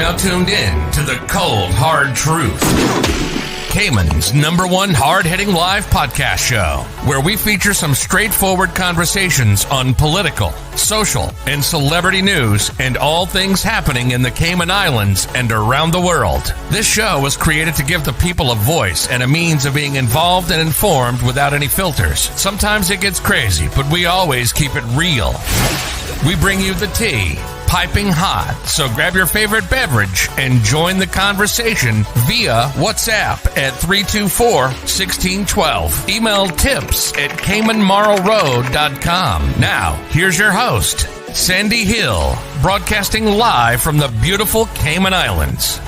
now tuned in to the Cold Hard Truth, Cayman's #1 hard-hitting live podcast show, where we feature some straightforward conversations on political, social, and celebrity news and all things happening in the Cayman Islands and around the world. This show was created to give the people a voice and a means of being involved and informed without any filters. Sometimes it gets crazy, but we always keep it real. We bring you the tea, piping hot, so grab your favorite beverage and join the conversation via WhatsApp at 324-1612. Email tips@CaymanMarlRoad.com. Now, here's your host, Sandy Hill, broadcasting live from the beautiful Cayman Islands.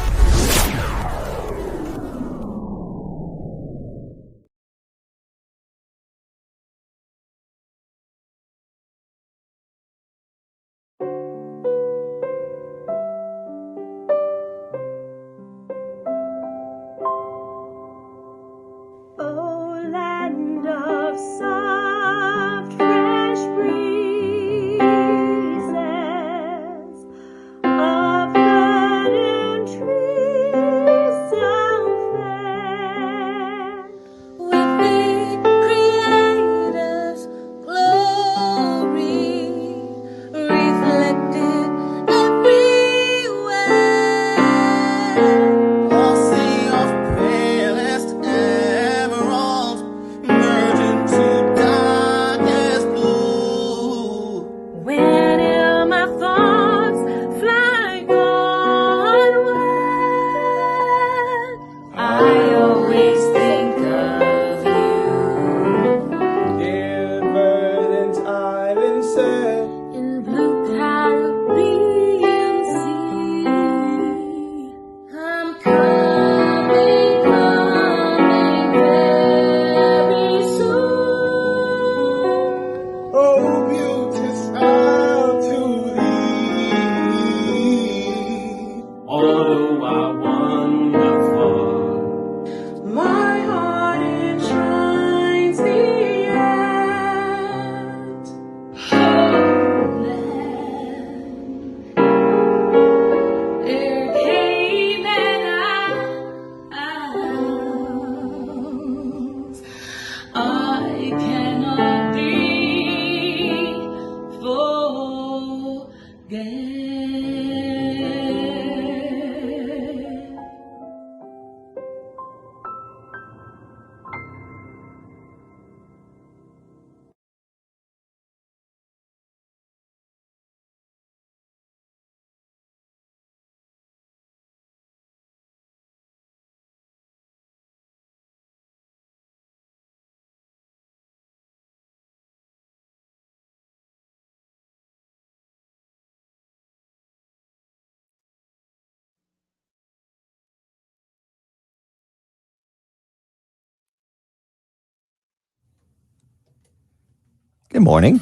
Good morning.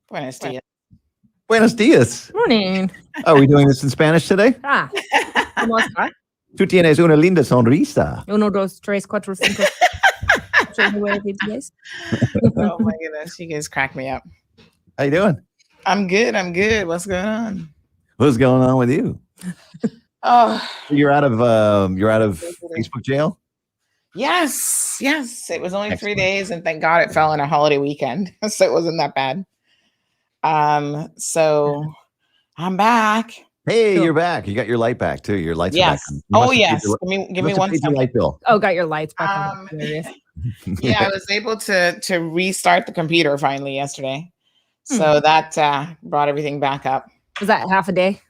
Buenos dias. Buenos dias. Morning. Are we doing this in Spanish today? ¿Cómo está? Tú tienes una linda sonrisa. 1, 2, 3, 4, 5. Oh my goodness, you guys crack me up. How you doing? I'm good. What's going on? What's going on with you? Oh, You're out of Facebook jail? yes. It was only Excellent. 3 days, and thank God it fell on a holiday weekend, so it wasn't that bad. So I'm back. Hey, Cool. You're back. You got your light back too. Your lights Yes. are back. Oh yes. Give me one Your second. light bill. Oh, got your lights back on. Yeah, I was able to restart the computer finally yesterday, so that brought everything back up. Was that half a day?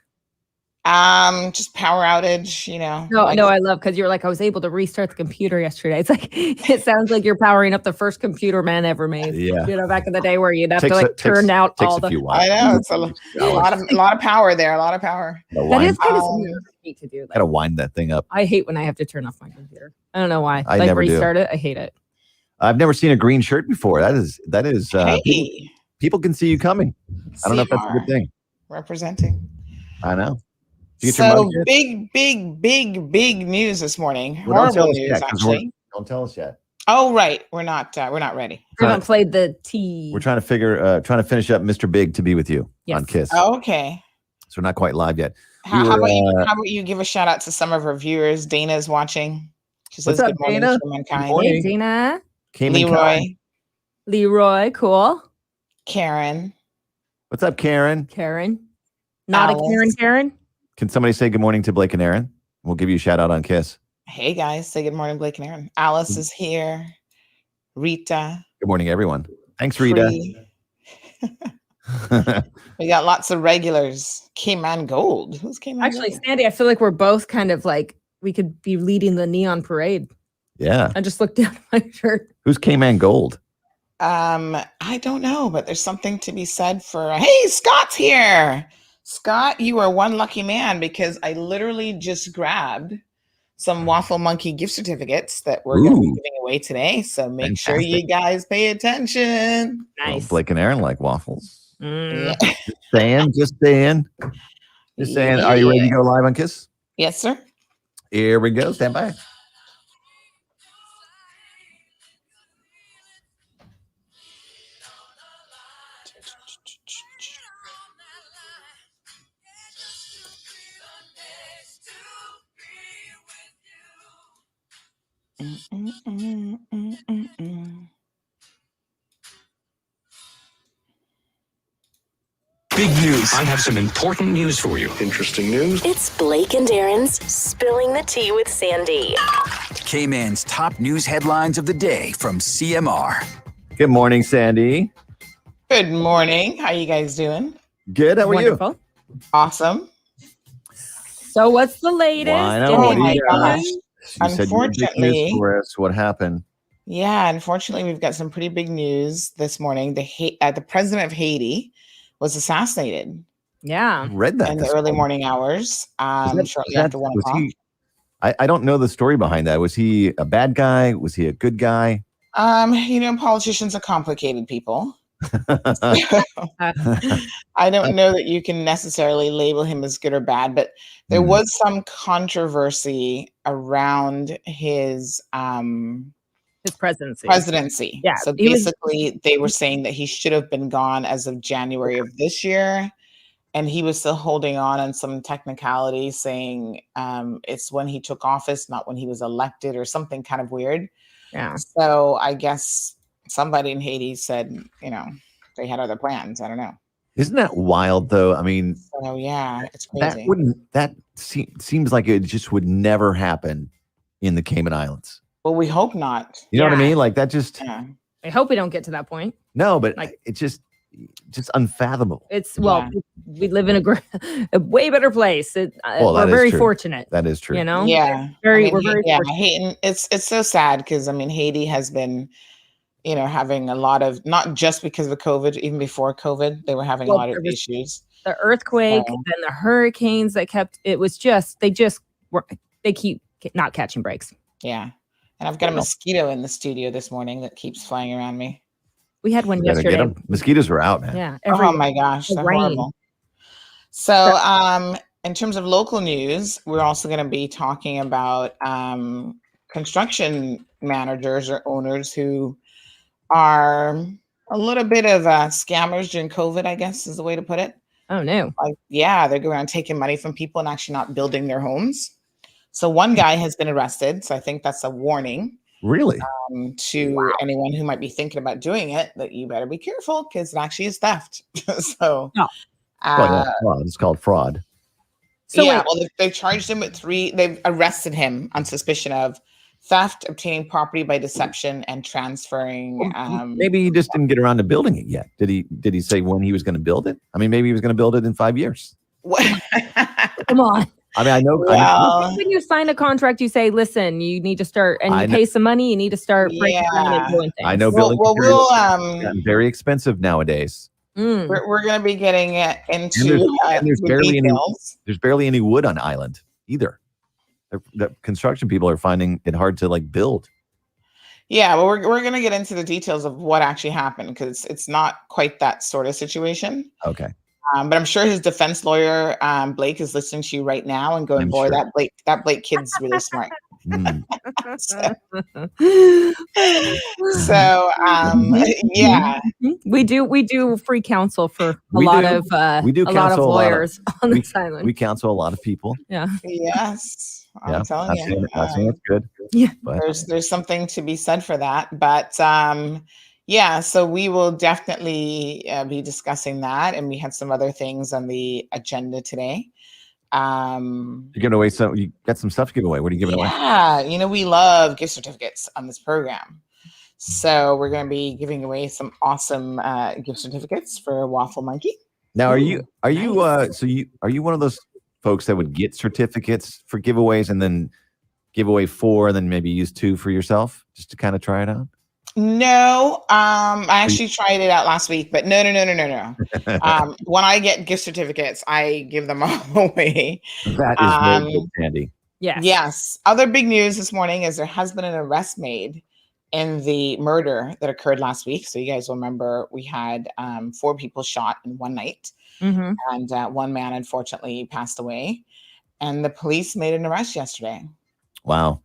Just power outage, No, I love because you're like, I was able to restart the computer yesterday. It's like, it sounds like you're powering up the first computer man ever made. Yeah. Back in the day where you'd have to turn out all the. I know it's a lot of power there. A lot of power. That is kind of neat to do. Gotta wind that thing up. I hate when I have to turn off my computer. I don't know why. I never do. Restart it. I hate it. I've never seen a green shirt before. That is. Hey. People can see you coming. I don't know if that's a good thing. Representing. I know. So big news this morning. Well, Horrible news, actually. Don't tell us yet. Oh, right. We're not ready. I haven't played the T. We're trying to finish up Mr. Big to be with you on Kiss. Oh, okay. so we're not quite live yet. How about you give a shout out to some of our viewers? Dana's watching. She says, What's up, good morning, Dana? humankind. Morning. Hey, Dina. Leroy, Cool. Karen. What's up, Karen? Karen. Not Alice. a Karen. Can somebody say good morning to Blake and Aaron? We'll give you a shout out on Kiss. Hey guys, say good morning, Blake and Aaron. Alice is here. Rita. Good morning, everyone. Thanks, Rita. We got lots of regulars. K-Man Gold. Who's K-Man Actually, Gold? Sandy, I feel like we're both kind of like we could be leading the neon parade. Yeah. I just looked down at my shirt. Who's K-Man Gold? I don't know, but there's something to be said for, hey, Scott's here. Scott, you are one lucky man because I literally just grabbed some Waffle Monkey gift certificates that we're going to be giving away today. So make sure you guys pay attention. Well, Nice. Blake and Aaron like waffles. Yeah. Just saying. Are you ready to go live on Kiss? Yes, sir. Here we go. Stand by. Big news. I have some important news for you. Interesting news. It's Blake and Aaron's Spilling the Tea with Sandy. K-Man's top news headlines of the day from CMR. Good morning, Sandy. Good morning. How you guys doing? Good. How are Wonderful. Awesome. So what's the latest? Why not? Oh What do my you got? gosh. You said you had big news Unfortunately, for us. What happened? yeah, unfortunately, we've got some pretty big news this morning. The president of Haiti was assassinated Yeah. I read that in the this early morning. morning hours, shortly after 1 was o'clock. I don't know the story behind that. Was he a bad guy? Was he a good guy? Politicians are complicated people. I don't know that you can necessarily label him as good or bad, but there was some controversy around his presidency. Yeah, So basically, they were saying that he should have been gone as of January of this year, and he was still holding on some technicality, saying it's when he took office, not when he was elected, or something kind of weird. Yeah. So I guess somebody in Haiti said, they had other plans. I don't know. Isn't that wild, though? I mean, So yeah, it's crazy. Seems like it just would never happen in the Cayman Islands. Well, we hope not. You know what I Yeah. mean? Like that just Yeah. I hope we don't get to that point. no, but Like- it's just unfathomable. It's Yeah. we live in a way better place. Well, We're that is very true. fortunate. That is true. You know. Yeah. We're very yeah. fortunate. Haiti, it's so sad because Haiti has been, having a lot of, not just because of COVID, even before COVID, they were having a lot of issues. The earthquake, So- then the hurricanes that they keep not catching breaks. Yeah. And I've got a mosquito in the studio this morning that keeps flying around me. We had one You gotta get yesterday. 'em. Mosquitoes were out, man. Yeah. Oh my gosh, the they're rain. horrible. So, in terms of local news, we're also going to be talking about construction managers or owners who are a little bit of scammers during COVID, I guess is the way to put it. Oh no. Like, yeah, they're going around taking money from people and actually not building their homes. So one guy has been arrested. So I think that's a warning Really? to anyone who might be thinking about doing it, that you better be careful because it actually is theft. So, No. Well, it's called fraud. So yeah, wait. well, they've charged him with they've arrested him on suspicion of theft, obtaining property by deception, and transferring. Maybe he just didn't get around to building it yet. Did he say when he was going to build it? I mean, maybe he was going to build it in 5 years. Come on. I mean, I know. Well, When you sign a contract, you listen, you need to start, and you pay some money, you need to start breaking ground and doing things. I know well, building well, materials we'll have gotten very expensive nowadays. we're going to be getting into there's the barely details. There's barely any wood on island either. The construction people are finding it hard to build. Yeah, well, we're going to get into the details of what actually happened because it's not quite that sort of situation. Okay. But I'm sure his defense lawyer, Blake, is listening to you right now and going, I'm boy, sure. that Blake kid's really smart. So, yeah. We do free counsel for a We lot do. of We do a lot of counsel a lot of- lawyers on this island. We counsel a lot of people. Yeah. Yes, Yeah, I'm telling not you. saying, not saying it's good. Yeah. But There's something to be said for that, but yeah, so we will definitely be discussing that, and we had some other things on the agenda today. you're giving away you got some stuff to give away. What are you giving away? Yeah, we love gift certificates on this program. So we're going to be giving away some awesome gift certificates for Waffle Monkey. Now, are you nice. are you one of those folks that would get certificates for giveaways and then give away 4 and then maybe use 2 for yourself just to kind of try it out? No, I actually tried it out last week, but no. When I get gift certificates, I give them all away. That is very good, Sandy. Yes. Yes. Other big news this morning is there has been an arrest made in the murder that occurred last week. So you guys will remember we had 4 people shot in one night, and one man unfortunately passed away. And the police made an arrest yesterday. Wow.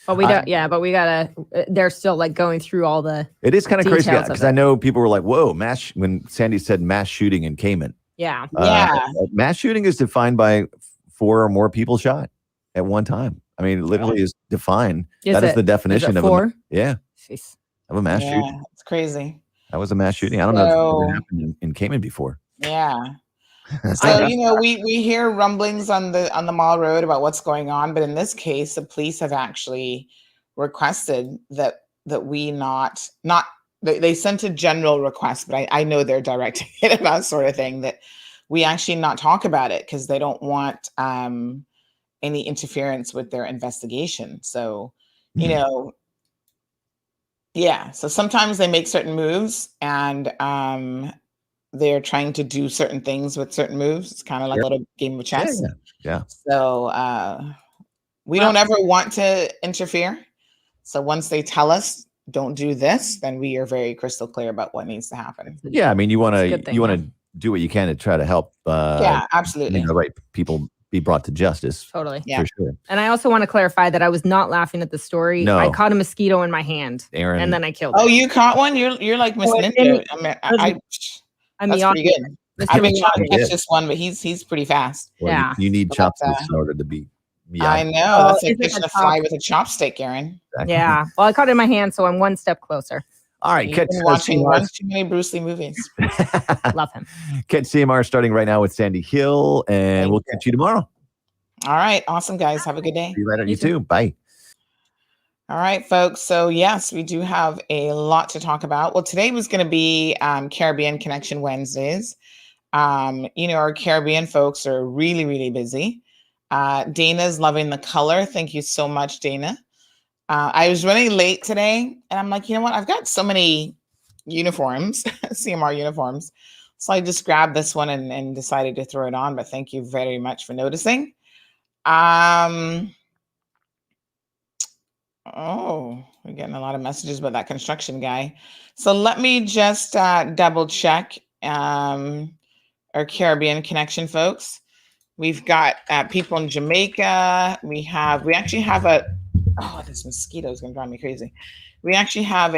But we don't. Yeah, but we gotta. They're still like going through all the. It is kind of crazy details because of it. I know people were like, "Whoa, when Sandy said mass shooting in Cayman." Yeah. Mass shooting is defined by 4 or more people shot at one time. I mean, it literally is defined. That is the definition of 4? of a mass shooting. Yeah, it's crazy. That was a mass shooting. I don't know if it ever happened in Cayman before. Yeah. So we hear rumblings on the Mall Road about what's going on, but in this case, the police have actually requested that we not they sent a general request, but I know they're directing it about sort of thing that we actually not talk about it because they don't want any interference with their investigation. So yeah. So sometimes they make certain moves and they're trying to do certain things with certain moves. It's kind of like a little game of chess. Yeah. So we don't ever want to interfere. So once they tell us don't do this, then we are very crystal clear about what needs to happen. Yeah, I mean, you want to do what you can to try to help. Absolutely. The right people be brought to justice. Totally. Yeah. For sure. And I also want to clarify that I was not laughing at the story. No. I caught a mosquito in my hand, Aaron. and then I killed it. Oh, you caught one? You're like Miss Ninja. That's pretty good. I've been trying to catch this one, but he's pretty fast. Well, you need chopsticks in order to be. Yeah. I know. That's like catching a fly with a chopstick, Aaron. Exactly. Yeah. Well, I caught it in my hand, so I'm one step closer. All right. You've been watching one too many Bruce Lee movies. Love him. Catch CMR starting right now with Sandy Hill, and we'll catch you tomorrow. All right. Awesome, guys. Have a good day. See you later. You too. Bye. All right, folks. So yes, we do have a lot to talk about. Well, today was going to be Caribbean Connection Wednesdays. Our Caribbean folks are really, really busy. Dana's loving the color. Thank you so much, Dana. I was running late today, and I'm like, you know what? I've got so many uniforms, CMR uniforms. So I just grabbed this one and decided to throw it on. But thank you very much for noticing. Oh, we're getting a lot of messages about that construction guy. So let me just double check our Caribbean Connection folks. We've got people in Jamaica. We actually have this mosquito is going to drive me crazy. We actually have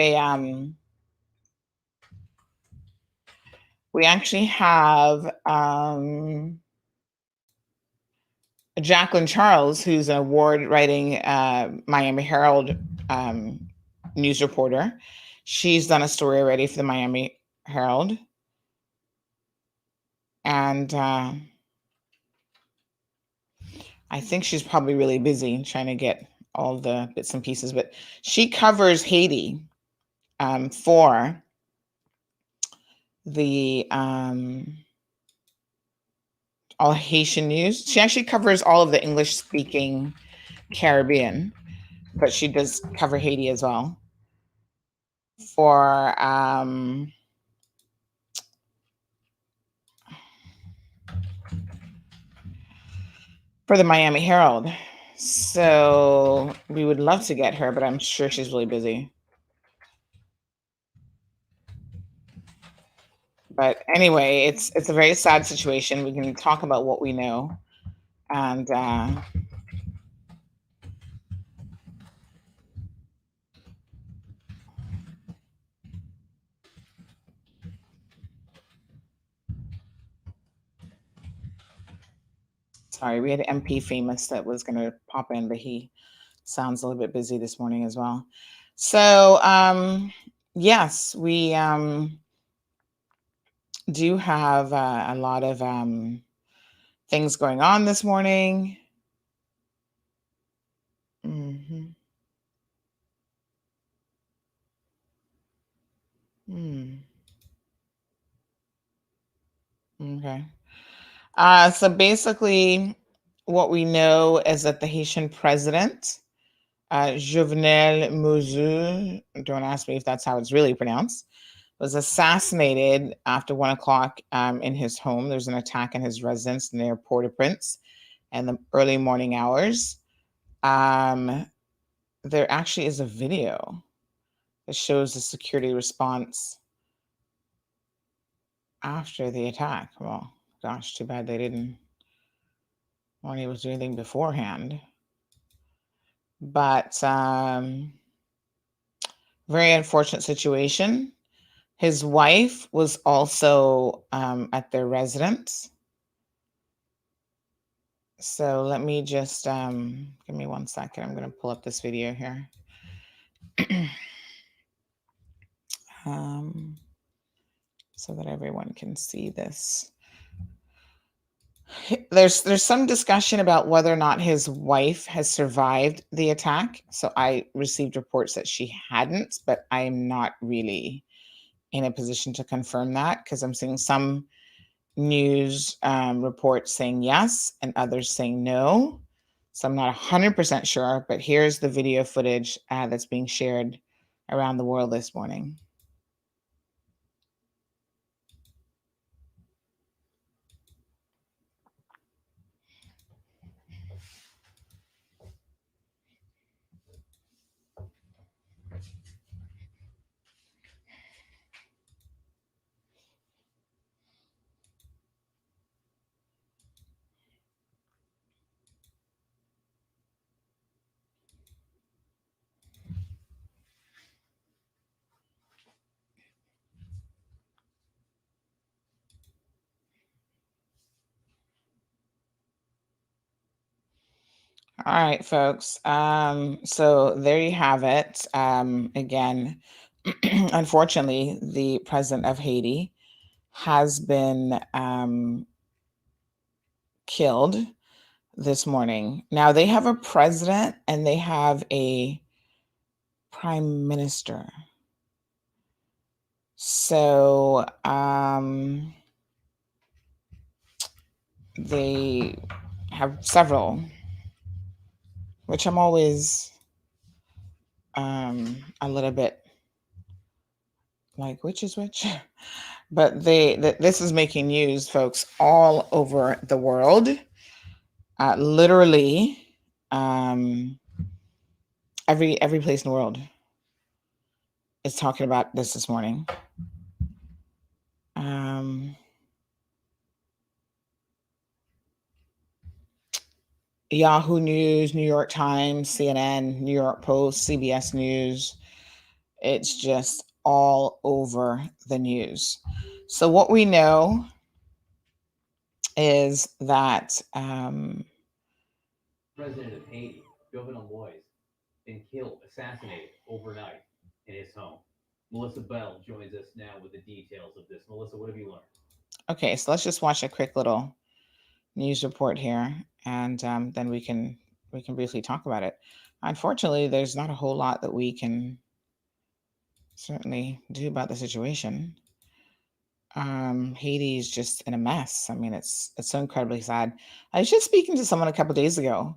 Jacqueline Charles, who's an award-writing Miami Herald news reporter. She's done a story already for the Miami Herald. And I think she's probably really busy trying to get all the bits and pieces, but she covers Haiti for the all Haitian news. She actually covers all of the English-speaking Caribbean, but she does cover Haiti as well. For the Miami Herald. So we would love to get her, but I'm sure she's really busy. But anyway, it's a very sad situation. We can talk about what we know. And Sorry, we had an MP famous that was going to pop in, but he sounds a little bit busy this morning as well. So, yes, we do have a lot of things going on this morning. Mm-hmm. Okay. So basically, what we know is that the Haitian president, Jovenel Moïse, don't ask me if that's how it's really pronounced, was assassinated after 1 o'clock in his home. There's an attack in his residence near Port-au-Prince in the early morning hours. There actually is a video that shows the security response after the attack. Well, gosh, too bad they weren't able to do anything beforehand. But very unfortunate situation. His wife was also at their residence. So let me just give me 1 second. I'm going to pull up this video here. So that everyone can see this. There's some discussion about whether or not his wife has survived the attack. So I received reports that she hadn't, but I'm not really in a position to confirm that because I'm seeing some news reports saying yes and others saying no. So I'm not 100% sure, but here's the video footage that's being shared around the world this morning. All right, folks. So there you have it. Again, unfortunately, the president of Haiti has been killed this morning. Now they have a president and they have a prime minister. So they have several, which I'm always a little bit like, which is which? But this is making news, folks, all over the world. Literally, every place in the world is talking about this morning. Yahoo News, New York Times, CNN, New York Post, CBS News. It's just all over the news. So what we know is that President of Haiti, Jovenel Moïse, been killed, assassinated overnight in his home. Melissa Bell joins us now with the details of this. Melissa, what have you learned? Okay, so let's just watch a quick little news report here, and then we can briefly talk about it. Unfortunately, there's not a whole lot that we can certainly do about the situation. Haiti is just in a mess. I mean, it's so incredibly sad. I was just speaking to someone a couple days ago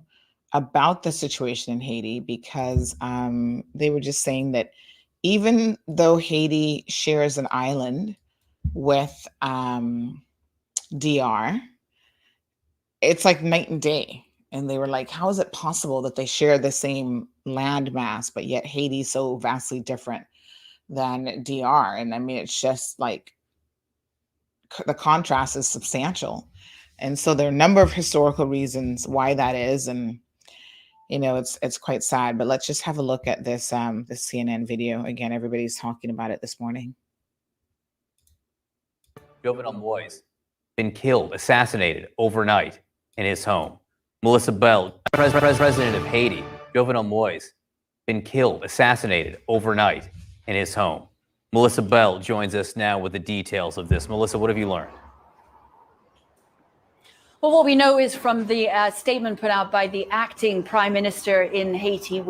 about the situation in Haiti because they were just saying that even though Haiti shares an island with DR, it's like night and day. And they were like, how is it possible that they share the same land mass, but yet Haiti's so vastly different than DR? And I mean, it's just like the contrast is substantial. And so there are a number of historical reasons why that is. And, you know, it's quite sad, but let's just have a look at this, this CNN video. Again, everybody's talking about it this morning. Jovenel Moïse, been killed, assassinated overnight in his home. Melissa Bell, president of Haiti, Jovenel Moise, been killed, assassinated overnight in his home. Melissa Bell joins us now with the details of this. Melissa, what have you learned? Well, what we know is from the statement put out by the acting prime minister in Haiti,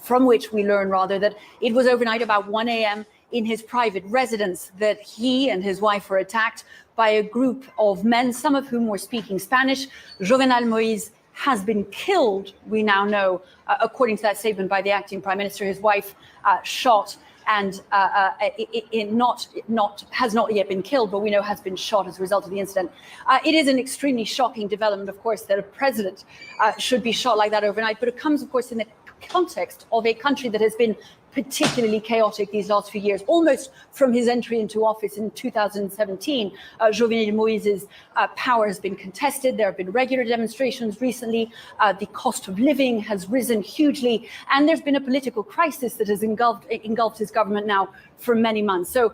from which we learn rather that it was overnight about 1 a.m. in his private residence that he and his wife were attacked by a group of men, some of whom were speaking Spanish. Jovenel Moise has been killed, we now know, according to that statement by the acting prime minister. His wife shot and has not yet been killed, but we know has been shot as a result of the incident. It is an extremely shocking development, of course, that a president should be shot like that overnight, but it comes, of course, in the context of a country that has been particularly chaotic these last few years, almost from his entry into office in 2017. Jovenel Moise's power has been contested. There have been regular demonstrations recently. The cost of living has risen hugely, and there's been a political crisis that has engulfed his government now for many months. So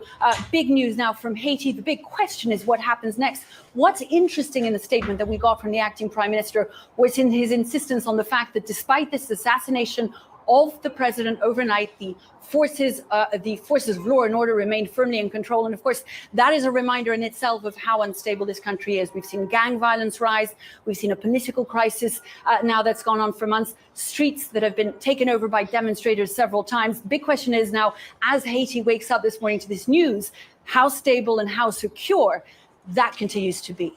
big news now from Haiti. The big question is what happens next. What's interesting in the statement that we got from the acting prime minister was in his insistence on the fact that despite this assassination of the president overnight, the forces of law and order remain firmly in control. And of course, that is a reminder in itself of how unstable this country is. We've seen gang violence rise. We've seen a political crisis now that's gone on for months, streets that have been taken over by demonstrators several times. The big question is now, as Haiti wakes up this morning to this news, how stable and how secure that continues to be.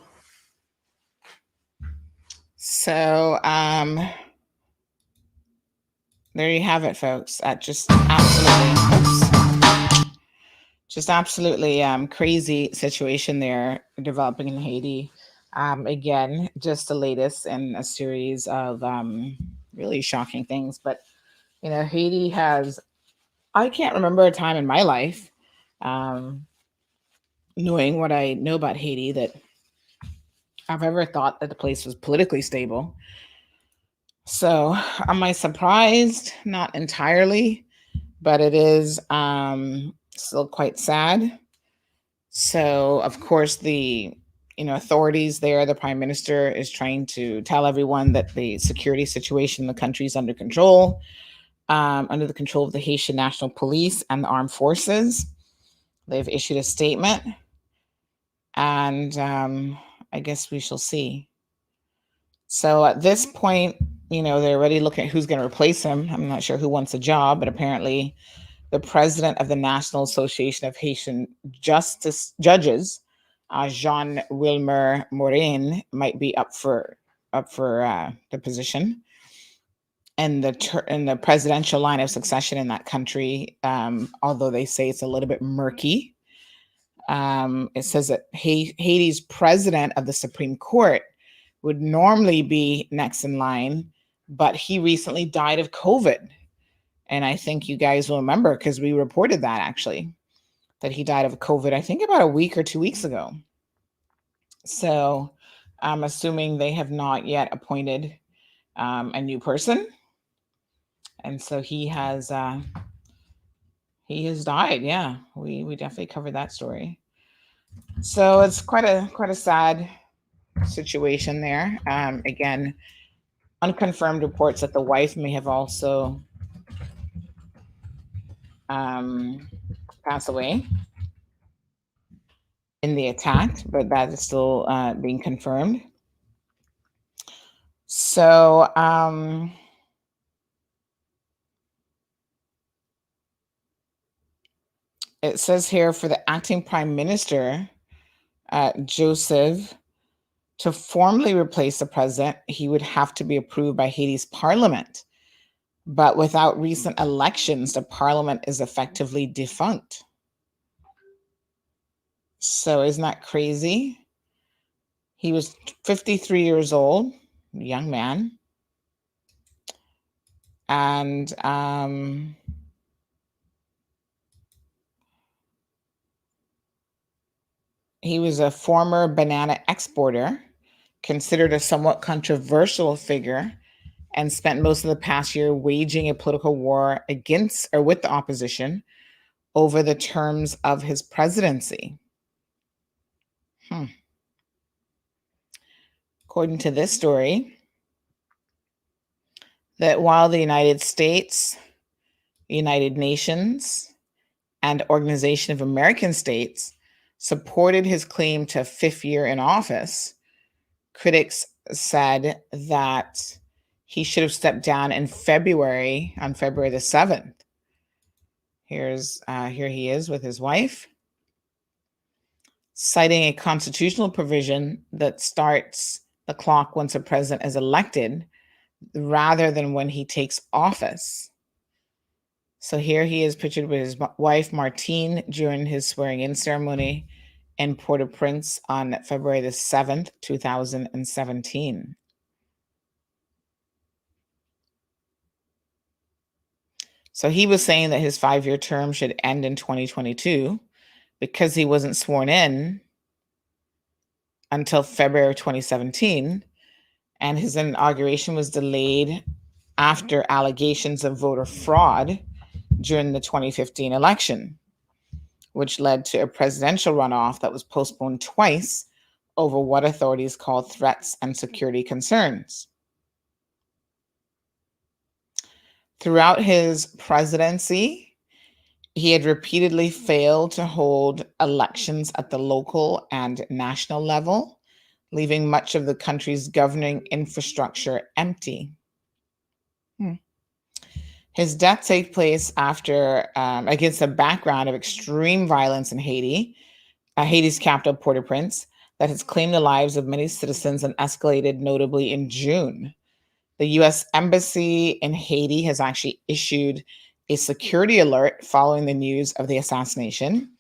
So, there you have it, folks. Just absolutely crazy situation there developing in Haiti. Again, just the latest in a series of really shocking things. But, Haiti I can't remember a time in my life, knowing what I know about Haiti, that I've ever thought that the place was politically stable. So am I surprised? Not entirely, but it is still quite sad. So, of course, the authorities there, the prime minister is trying to tell everyone that the security situation in the country is under control, under the control of the Haitian National Police and the armed forces. They've issued a statement, and I guess we shall see. So at this point, they're already looking at who's going to replace him. I'm not sure who wants a job, but apparently the president of the National Association of Haitian Judges, Jean-Wilmer Morin, might be up for the position. And the presidential line of succession in that country, although they say it's a little bit murky, it says that Haiti's president of the Supreme Court would normally be next in line, but he recently died of COVID. And I think you guys will remember, because we reported that actually, that he died of COVID, I think about a week or 2 weeks ago. So I'm assuming they have not yet appointed a new person. And so he has died. Yeah, we definitely covered that story. So it's quite a sad situation there. Again, unconfirmed reports that the wife may have also passed away in the attack, but that is still being confirmed. So it says here, for the acting prime minister, Joseph, to formally replace the president, he would have to be approved by Haiti's parliament. But without recent elections, the parliament is effectively defunct. So isn't that crazy? He was 53 years old, young man. And he was a former banana exporter, considered a somewhat controversial figure, and spent most of the past year waging a political war against or with the opposition over the terms of his presidency. according to this story, that while the United States, United Nations, and Organization of American States supported his claim to a fifth year in office, critics said that he should have stepped down in February, on February the 7th. Here he is with his wife, citing a constitutional provision that starts the clock once a president is elected rather than when he takes office. So here he is pictured with his wife, Martine, during his swearing-in ceremony in Port-au-Prince on February the 7th, 2017. So he was saying that his 5-year term should end in 2022 because he wasn't sworn in until February 2017, and his inauguration was delayed after allegations of voter fraud during the 2015 election, which led to a presidential runoff that was postponed twice over what authorities call threats and security concerns. Throughout his presidency, he had repeatedly failed to hold elections at the local and national level, leaving much of the country's governing infrastructure empty. His death took place after, against a background of extreme violence in Haiti, Haiti's capital, Port-au-Prince, that has claimed the lives of many citizens and escalated notably in June. The U.S. Embassy in Haiti has actually issued a security alert following the news of the assassination.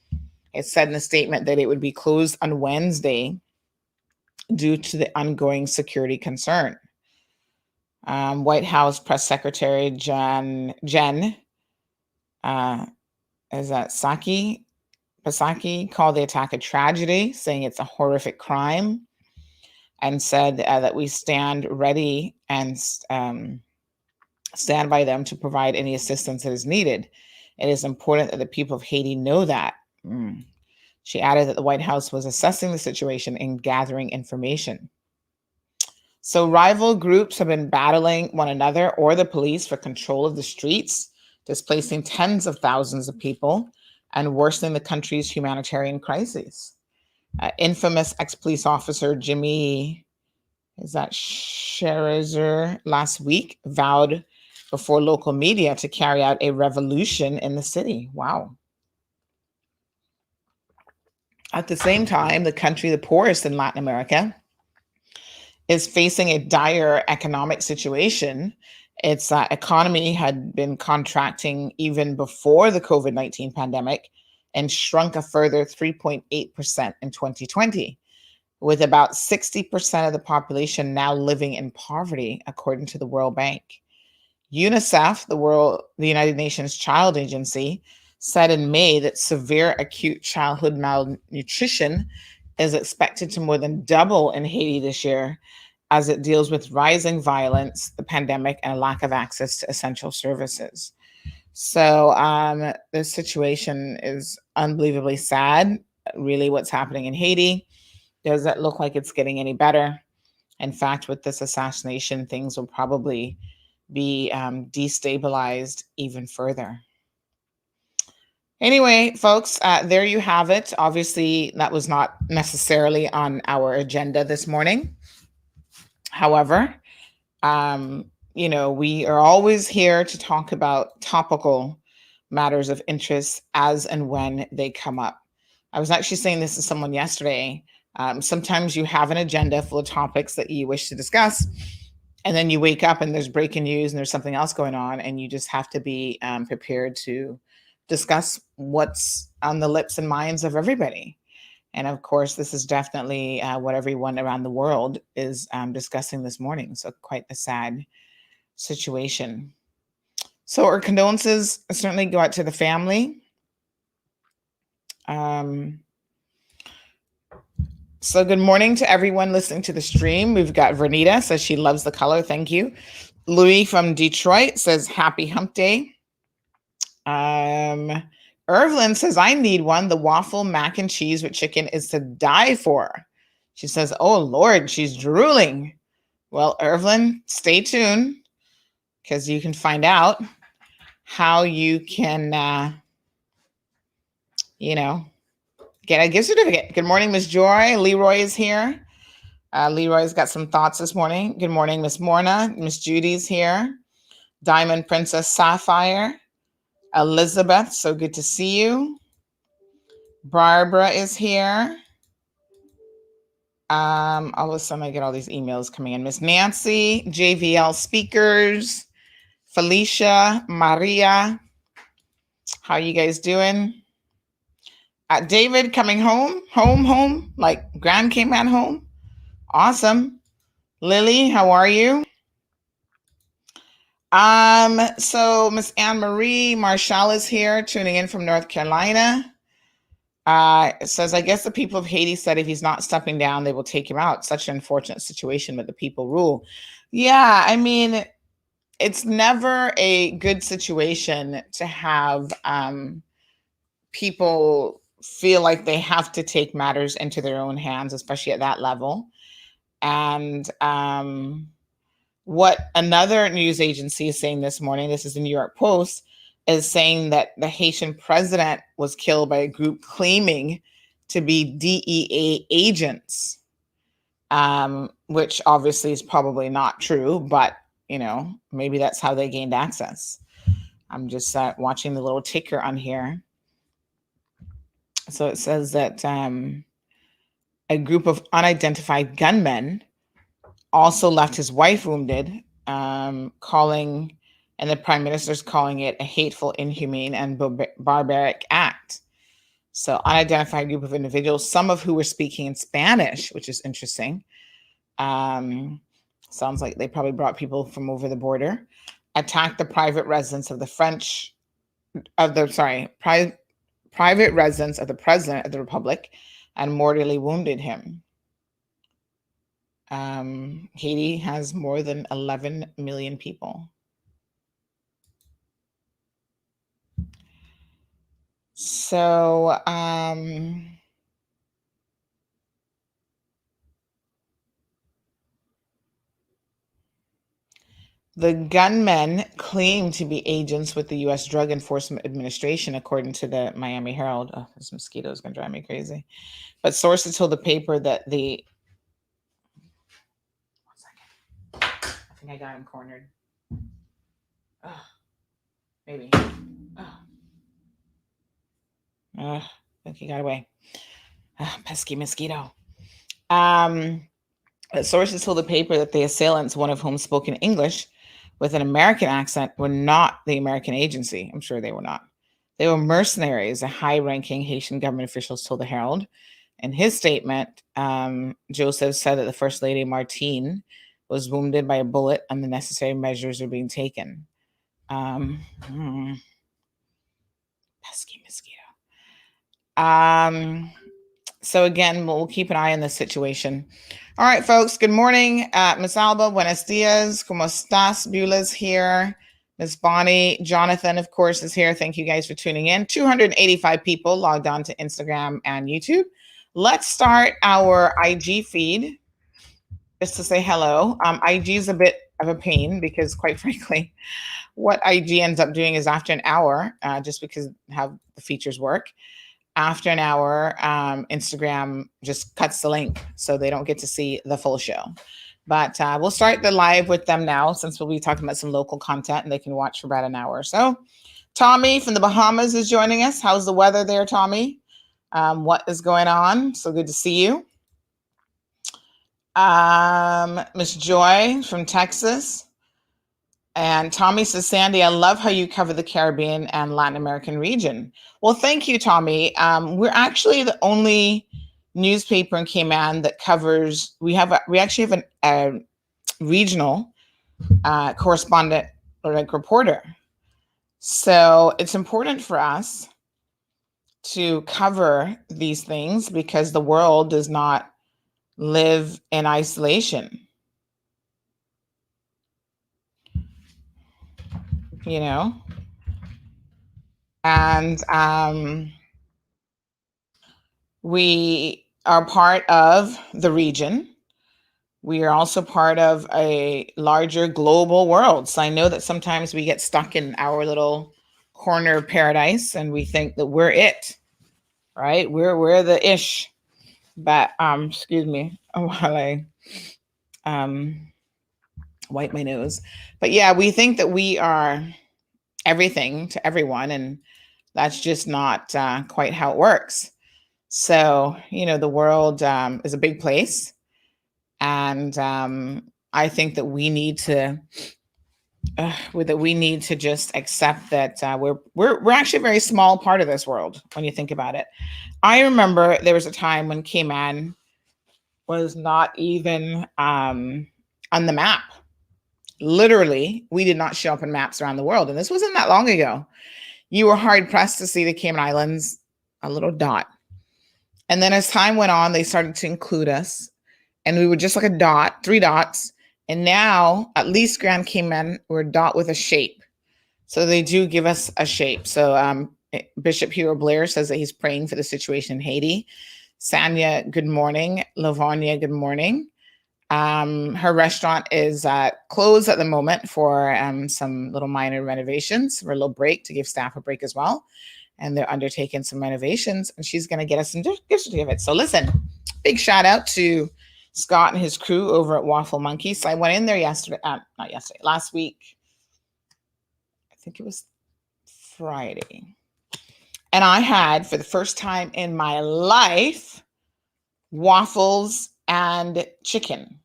It said in a statement that it would be closed on Wednesday due to the ongoing security concern. White House Press Secretary Jen Psaki called the attack a tragedy, saying it's a horrific crime, and said that we stand ready and stand by them to provide any assistance that is needed. It is important that the people of Haiti know that. She added that the White House was assessing the situation and gathering information. So rival groups have been battling one another or the police for control of the streets, displacing tens of thousands of people and worsening the country's humanitarian crises. Infamous ex-police officer Jimmy Scherzer last week vowed before local media to carry out a revolution in the city. Wow. At the same time, the country, the poorest in Latin America, is facing a dire economic situation. Its economy had been contracting even before the COVID-19 pandemic and shrunk a further 3.8% in 2020, with about 60% of the population now living in poverty, according to the World Bank. UNICEF, the United Nations Child Agency, said in May that severe acute childhood malnutrition is expected to more than double in Haiti this year as it deals with rising violence, the pandemic, and a lack of access to essential services. So this situation is unbelievably sad. Really, what's happening in Haiti doesn't look like it's getting any better. In fact, with this assassination, things will probably be destabilized even further. Anyway, folks, there you have it. Obviously, that was not necessarily on our agenda this morning. However, we are always here to talk about topical matters of interest as and when they come up. I was actually saying this to someone yesterday. Sometimes you have an agenda full of topics that you wish to discuss, and then you wake up and there's breaking news and there's something else going on, and you just have to be prepared to discuss what's on the lips and minds of everybody. And of course, this is definitely what everyone around the world is discussing this morning. So quite a sad situation. So our condolences certainly go out to the family. So good morning to everyone listening to the stream. We've got Vernita says she loves the color. Thank you. Louis from Detroit says happy hump day. Irvlyn says, I need one. The waffle mac and cheese with chicken is to die for. She says, oh, Lord, she's drooling. Well, Irvlyn, stay tuned because you can find out how you can, get a gift certificate. Good morning, Miss Joy. Leroy is here. Leroy's got some thoughts this morning. Good morning, Miss Morna. Miss Judy's here. Diamond Princess Sapphire. Elizabeth, so good to see you. Barbara is here. All of a sudden I get all these emails coming in. Miss Nancy, JVL Speakers, Felicia, Maria. How you guys doing? David coming home, like Grand came at home. Awesome. Lily, how are you? So Miss Anne Marie Marshall is here, tuning in from North Carolina. It says, I guess the people of Haiti said if he's not stepping down, they will take him out. Such an unfortunate situation, but the people rule. Yeah, I mean, it's never a good situation to have people feel like they have to take matters into their own hands, especially at that level. And what another news agency is saying this morning, this is the New York Post, is saying that the Haitian president was killed by a group claiming to be DEA agents, which obviously is probably not true, but, maybe that's how they gained access. I'm just watching the little ticker on here. So it says that a group of unidentified gunmen also left his wife wounded, calling, and the prime minister's calling it a hateful, inhumane, and barbaric act. So unidentified group of individuals, some of who were speaking in Spanish, which is interesting. Sounds like they probably brought people from over the border, attacked the private residence of private residence of the president of the republic and mortally wounded him. Haiti has more than 11 million people. So, the gunmen claim to be agents with the U.S. Drug Enforcement Administration, according to the Miami Herald. Oh, this mosquito is going to drive me crazy. But sources told the paper that the... One second. I think I got him cornered. Oh, maybe. Oh. I think he got away. Pesky mosquito. Sources told the paper that the assailants, one of whom spoke in English with an American accent, were not the American agency. I'm sure they were not. They were mercenaries, a high-ranking Haitian government officials told the Herald. In his statement, Joseph said that the First Lady, Martine, was wounded by a bullet and the necessary measures are being taken. Pesky mosquito. So again, we'll keep an eye on this situation. All right, folks. Good morning. Miss Alba, buenos dias. ¿Cómo estás? Beula's here. Miss Bonnie, Jonathan, of course, is here. Thank you guys for tuning in. 285 people logged on to Instagram and YouTube. Let's start our IG feed just to say hello. IG is a bit of a pain because, quite frankly, what IG ends up doing is after an hour, just because how the features work. After an hour, Instagram just cuts the link so they don't get to see the full show. But we'll start the live with them now since we'll be talking about some local content and they can watch for about an hour or so. Tommy from the Bahamas is joining us. How's the weather there, Tommy? What is going on? So good to see you. Miss Joy from Texas. And Tommy says, Sandy, I love how you cover the Caribbean and Latin American region. Well, thank you, Tommy. We're actually the only newspaper in Cayman that covers, we actually have a regional correspondent or like reporter. So it's important for us to cover these things because the world does not live in isolation. You know, and we are part of the region. We are also part of a larger global world. So I know that sometimes we get stuck in our little corner of paradise and we think that we're it, right? We're the ish. But excuse me while I wipe my nose. But yeah, we think that we are everything to everyone, and that's just not quite how it works. So, the world is a big place, and I think that we need to just accept that we're actually a very small part of this world when you think about it. I remember there was a time when Cayman was not even on the map. Literally, we did not show up in maps around the world, and this wasn't that long ago. You were hard pressed to see the Cayman Islands, a little dot. And then as time went on, they started to include us, and we were just like a dot, 3 dots. And now, at least Grand Cayman, we're a dot with a shape. So they do give us a shape. So Bishop Hero Blair says that he's praying for the situation in Haiti. Sanya, good morning. Lavonia, good morning. Her restaurant is closed at the moment for some little minor renovations, for a little break to give staff a break as well. And they're undertaking some renovations, and she's going to get us some gift certificates. So listen, big shout out to Scott and his crew over at Waffle Monkey. So I went in there last week. I think it was Friday. And I had, for the first time in my life, waffles and chicken.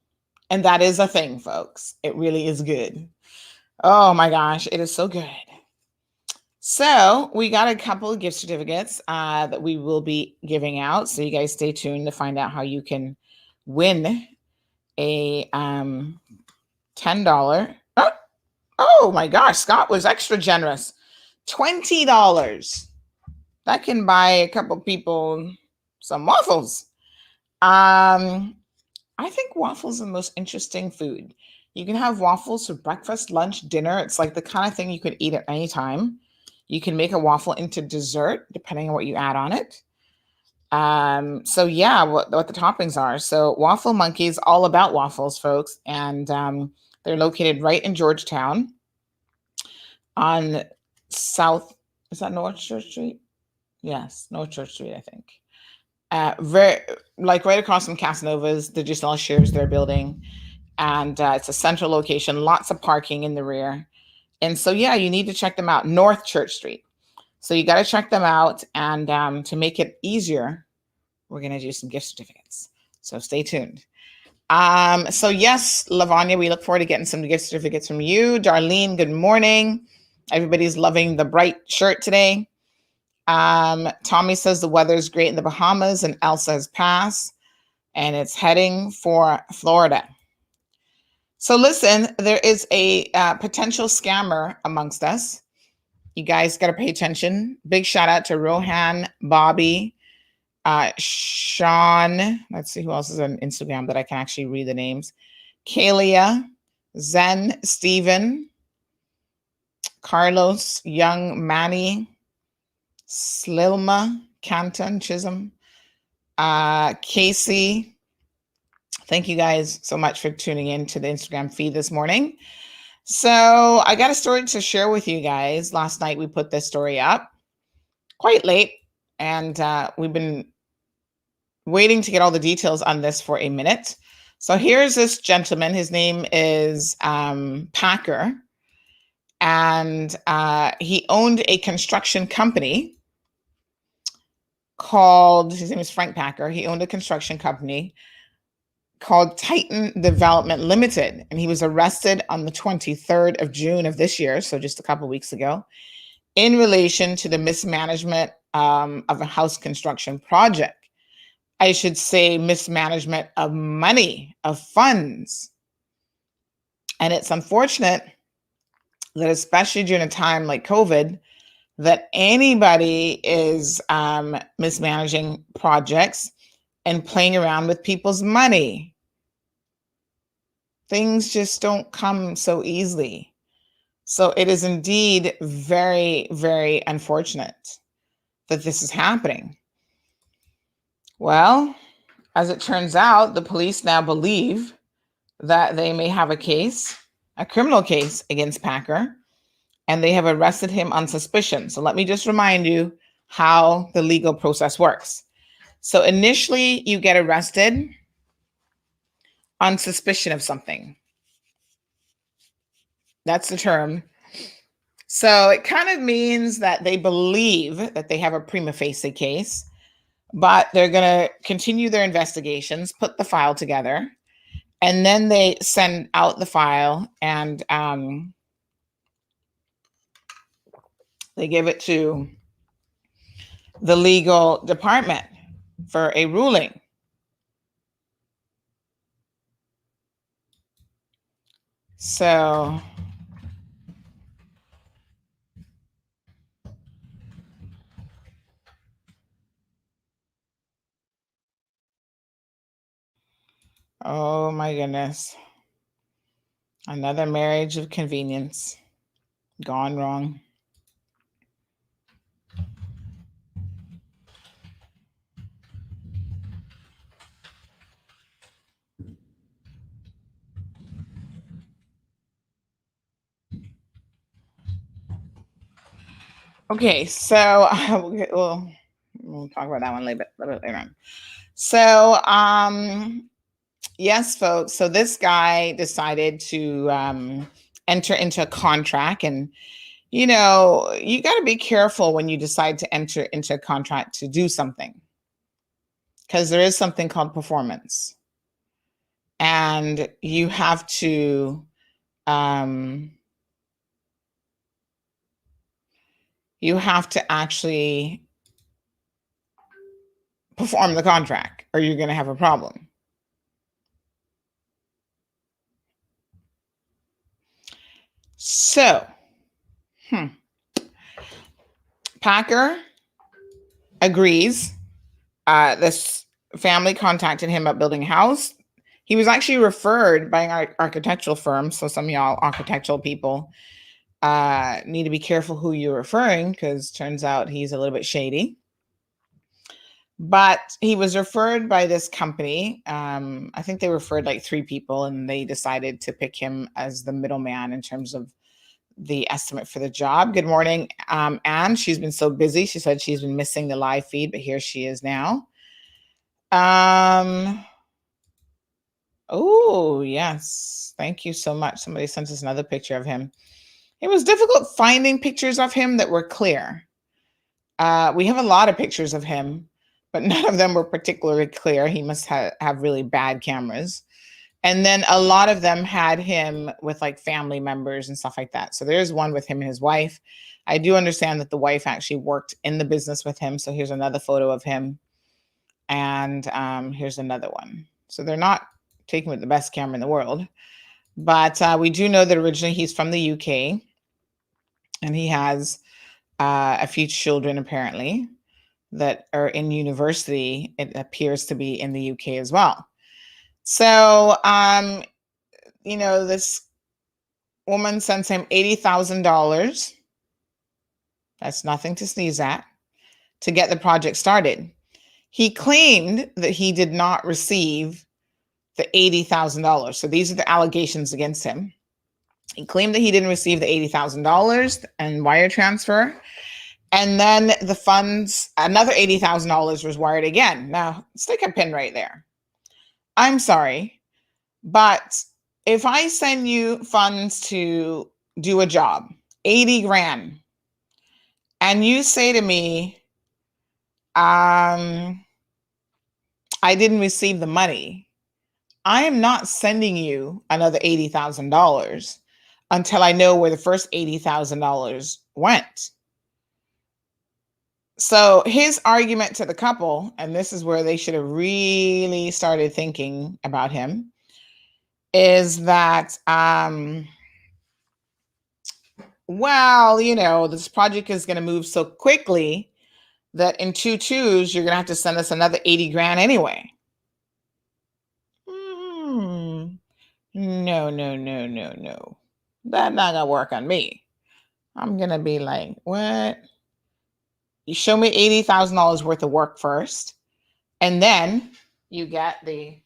And that is a thing, folks. It really is good. Oh my gosh, it is so good. So we got a couple of gift certificates that we will be giving out. So you guys stay tuned to find out how you can win a $10. Oh my gosh, Scott was extra generous. $20. That can buy a couple people some waffles. I think waffles are the most interesting food. You can have waffles for breakfast, lunch, dinner. It's like the kind of thing you could eat at any time. You can make a waffle into dessert, depending on what you add on it. So yeah, what the toppings are. So Waffle Monkey is all about waffles, folks. And they're located right in Georgetown on is that North Church Street? Yes, North Church Street, I think. Right across from Casanova's, the Giselle shares their building. And it's a central location, lots of parking in the rear. And so, yeah, you need to check them out, North Church Street. So you got to check them out. And to make it easier, we're going to do some gift certificates. So stay tuned. So yes, Lavanya, we look forward to getting some gift certificates from you. Darlene, good morning. Everybody's loving the bright shirt today. Tommy says the weather is great in the Bahamas and Elsa has passed and it's heading for Florida. So listen, there is a potential scammer amongst us. You guys got to pay attention. Big shout out to Rohan, Bobby, Sean. Let's see who else is on Instagram that I can actually read the names. Kalia, Zen, Steven, Carlos, Young, Manny, Slilma, Canton, Chisholm, Casey. Thank you guys so much for tuning in to the Instagram feed this morning. So I got a story to share with you guys. Last night we put this story up quite late, and we've been waiting to get all the details on this for a minute. So here's this gentleman. His name is Packer, and he owned a construction company his name is Frank Packer. He owned a construction company called Titan Development Limited, and he was arrested on the 23rd of June of this year, so just a couple weeks ago, in relation to the mismanagement of a house construction project. I should say mismanagement of money, of funds. And it's unfortunate that especially during a time like COVID, that anybody is mismanaging projects and playing around with people's money. Things just don't come so easily. So it is indeed very, very unfortunate that this is happening. Well, as it turns out, the police now believe that they may have a case, a criminal case against Packer, and they have arrested him on suspicion. So let me just remind you how the legal process works. So initially, you get arrested on suspicion of something. That's the term. So it kind of means that they believe that they have a prima facie case, but they're going to continue their investigations, put the file together, and then they send out the file and they give it to the legal department for a ruling. So oh my goodness. Another marriage of convenience gone wrong. Okay, so we'll talk about that one a little bit later on. So, yes, folks. So this guy decided to enter into a contract, and you know, you got to be careful when you decide to enter into a contract to do something, because there is something called performance, and you have to actually perform the contract, or you're going to have a problem. So, Packer agrees. This family contacted him about building a house. He was actually referred by an architectural firm. So some of y'all architectural people need to be careful who you're referring, because turns out he's a little bit shady. But he was referred by this company. I think they referred like 3 people, and they decided to pick him as the middleman in terms of the estimate for the job. Good morning, Anne. She's been so busy. She said she's been missing the live feed, but here she is now. Oh, yes. Thank you so much. Somebody sent us another picture of him. It was difficult finding pictures of him that were clear. We have a lot of pictures of him, but none of them were particularly clear. He must have really bad cameras. And then a lot of them had him with like family members and stuff like that. So there's one with him and his wife. I do understand that the wife actually worked in the business with him. So here's another photo of him. And here's another one. So they're not taken with the best camera in the world. But we do know that originally he's from the UK. And he has a few children, apparently, that are in university. It appears to be in the UK as well. So, you know, this woman sends him $80,000. That's nothing to sneeze at, to get the project started. He claimed that he did not receive the $80,000. So these are the allegations against him. He claimed that he didn't receive the $80,000 and wire transfer. And then the funds, another $80,000 was wired again. Now, stick a pin right there. I'm sorry, but if I send you funds to do a job, 80 grand, and you say to me, I didn't receive the money, I am not sending you another $80,000 until I know where the first $80,000 went. So his argument to the couple, and this is where they should have really started thinking about him, is that, well, you know, this project is going to move so quickly that in 2 twos, you're going to have to send us another 80 grand anyway. No. That's not going to work on me. I'm going to be like, what? You show me $80,000 worth of work first, and then you get the,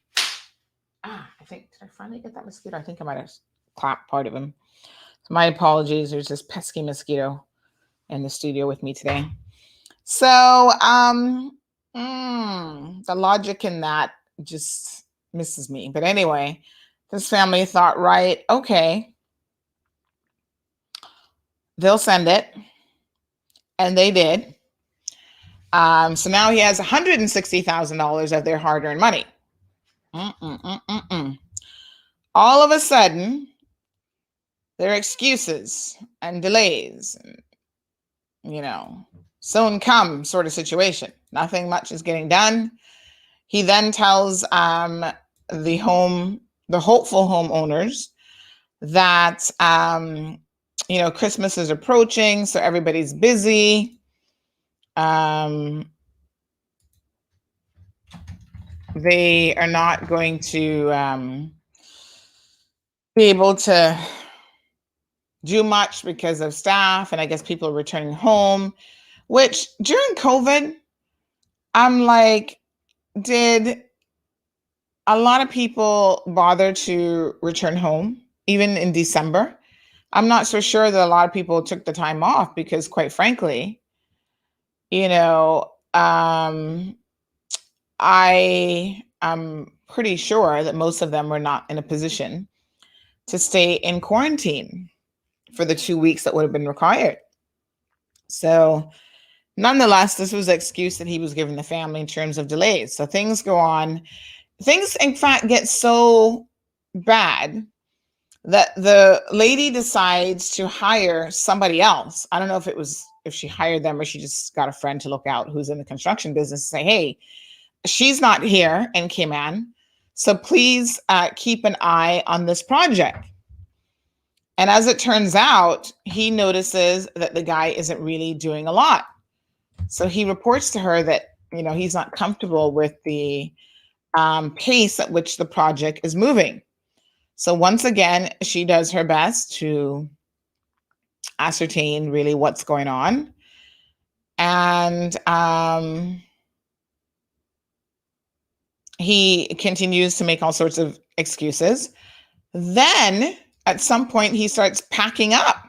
I think, did I finally get that mosquito? I think I might have clapped part of him. So my apologies. There's this pesky mosquito in the studio with me today. So the logic in that just misses me. But anyway, this family thought, right, okay, they'll send it. And they did. So now he has $160,000 of their hard-earned money. All of a sudden, there are excuses and delays, and, soon come sort of situation. Nothing much is getting done. He then tells the hopeful homeowners that Christmas is approaching, so everybody's busy. They are not going to be able to do much because of staff, and I guess people are returning home, which during COVID, I'm like, did a lot of people bother to return home, even in December? I'm not so sure that a lot of people took the time off because, quite frankly, I am pretty sure that most of them were not in a position to stay in quarantine for the 2 weeks that would have been required. So nonetheless, this was an excuse that he was giving the family in terms of delays. So things go on. Things, in fact, get so bad that the lady decides to hire somebody else. I don't know if she hired them or she just got a friend to look out who's in the construction business and say, hey, she's not here in Cayman, so please keep an eye on this project. And as it turns out, he notices that the guy isn't really doing a lot. So he reports to her that, he's not comfortable with the pace at which the project is moving. So once again, she does her best to ascertain really what's going on. And he continues to make all sorts of excuses. Then at some point he starts packing up.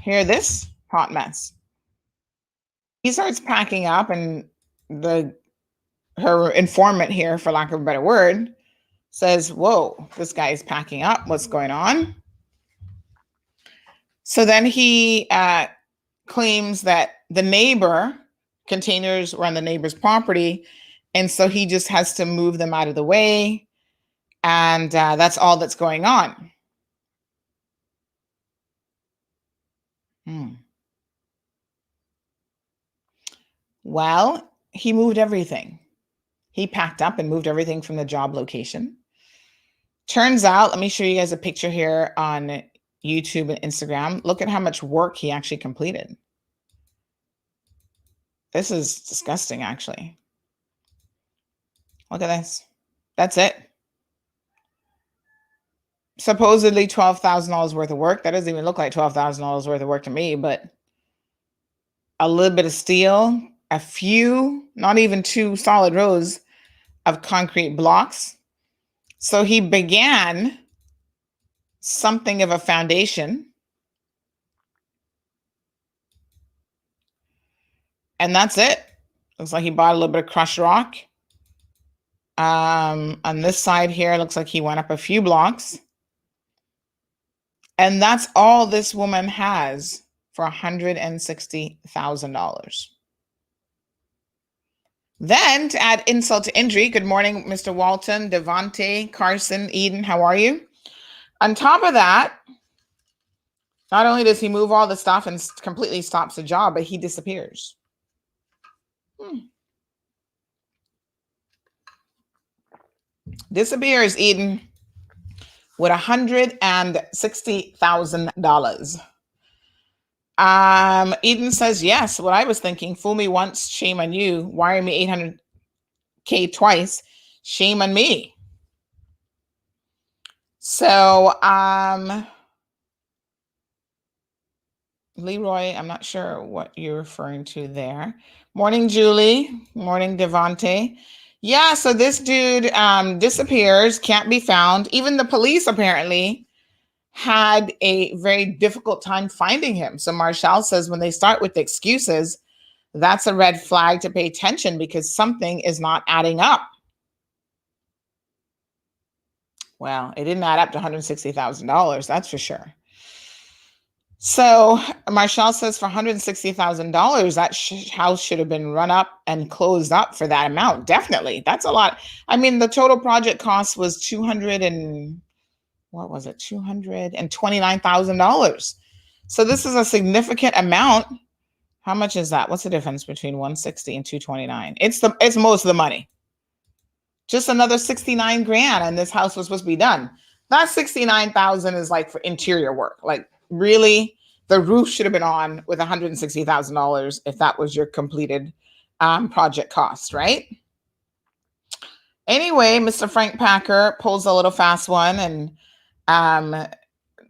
Hear this hot mess. He starts packing up, and her informant here, for lack of a better word, says, whoa, this guy is packing up. What's going on? So then he claims that the neighbor containers were on the neighbor's property, and so he just has to move them out of the way. And that's all that's going on. Well, he moved everything. He packed up and moved everything from the job location. Turns out, let me show you guys a picture here on YouTube and Instagram. Look at how much work he actually completed. This is disgusting, actually. Look at this. That's it. Supposedly $12,000 worth of work. That doesn't even look like $12,000 worth of work to me, but a little bit of steel, a few, not even 2 solid rows of concrete blocks. So he began something of a foundation. And that's it. Looks like he bought a little bit of crushed rock. On this side here, it looks like he went up a few blocks. And that's all this woman has for $160,000. Then, to add insult to injury, good morning, Mr. Walton, Devante, Carson, Eden, how are you? On top of that, not only does he move all the stuff and completely stops the job, but he disappears. Disappears, Eden, with $160,000. Eden says, yes, what I was thinking, fool me once, shame on you. Wire me $800K twice, shame on me. So, Leroy, I'm not sure what you're referring to there. Morning, Julie. Morning, Devante. Yeah, so this dude disappears, can't be found. Even the police apparently had a very difficult time finding him. So Marshall says when they start with the excuses, that's a red flag to pay attention because something is not adding up. Well, it didn't add up to $160,000, that's for sure. So Marshall says for $160,000, that house should have been run up and closed up for that amount. Definitely. That's a lot. I mean, the total project cost was $229,000. So this is a significant amount. How much is that? What's the difference between 160 and 229? It's most of the money. Just another 69 grand and this house was supposed to be done. That 69,000 is like for interior work. Like really, the roof should have been on with $160,000 if that was your completed project cost, right? Anyway, Mr. Frank Packer pulls a little fast one and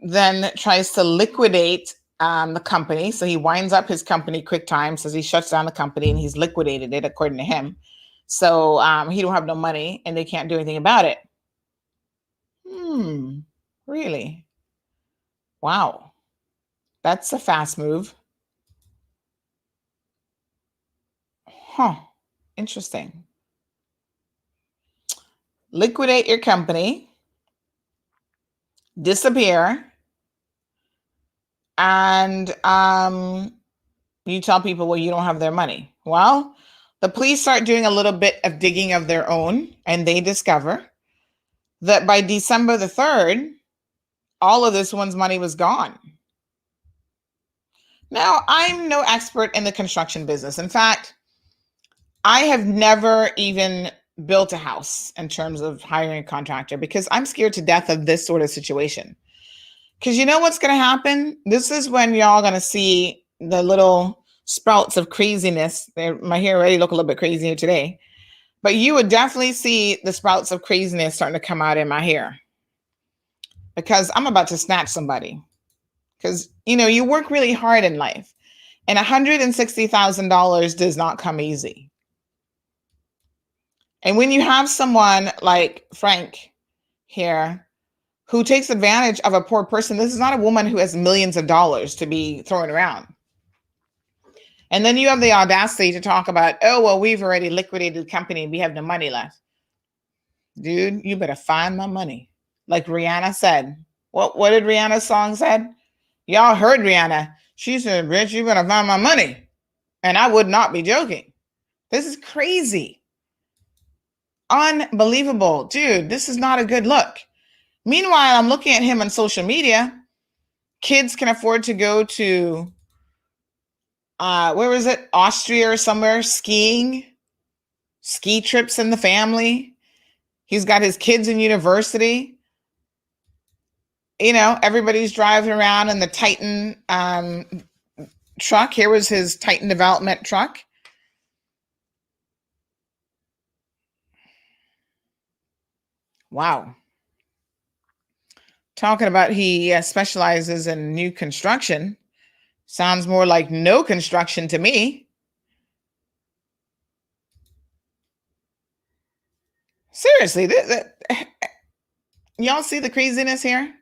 then tries to liquidate the company. So he winds up his company QuickTime, says he shuts down the company and he's liquidated it according to him. So he don't have no money and they can't do anything about it. Really? Wow. That's a fast move. Huh. Interesting. Liquidate your company, disappear, and you tell people, well, you don't have their money. Well, the police start doing a little bit of digging of their own, and they discover that by December the 3rd, all of this one's money was gone. Now, I'm no expert in the construction business. In fact, I have never even built a house in terms of hiring a contractor because I'm scared to death of this sort of situation. Because you know what's going to happen? This is when y'all going to see the little sprouts of craziness. My hair already look a little bit crazier today. But you would definitely see the sprouts of craziness starting to come out in my hair. Because I'm about to snatch somebody. Because, you know, you work really hard in life. And $160,000 does not come easy. And when you have someone like Frank here who takes advantage of a poor person, this is not a woman who has millions of dollars to be throwing around. And then you have the audacity to talk about, oh, well, we've already liquidated the company. We have no money left. Dude, you better find my money. Like Rihanna said. What did Rihanna's song said? Y'all heard Rihanna. She said, bitch, you better find my money. And I would not be joking. This is crazy. Unbelievable. Dude, this is not a good look. Meanwhile, I'm looking at him on social media. Kids can afford to go to, where was it? Austria or somewhere, skiing. Ski trips in the family. He's got his kids in university. You know, everybody's driving around in the Titan truck. Here was his Titan development truck. Wow. Talking about he specializes in new construction. Sounds more like no construction to me. Seriously, y'all see the craziness here?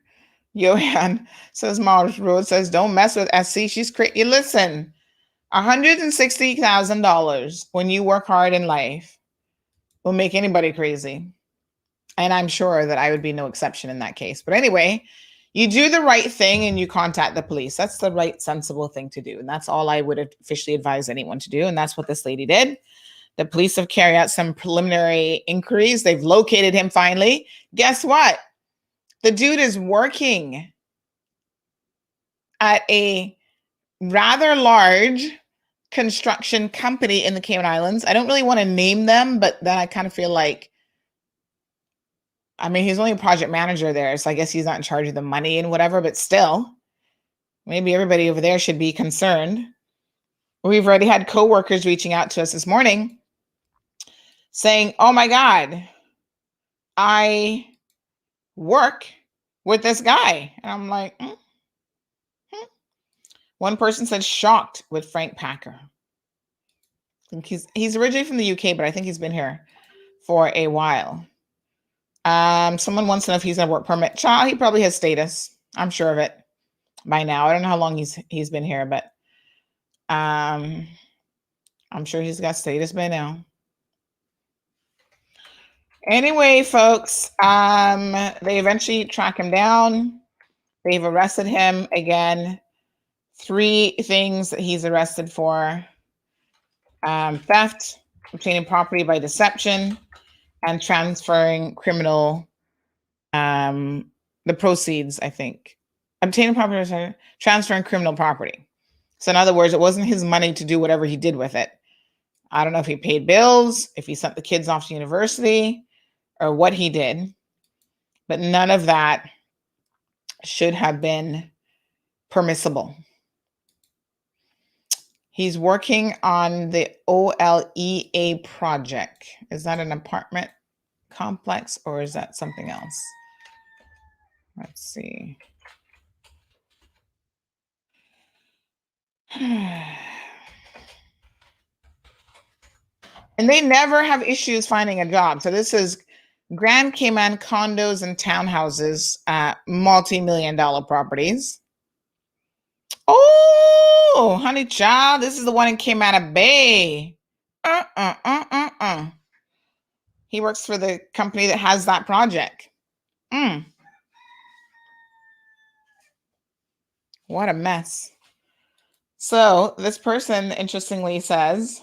Johan says, Mars Road says, don't mess with SC. She's crazy. Listen, $160,000 when you work hard in life will make anybody crazy. And I'm sure that I would be no exception in that case. But anyway, you do the right thing and you contact the police. That's the right, sensible thing to do. And that's all I would officially advise anyone to do. And that's what this lady did. The police have carried out some preliminary inquiries. They've located him finally. Guess what? The dude is working at a rather large construction company in the Cayman Islands. I don't really want to name them, but then I kind of feel like, I mean, he's only a project manager there, so I guess he's not in charge of the money and whatever, but still, maybe everybody over there should be concerned. We've already had coworkers reaching out to us this morning saying, oh my God, I work with this guy. And I'm like, One person said shocked with Frank Packer. I think he's originally from the UK, but I think he's been here for a while. Someone wants to know if he's on a work permit. Child, he probably has status. I'm sure of it by now. I don't know how long he's been here, but I'm sure he's got status by now. Anyway, folks, they eventually track him down. They've arrested him again. 3 things that he's arrested for: theft, obtaining property by deception, and transferring criminal, the proceeds, I think. Obtaining property, transferring criminal property. So in other words, it wasn't his money to do whatever he did with it. I don't know if he paid bills, if he sent the kids off to university, or what he did, but none of that should have been permissible. He's working on the OLEA project. Is that an apartment complex or is that something else? Let's see. And they never have issues finding a job. So this is Grand Cayman condos and townhouses, multi-million-dollar properties. Oh, honey child, this is the one in Cayman Bay. He works for the company that has that project. What a mess. So this person, interestingly, says,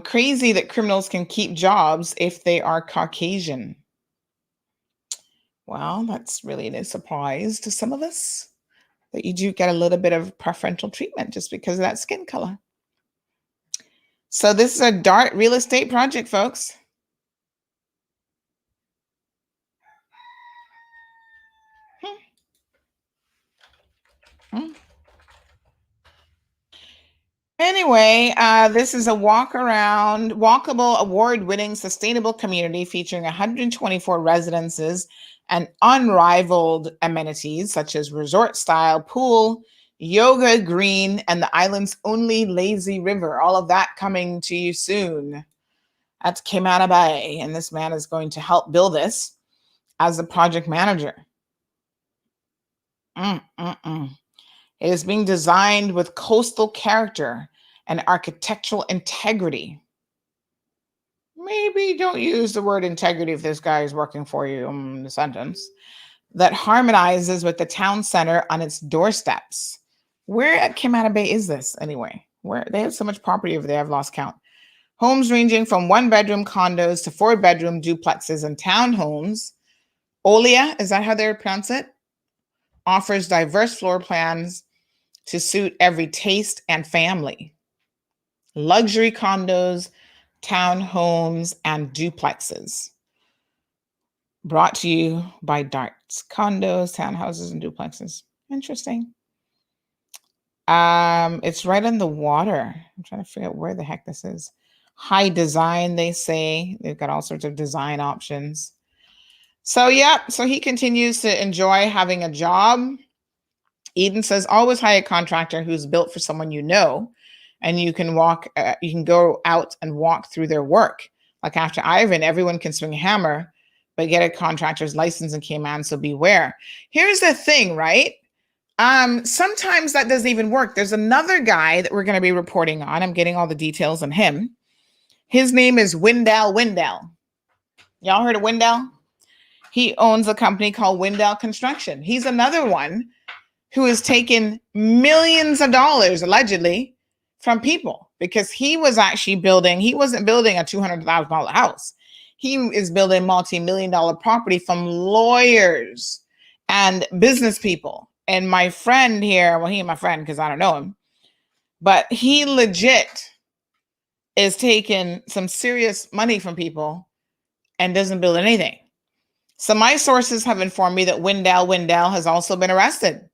crazy that criminals can keep jobs if they are Caucasian. Well, that's really a surprise to some of us, that you do get a little bit of preferential treatment just because of that skin color. So this is a DART real estate project, folks. Anyway, this is a walkable, award-winning, sustainable community featuring 124 residences and unrivaled amenities such as resort-style pool, yoga green, and the island's only lazy river. All of that coming to you soon. That's Cayman Bay, and this man is going to help build this as a project manager. It is being designed with coastal character and architectural integrity. Maybe don't use the word integrity if this guy is working for you in the sentence. That harmonizes with the town center on its doorsteps. Where at Cayman Bay is this anyway? Where they have so much property over there, I've lost count. Homes ranging from 1-bedroom condos to 4-bedroom duplexes and townhomes. Olia, is that how they pronounce it? Offers diverse floor plans to suit every taste and family. Luxury condos, townhomes, and duplexes. Brought to you by DARTs. Condos, townhouses, and duplexes. Interesting. It's right on the water. I'm trying to figure out where the heck this is. High design, they say. They've got all sorts of design options. So, yeah, so he continues to enjoy having a job. Eden says, always hire a contractor who's built for someone you know, and you can go out and walk through their work. Like after Ivan, everyone can swing a hammer, but get a contractor's license in Cayman, so beware. Here's the thing, right? Sometimes that doesn't even work. There's another guy that we're going to be reporting on. I'm getting all the details on him. His name is Wendell. Y'all heard of Wendell? He owns a company called Wendell Construction. He's another one who has taken millions of dollars, allegedly, from people because he was actually he wasn't building a $200,000 house. He is building multi-million-dollar property from lawyers and business people. And my friend here, well, he ain't my friend because I don't know him, but he legit is taking some serious money from people and doesn't build anything. So my sources have informed me that Wendell has also been arrested.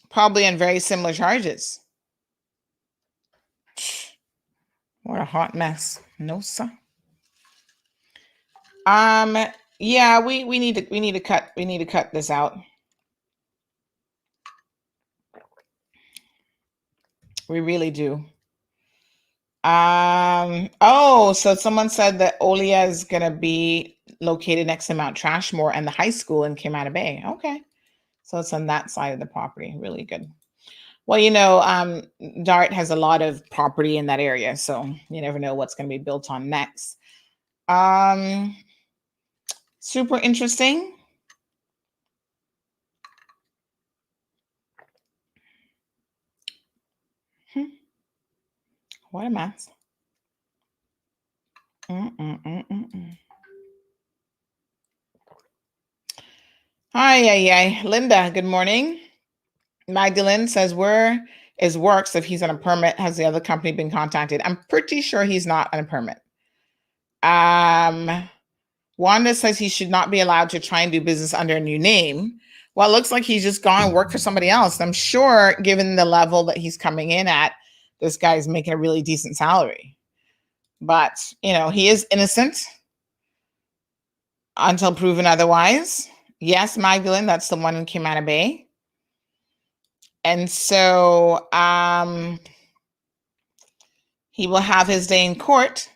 Probably on very similar charges. What a hot mess. No, sir. Yeah, we need to cut this out. We really do. So someone said that Olia is going to be located next to Mount Trashmore and the high school in Camana Bay. Okay. So it's on that side of the property. Really good. Well, Dart has a lot of property in that area, so you never know what's going to be built on next. Super interesting. What a mess. Hi, Linda, good morning. Magdalene says, where is Works if he's on a permit? Has the other company been contacted? I'm pretty sure he's not on a permit. Wanda says he should not be allowed to try and do business under a new name. Well, it looks like he's just gone and worked for somebody else. I'm sure, given the level that he's coming in at, this guy's making a really decent salary. But, he is innocent until proven otherwise. Yes, Magdalene, that's the one in Camana Bay. And so he will have his day in court.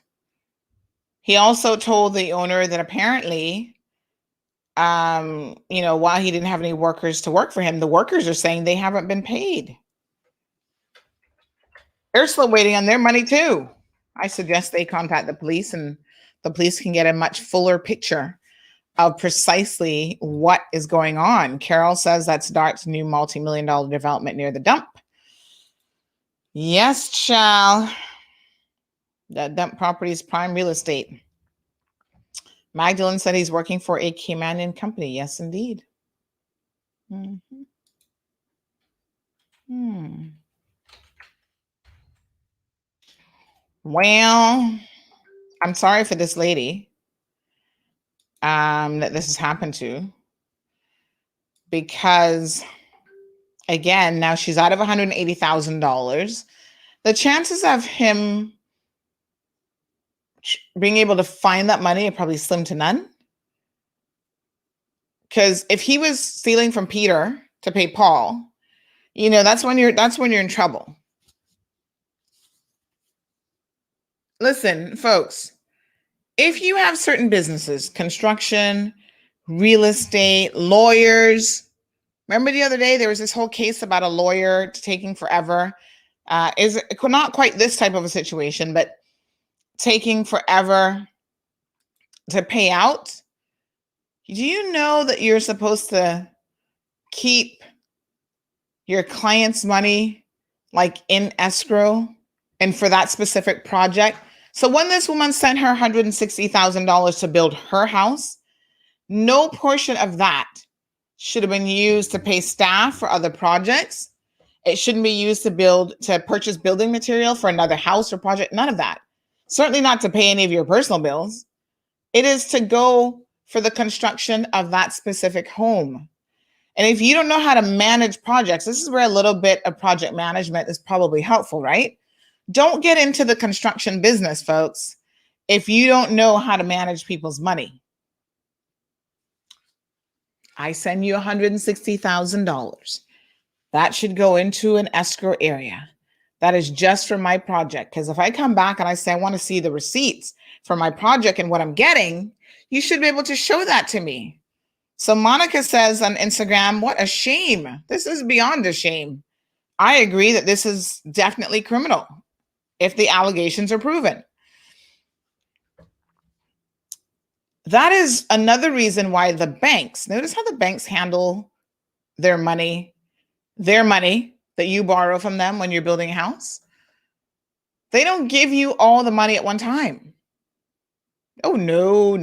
He also told the owner that apparently, while he didn't have any workers to work for him, the workers are saying they haven't been paid. They're still waiting on their money too. I suggest they contact the police, and the police can get a much fuller picture of precisely what is going on. Carol says that's Dart's new multi-million-dollar development near the dump. Yes, Chal. The dump property is prime real estate. Magdalene said he's working for a Caymanian company. Yes, indeed. Well, I'm sorry for this lady that this has happened to, because again, now she's out of $180,000. The chances of him being able to find that money are probably slim to none. Because if he was stealing from Peter to pay Paul, that's when you're in trouble. Listen, folks, if you have certain businesses, construction, real estate, lawyers, remember the other day there was this whole case about a lawyer taking forever. Is not quite this type of a situation, but taking forever to pay out. Do you know that you're supposed to keep your client's money like in escrow and for that specific project? So when this woman sent her $160,000 to build her house, no portion of that should have been used to pay staff for other projects. It shouldn't be used to purchase building material for another house or project. None of that. Certainly not to pay any of your personal bills. It is to go for the construction of that specific home. And if you don't know how to manage projects, this is where a little bit of project management is probably helpful, right? Don't get into the construction business, folks, if you don't know how to manage people's money. I send you $160,000. That should go into an escrow area. That is just for my project. Because if I come back and I say, I want to see the receipts for my project and what I'm getting, you should be able to show that to me. So Monica says on Instagram, what a shame. This is beyond a shame. I agree that this is definitely criminal if the allegations are proven. That is another reason why the banks, notice how the banks handle their money that you borrow from them when you're building a house. They don't give you all the money at one time. Oh, no.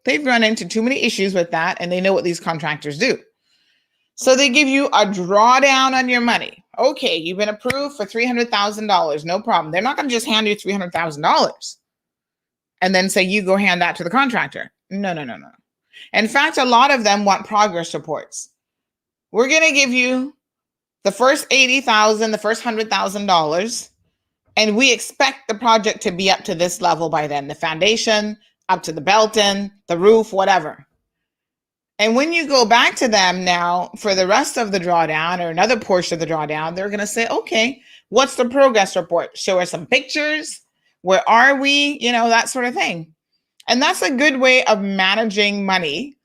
They've run into too many issues with that, and they know what these contractors do. So they give you a drawdown on your money. Okay, you've been approved for $300,000. No problem. They're not going to just hand you $300,000 and then say, you go hand that to the contractor. No. In fact, a lot of them want progress reports. We're going to give you the first $80,000, the first $100,000, and we expect the project to be up to this level by then. The foundation, up to the Belton, the roof, whatever. And when you go back to them now for the rest of the drawdown or another portion of the drawdown, they're going to say, okay, what's the progress report? Show us some pictures. Where are we? You know, that sort of thing. And that's a good way of managing money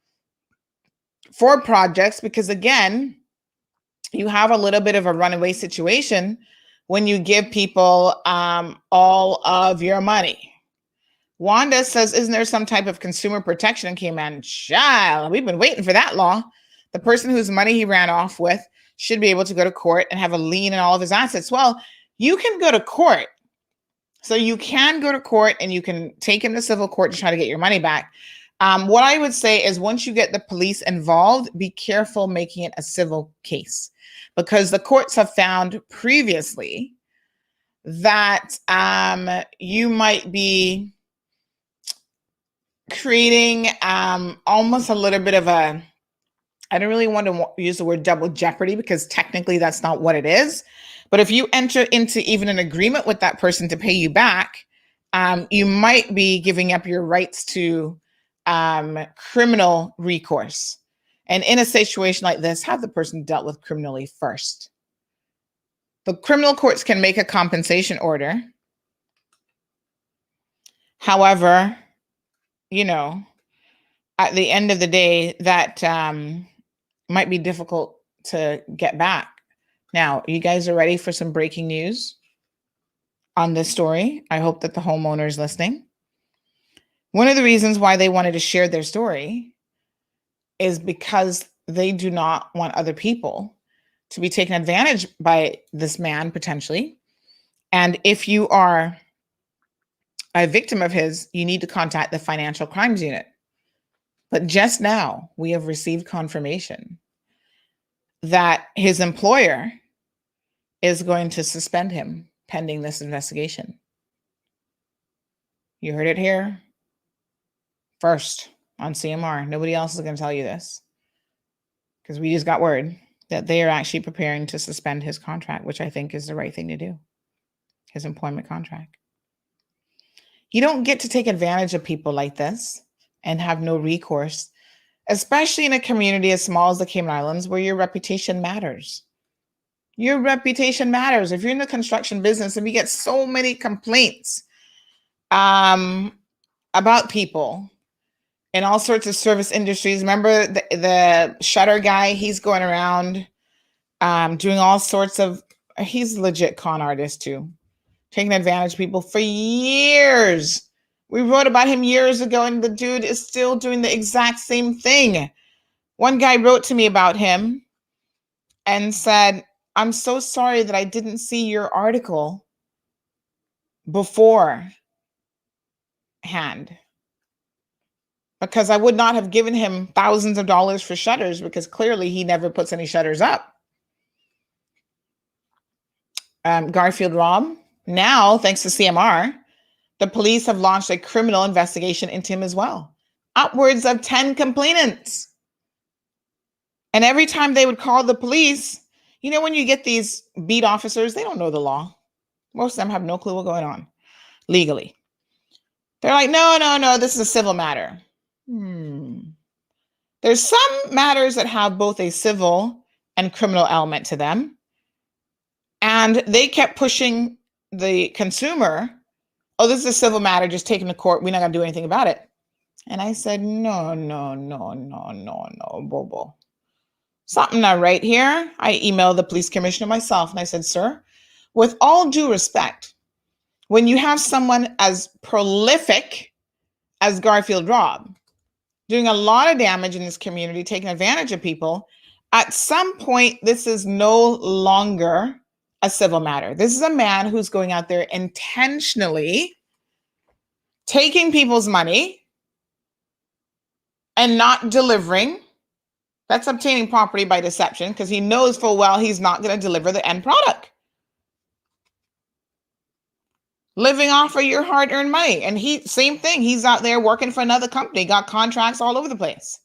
for projects because, again, you have a little bit of a runaway situation when you give people all of your money. Wanda says, isn't there some type of consumer protection in Cayman? Child, we've been waiting for that law. The person whose money he ran off with should be able to go to court and have a lien on all of his assets. Well, you can go to court. So you can go to court and you can take him to civil court to try to get your money back. What I would say is once you get the police involved, be careful making it a civil case because the courts have found previously that you might be creating almost a little bit of a, I don't really want to use the word double jeopardy because technically that's not what it is. But if you enter into even an agreement with that person to pay you back, you might be giving up your rights to criminal recourse. And in a situation like this, have the person dealt with criminally first. The criminal courts can make a compensation order. However, you know, at the end of the day, that might be difficult to get back. Now, you guys are ready for some breaking news on this story. I hope that the homeowner is listening. One of the reasons why they wanted to share their story is because they do not want other people to be taken advantage by this man potentially. And if you are a victim of his, you need to contact the Financial Crimes Unit. But just now, we have received confirmation that his employer is going to suspend him pending this investigation. You heard it here first on CMR. Nobody else is going to tell you this because we just got word that they are actually preparing to suspend his contract, which I think is the right thing to do, his employment contract. You don't get to take advantage of people like this and have no recourse, especially in a community as small as the Cayman Islands where your reputation matters. Your reputation matters. If you're in the construction business and we get so many complaints about people in all sorts of service industries. Remember the shutter guy? He's going around doing all sorts of, he's a legit con artist too, taking advantage of people for years. We wrote about him years ago and the dude is still doing the exact same thing. One guy wrote to me about him and said, I'm so sorry that I didn't see your article beforehand because I would not have given him thousands of dollars for shutters because clearly he never puts any shutters up. Garfield Rob, now, thanks to CMR, the police have launched a criminal investigation into him as well. Upwards of 10 complainants. And every time they would call the police, you know, when you get these beat officers, they don't know the law. Most of them have no clue what's going on legally. They're like, no, this is a civil matter. There's some matters that have both a civil and criminal element to them. And they kept pushing the consumer, oh, this is a civil matter, just take him to court. We're not going to do anything about it. And I said, no, Bobo. Something not right here. I emailed the police commissioner myself and I said, sir, with all due respect, when you have someone as prolific as Garfield Rob, doing a lot of damage in this community, taking advantage of people, at some point, this is no longer a civil matter. This is a man who's going out there intentionally taking people's money and not delivering. That's obtaining property by deception because he knows full well he's not going to deliver the end product. Living off of your hard-earned money. And he, same thing, he's out there working for another company, got contracts all over the place.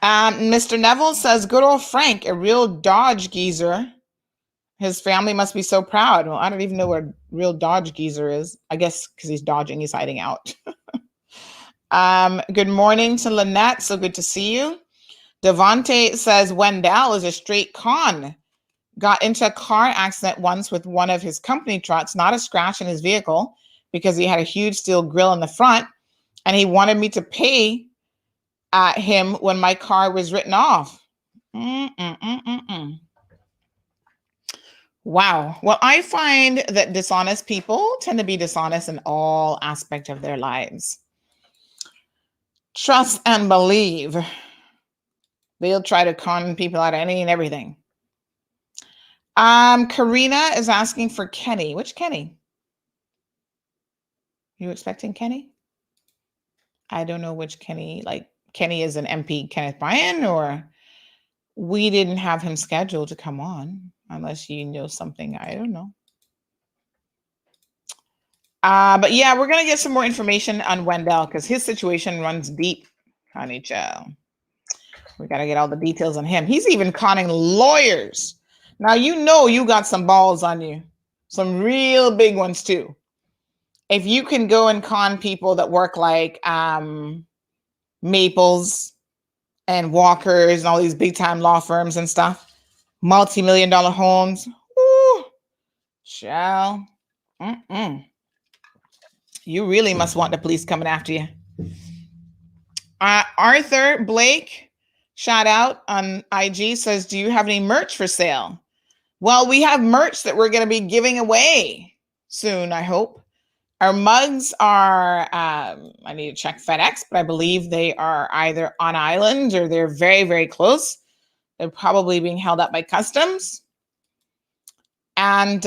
Mr. Neville says, good old Frank, a real Dodge geezer. His family must be so proud. Well, I don't even know what a real Dodge geezer is. I guess because he's dodging, he's hiding out. Good morning to Lynette. So good to see you. Devontae says Wendell is a straight con. Got into a car accident once with one of his company trucks, not a scratch in his vehicle because he had a huge steel grill in the front, and he wanted me to pay him when my car was written off. Wow. Well, I find that dishonest people tend to be dishonest in all aspects of their lives. Trust and believe. They'll try to con people out of any and everything. Karina is asking for Kenny. Which Kenny? You expecting Kenny? I don't know which Kenny. Like Kenny is an MP Kenneth Bryan, or we didn't have him scheduled to come on, unless you know something. I don't know. But yeah, we're gonna get some more information on Wendell because his situation runs deep, honey child. We gotta get all the details on him. He's even conning lawyers. Now you know you got some balls on you, some real big ones too. If you can go and con people that work like Maples and Walkers and all these big time law firms and stuff, multi-million-dollar homes, woo, child. You really must want the police coming after you. Arthur Blake, shout out on IG, says, do you have any merch for sale? Well, we have merch that we're going to be giving away soon, I hope. Our mugs are, I need to check FedEx, but I believe they are either on island or they're very, very close. They're probably being held up by customs. And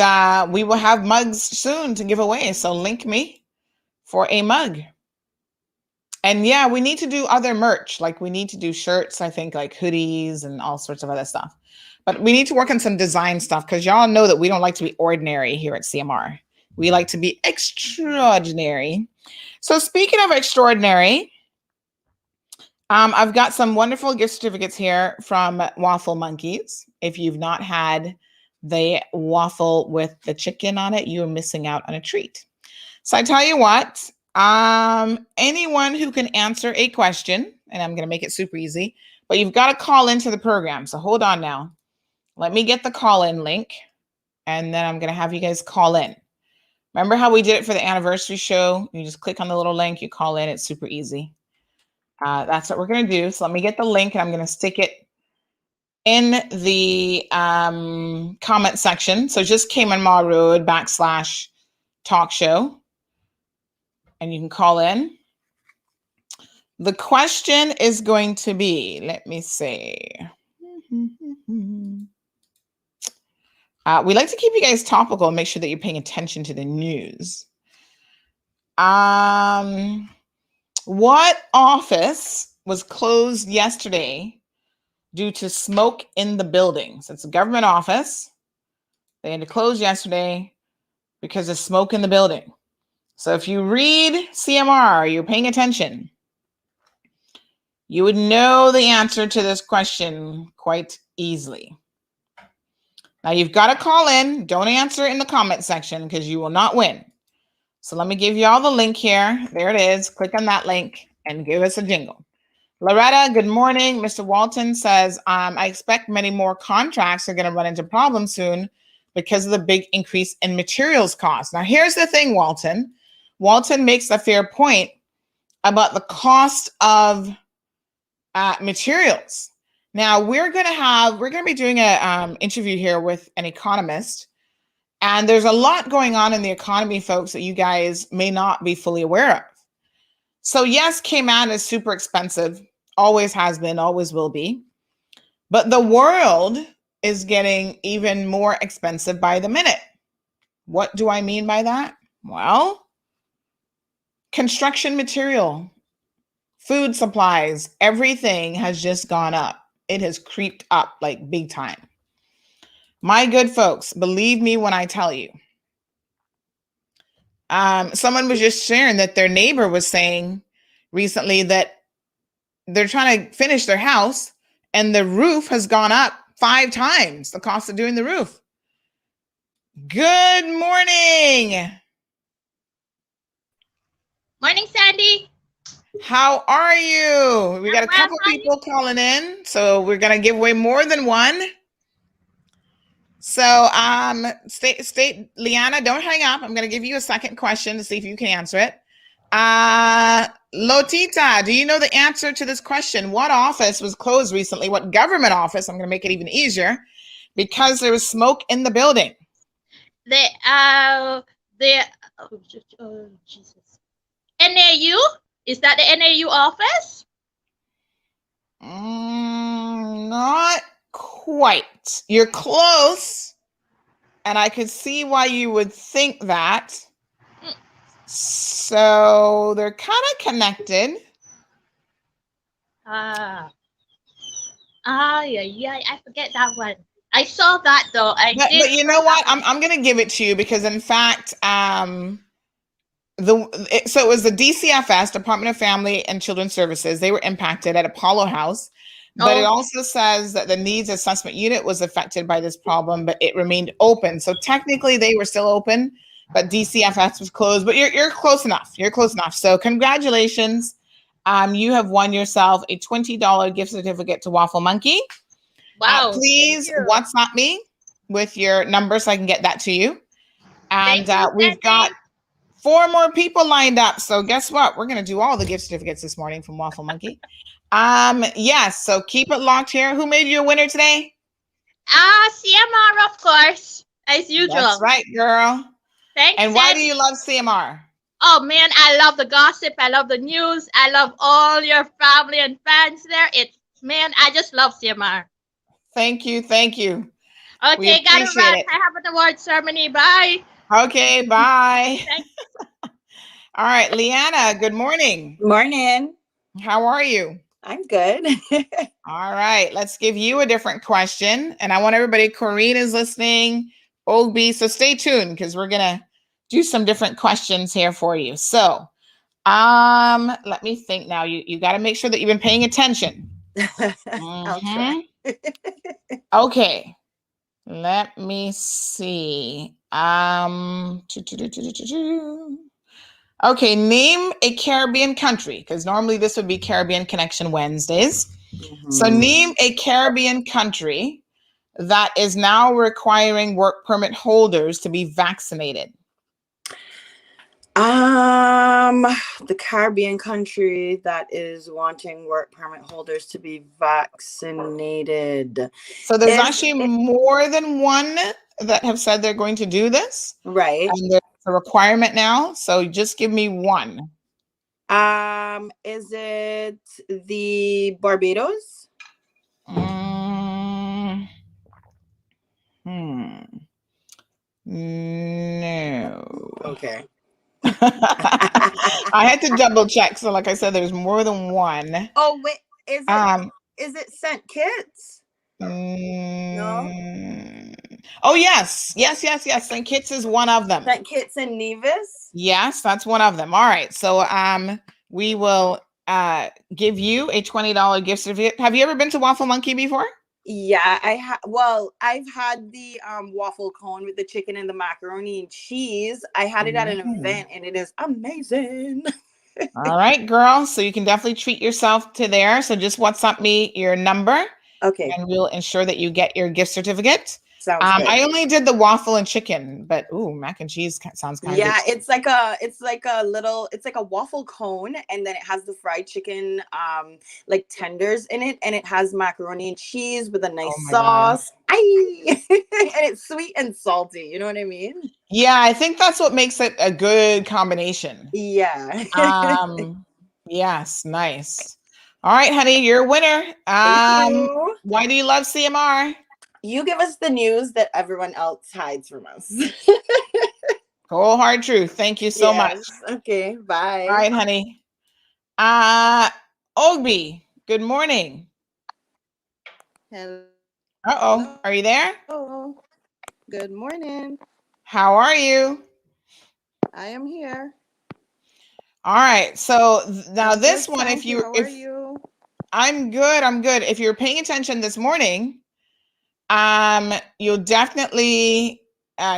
we will have mugs soon to give away. So link me for a mug. And yeah, we need to do other merch. Like we need to do shirts, I think, like hoodies and all sorts of other stuff. But we need to work on some design stuff because y'all know that we don't like to be ordinary here at CMR. We like to be extraordinary. So speaking of extraordinary, I've got some wonderful gift certificates here from Waffle Monkeys. If you've not had the waffle with the chicken on it, you are missing out on a treat. So I tell you what, anyone who can answer a question, and I'm going to make it super easy, but you've got to call into the program. So hold on now. Let me get the call-in link, and then I'm going to have you guys call in. Remember how we did it for the anniversary show? You just click on the little link, you call in. It's super easy. That's what we're going to do. So let me get the link, and I'm going to stick it in the comment section. So just Cayman Mall Road /talk show. And you can call in. The question is going to be, let me see. We like to keep you guys topical and make sure that you're paying attention to the news. What office was closed yesterday due to smoke in the building? So it's a government office. They had to close yesterday because of smoke in the building. So if you read CMR, you're paying attention, you would know the answer to this question quite easily. Now you've got to call in. Don't answer in the comment section because you will not win. So let me give you all the link here. There it is. Click on that link and give us a jingle. Loretta, good morning. Mr. Walton says, I expect many more contracts are going to run into problems soon because of the big increase in materials costs. Now here's the thing, Walton. Walton makes a fair point about the cost of materials. Now we're going to be doing an interview here with an economist, and there's a lot going on in the economy, folks, that you guys may not be fully aware of. So yes, Cayman is super expensive, always has been, always will be, but the world is getting even more expensive by the minute. What do I mean by that? Well, construction material, food supplies, everything has just gone up. It has creeped up like big time. My good folks, believe me when I tell you. Someone was just sharing that their neighbor was saying recently that they're trying to finish their house and the roof has gone up 5 times the cost of doing the roof. Good morning. Morning, Sandy. How are you? We got a couple people calling in, so we're gonna give away more than one. So, stay, Liana, don't hang up. I'm gonna give you a second question to see if you can answer it. Lotita, do you know the answer to this question? What office was closed recently? What government office? I'm gonna make it even easier because there was smoke in the building. Oh Jesus. NAU? Is that the NAU office? Not quite. You're close, and I could see why you would think that. So they're kind of connected. Yeah, I forget that one. I saw that though. But you know what? I'm gonna give it to you because in fact, so it was the DCFS, Department of Family and Children's Services. They were impacted at Apollo House, but it also says that the needs assessment unit was affected by this problem, but it remained open. So technically, they were still open, but DCFS was closed. But you're close enough. You're close enough. So congratulations. You have won yourself a $20 gift certificate to Waffle Monkey. Wow. Please WhatsApp me with your number so I can get that to you. And we've got 4 more people lined up. So guess what? We're going to do all the gift certificates this morning from Waffle Monkey. Yes. So keep it locked here. Who made you a winner today? CMR, of course, as usual. That's right, girl. Thanks. And why do you love CMR? Oh man, I love the gossip. I love the news. I love all your family and fans there. I just love CMR. Thank you. Thank you. Okay, got to run. I have an award ceremony. Bye. Okay, bye. All right, Liana, good morning. Morning. How are you? I'm good. All right, let's give you a different question. And I want everybody, Corrine is listening, Ogby, so stay tuned because we're going to do some different questions here for you. So let me think now. You got to make sure that you've been paying attention. I'll try. Okay, let me see. Okay, name a Caribbean country, because normally this would be Caribbean Connection Wednesdays. So name a Caribbean country that is now requiring work permit holders to be vaccinated. The Caribbean country that is wanting work permit holders to be vaccinated. So there's actually more than one that have said they're going to do this. Right. And there's a requirement now. So just give me one. Is it the Barbados? No. Okay. I had to double check. So like I said, there's more than one. Oh, wait. Is it St. Kitts? No. Oh, yes. St. Kitts is one of them. St. Kitts and Nevis? Yes, that's one of them. All right. So we will give you a $20 gift certificate. Have you ever been to Waffle Monkey before? Yeah, I've had the waffle cone with the chicken and the macaroni and cheese. I had it at an event and it is amazing. All right, girl. So you can definitely treat yourself to there. So just WhatsApp me your number. Okay. And we'll ensure that you get your gift certificate. Sounds good. I only did the waffle and chicken, but mac and cheese sounds kind of good. It's like a waffle cone, and then it has the fried chicken like tenders in it, and it has macaroni and cheese with a nice sauce. And it's sweet and salty, you know what I mean? Yeah, I think that's what makes it a good combination. Yeah. Yes, nice. All right, honey, you're a winner. Thank you. Why do you love CMR? You give us the news that everyone else hides from us. Cold hard truth. Thank you so much. Okay, bye. All right, honey. Ogby, good morning. Hello. Uh-oh, are you there? Oh, good morning. How are you? I am here. All right. So now I'm this good, one, thank you. How are you? I'm good. If you're paying attention this morning, you'll definitely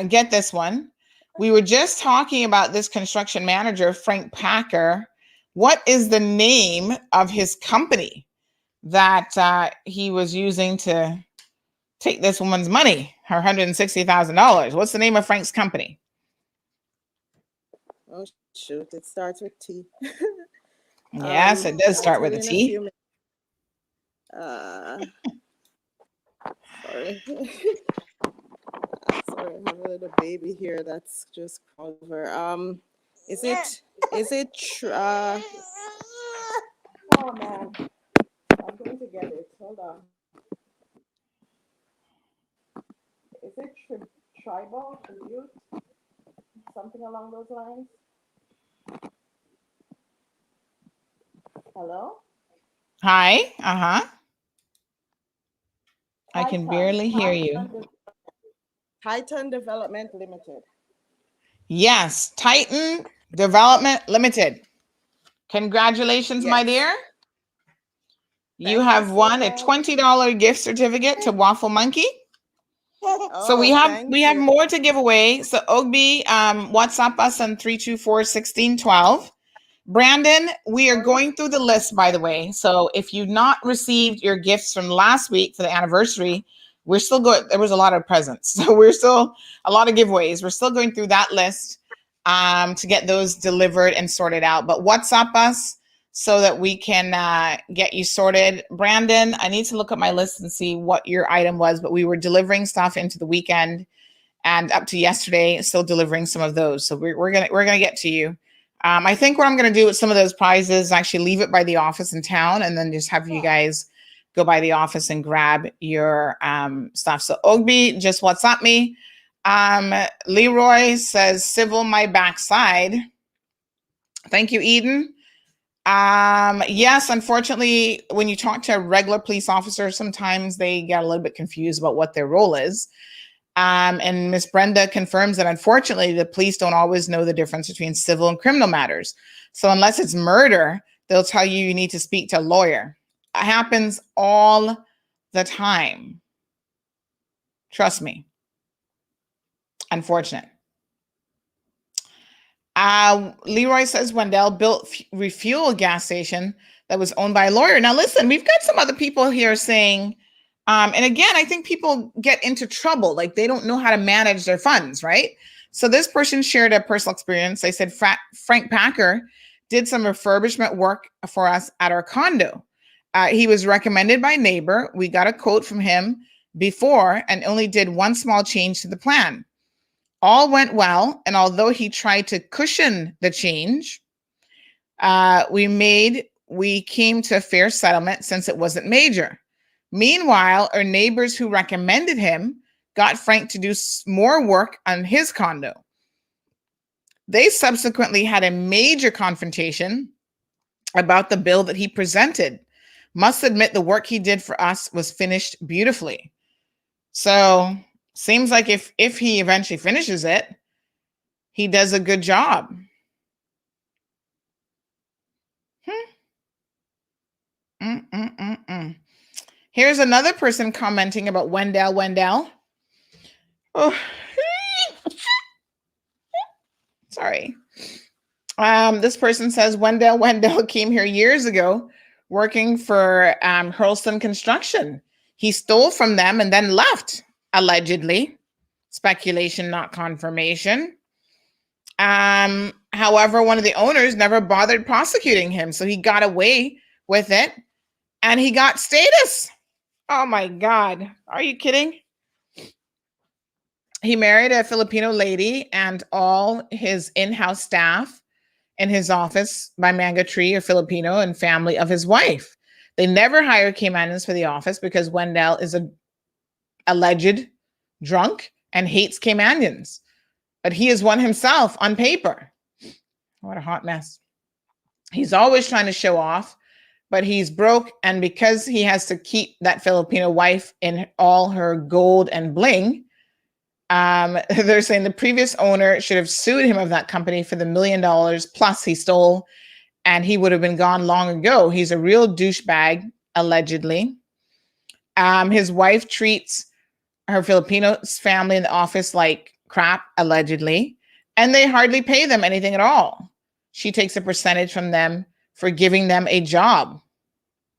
get this one. We were just talking about this construction manager, Frank Packer, What is the name of his company that he was using to take this woman's money, her $160,000? What's the name of Frank's company? Oh shoot! It starts with T. Yes, it does I'll start tell with you a in a T. few minutes. Sorry. Sorry, I have a little baby here that's just over. Is it oh man, I'm going to get it. Hold on. Is it tribal tribute? Something along those lines? Hello? Hi. I can barely hear you. Titan Development Limited. Yes, Titan Development Limited. Congratulations, my dear. You have won a $20 gift certificate to Waffle Monkey. So we have more to give away. So Ogby, WhatsApp us on 324-1612. Brandon, we are going through the list, by the way. So if you've not received your gifts from last week for the anniversary, we're still going. There was a lot of presents, so we're still a lot of giveaways. We're still going through that list to get those delivered and sorted out. But WhatsApp us so that we can get you sorted. Brandon, I need to look at my list and see what your item was, but we were delivering stuff into the weekend and up to yesterday, still delivering some of those. So we're gonna get to you. I think what I'm going to do with some of those prizes is actually leave it by the office in town and then just have you guys go by the office and grab your stuff. So Ogby, just WhatsApp me. Leroy says, civil my backside. Thank you, Eden. Yes, unfortunately, when you talk to a regular police officer, sometimes they get a little bit confused about what their role is. And Miss Brenda confirms that unfortunately, the police don't always know the difference between civil and criminal matters. So unless it's murder, they'll tell you you need to speak to a lawyer. It happens all the time. Trust me. Unfortunate. Leroy says Wendell built refuel gas station that was owned by a lawyer. Now listen, we've got some other people here saying, and again, I think people get into trouble, like they don't know how to manage their funds, right? So this person shared a personal experience. They said Frank Packer did some refurbishment work for us at our condo. He was recommended by a neighbor. We got a quote from him before and only did one small change to the plan. All went well, and although he tried to cushion the change, we came to a fair settlement since it wasn't major. Meanwhile, our neighbors who recommended him got Frank to do more work on his condo. They subsequently had a major confrontation about the bill that he presented. Must admit the work he did for us was finished beautifully. So seems like if he eventually finishes it, he does a good job. Here's another person commenting about Wendell. Oh, sorry. This person says Wendell came here years ago working for Hurlston Construction. He stole from them and then left, allegedly. Speculation, not confirmation. However, one of the owners never bothered prosecuting him, so he got away with it and he got status. Oh my God. Are you kidding? He married a Filipino lady and all his in-house staff in his office by Manga Tree are Filipino and family of his wife. They never hired Caymanians for the office because Wendell is an alleged drunk and hates Caymanians. But he is one himself on paper. What a hot mess. He's always trying to show off, but he's broke. And because he has to keep that Filipino wife in all her gold and bling, they're saying the previous owner should have sued him of that company for the $1 million plus he stole, and he would have been gone long ago. He's a real douchebag, allegedly. His wife treats her Filipino family in the office like crap, allegedly, and they hardly pay them anything at all. She takes a percentage from them for giving them a job.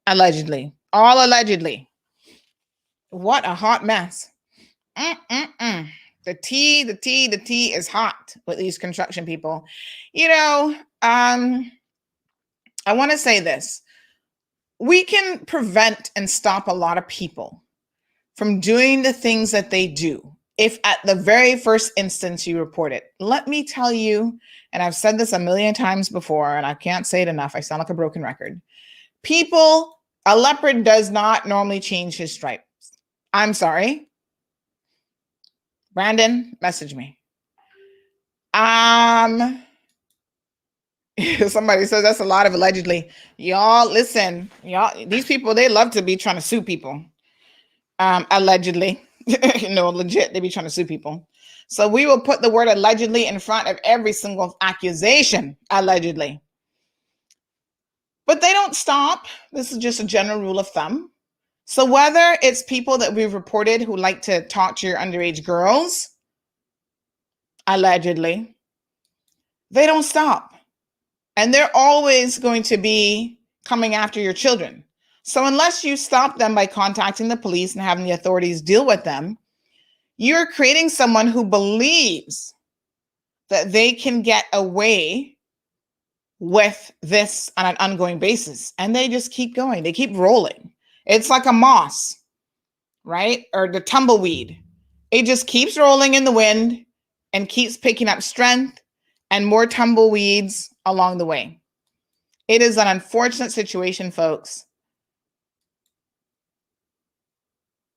Allegedly. All allegedly. What a hot mess. The tea is hot with these construction people. You know, I want to say this. We can prevent and stop a lot of people from doing the things that they do if at the very first instance you report it. Let me tell you, and I've said this a million times before, and I can't say it enough. I sound like a broken record. People, a leopard does not normally change his stripes. I'm sorry. Brandon, message me. Somebody says that's a lot of allegedly. Y'all, listen, y'all, these people, they love to be trying to sue people. Allegedly. Legit, they be trying to sue people. So we will put the word allegedly in front of every single accusation, allegedly. But they don't stop. This is just a general rule of thumb. So whether it's people that we've reported who like to talk to your underage girls, allegedly, they don't stop. And they're always going to be coming after your children. So unless you stop them by contacting the police and having the authorities deal with them, you're creating someone who believes that they can get away with this on an ongoing basis. And they just keep going. They keep rolling. It's like a moss, right? Or the tumbleweed. It just keeps rolling in the wind and keeps picking up strength and more tumbleweeds along the way. It is an unfortunate situation, folks.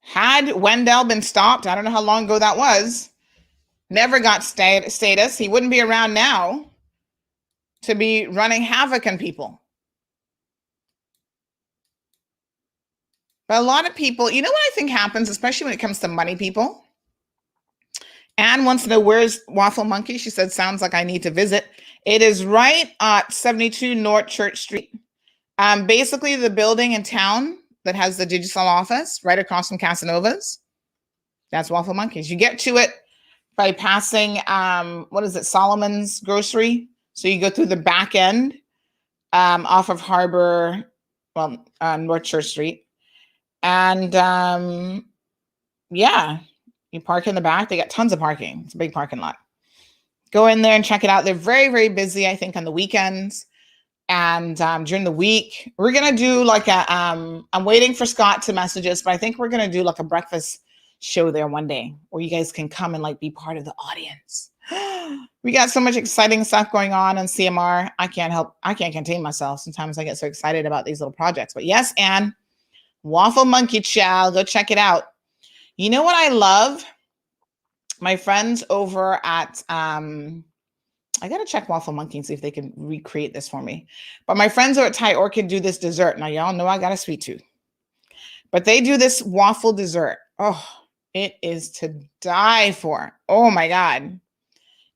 Had Wendell been stopped, I don't know how long ago that was, never got status, he wouldn't be around now to be running havoc on people. But a lot of people, you know what I think happens, especially when it comes to money people? Anne wants to know, where's Waffle Monkey? She said, sounds like I need to visit. It is right at 72 North Church Street. Basically the building in town that has the digital office right across from Casanova's. That's Waffle Monkeys. You get to it by passing, Solomon's Grocery. So you go through the back end off of North Church Street. And you park in the back. They got tons of parking. It's a big parking lot. Go in there and check it out. They're very, very busy, I think, on the weekends. And during the week, we're going to do like I'm waiting for Scott to message us, but I think we're going to do like a breakfast show there one day where you guys can come and like be part of the audience. We got so much exciting stuff going on CMR. I can't contain myself. Sometimes I get so excited about these little projects. But yes, Anne, Waffle Monkey Chow, go check it out. You know what I love? My friends over at, I got to check Waffle Monkey and see if they can recreate this for me. But my friends over at Thai Orchid do this dessert. Now, y'all know I got a sweet tooth. But they do this waffle dessert. Oh, it is to die for. Oh, my God.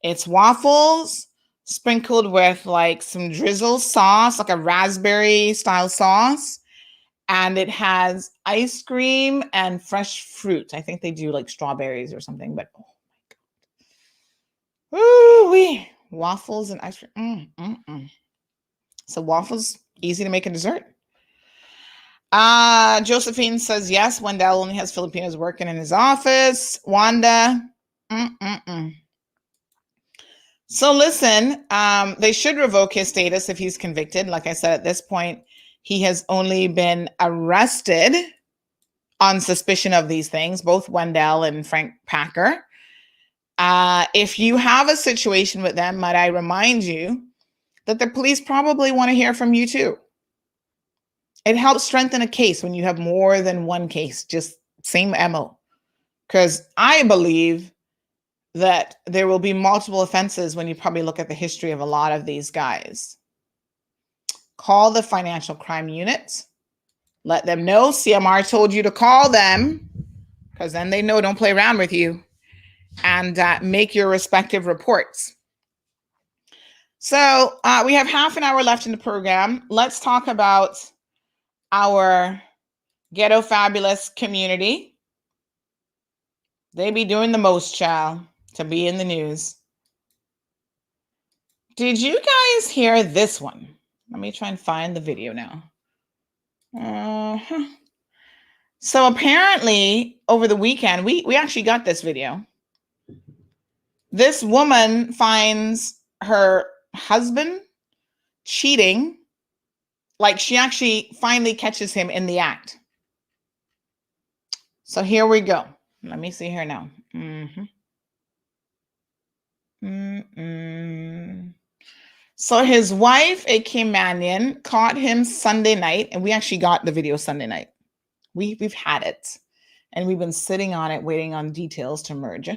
It's waffles sprinkled with like some drizzle sauce, like a raspberry style sauce. And it has ice cream and fresh fruit. I think they do like strawberries or something. But oh, my God. Ooh-wee. Waffles and ice cream. So waffles, easy to make a dessert. Josephine says, yes, Wendell only has Filipinos working in his office. Wanda. So listen, they should revoke his status if he's convicted. Like I said, at this point, he has only been arrested on suspicion of these things, both Wendell and Frank Packer. If you have a situation with them, might I remind you that the police probably want to hear from you too. It helps strengthen a case when you have more than one case, just same MO. Because I believe that there will be multiple offenses when you probably look at the history of a lot of these guys. Call the financial crime unit. Let them know CMR told you to call them, because then they know don't play around with you. And make your respective reports. So we have half an hour left in the program. Let's talk about our Ghetto Fabulous community. They be doing the most, child, to be in the news. Did you guys hear this one? Let me try and find the video now. So apparently over the weekend, we actually got this video. This woman finds her husband cheating. Like she actually finally catches him in the act. So here we go. Let me see here now. So his wife, a.k.a. Mannion, caught him Sunday night, and we actually got the video Sunday night. We've had it, and we've been sitting on it, waiting on details to merge.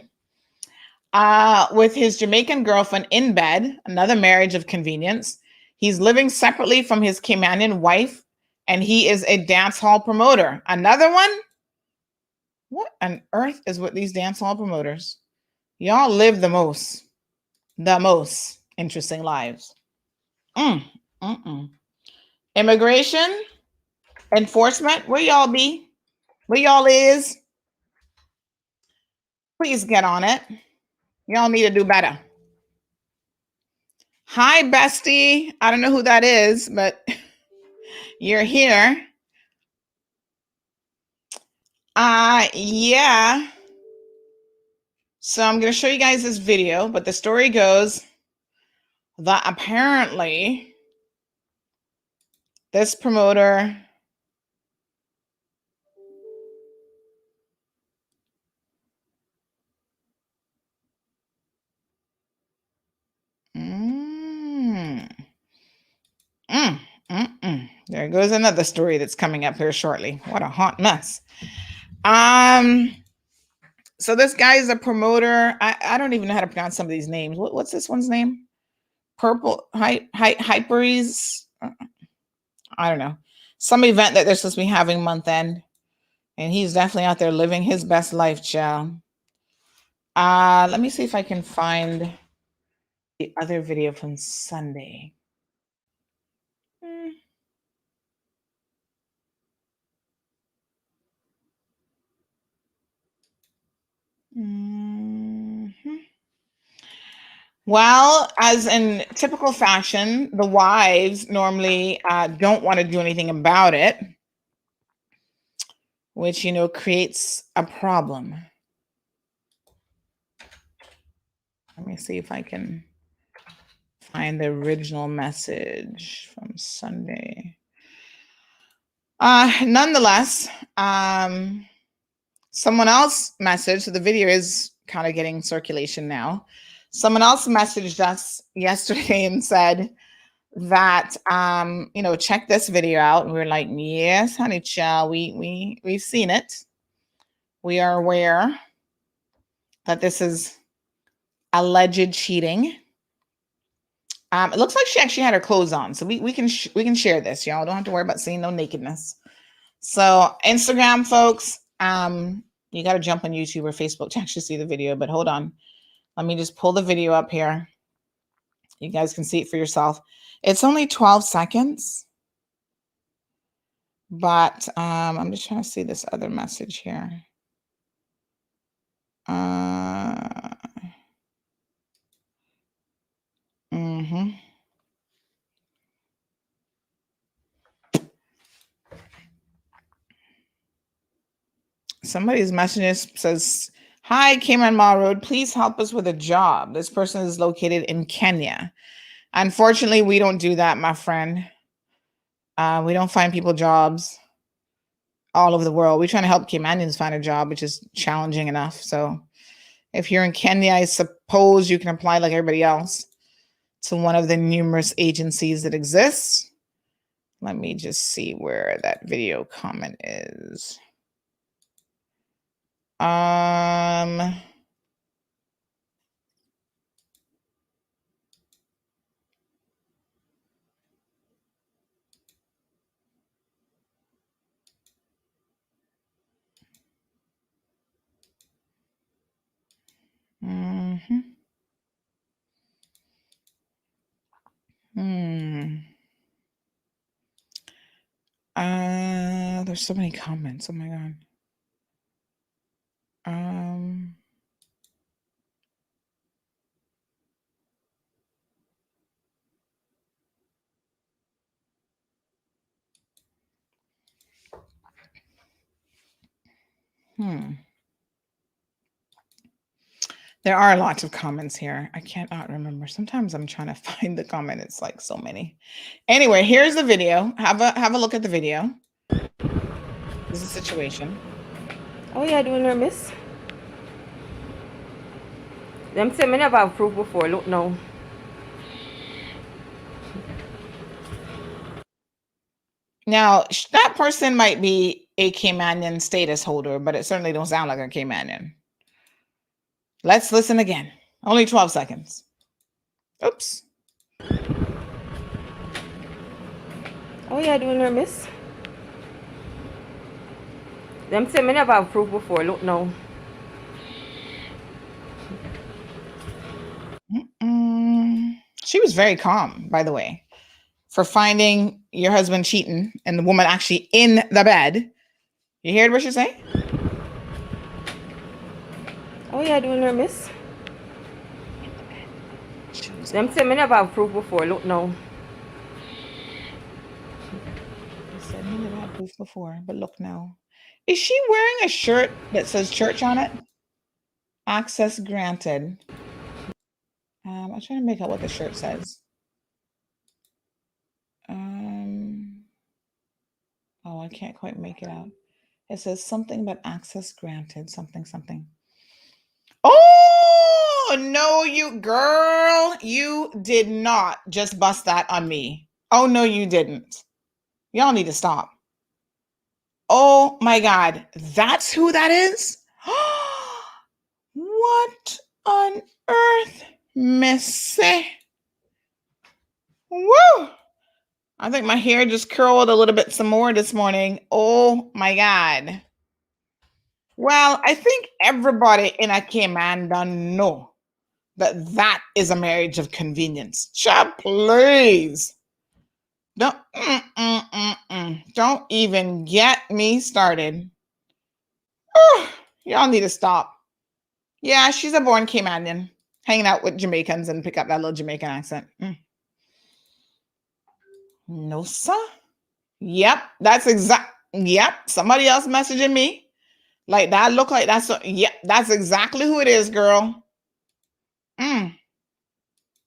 With his Jamaican girlfriend in bed, another marriage of convenience. He's living separately from his Caymanian wife, and he is a dance hall promoter. Another one? What on earth is with these dance hall promoters? Y'all live the most interesting lives. Immigration, enforcement, where y'all be? Where y'all is? Please get on it. Y'all need to do better. Hi, bestie. I don't know who that is, but you're here. Yeah. So I'm going to show you guys this video, but the story goes that apparently this promoter there goes another story that's coming up here shortly. What a hot mess. So this guy is a promoter. I don't even know how to pronounce some of these names. What's this one's name? Purple Hyperies. I don't know. Some event that they're supposed to be having month end. And he's definitely out there living his best life, child. Let me see if I can find the other video from Sunday. Well, as in typical fashion, the wives normally don't want to do anything about it, which, you know, creates a problem. Let me see if I can find the original message from Sunday. Nonetheless, someone else messaged, so the video is kind of getting circulation now. Someone else messaged us yesterday and said that, you know, check this video out. And we were like, yes, honey child, we've seen it. We are aware that this is alleged cheating. It looks like she actually had her clothes on, so we can share this, y'all. Don't have to worry about seeing no nakedness. So Instagram folks, you got to jump on YouTube or Facebook to actually see the video. But hold on, let me just pull the video up here. You guys can see it for yourself. It's only 12 seconds, but I'm just trying to see this other message here. Somebody's message says, hi, Cayman Mall Road, please help us with a job. This person is located in Kenya. Unfortunately, we don't do that, my friend. We don't find people jobs all over the world. We're trying to help Caymanians find a job, which is challenging enough. So if you're in Kenya, I suppose you can apply like everybody else to one of the numerous agencies that exist. Let me just see where that video comment is. There's so many comments. Oh my God. There are lots of comments here. I cannot remember. Sometimes I'm trying to find the comment. It's like so many. Anyway, here's the video. Have a look at the video. This is the situation. Oh yeah, doing her miss. Them say me never have proof before. Look now. Now, that person might be a Caymanian status holder, but it certainly don't sound like a Caymanian. Let's listen again. Only 12 seconds. Oops. Oh yeah, doing her miss. Them say me never have proof before. Look now. She was very calm, by the way, for finding your husband cheating and the woman actually in the bed. You heard what she say? Oh yeah, doing her miss. Them say me never have proof before. Look now. I said me never had proof before, but look now. Is she wearing a shirt that says church on it? Access granted. I'm trying to make out what the shirt says. Oh, I can't quite make it out. It says something about access granted, something. Oh, no, you girl, you did not just bust that on me. Oh, no, you didn't. Y'all need to stop. Oh my God, that's who that is? What on earth, Missy? Woo! I think my hair just curled a little bit some more this morning. Oh my God. Well, I think everybody in a Cayman don't know that is a marriage of convenience. Child, please. Don't even get me started. Y'all need to stop. Yeah, she's a born Caymanian, hanging out with Jamaicans and pick up that little Jamaican accent. No, sir. Yep, that's exact. Yep, somebody else messaging me like that. Look like that's. Yep, that's exactly who it is, girl.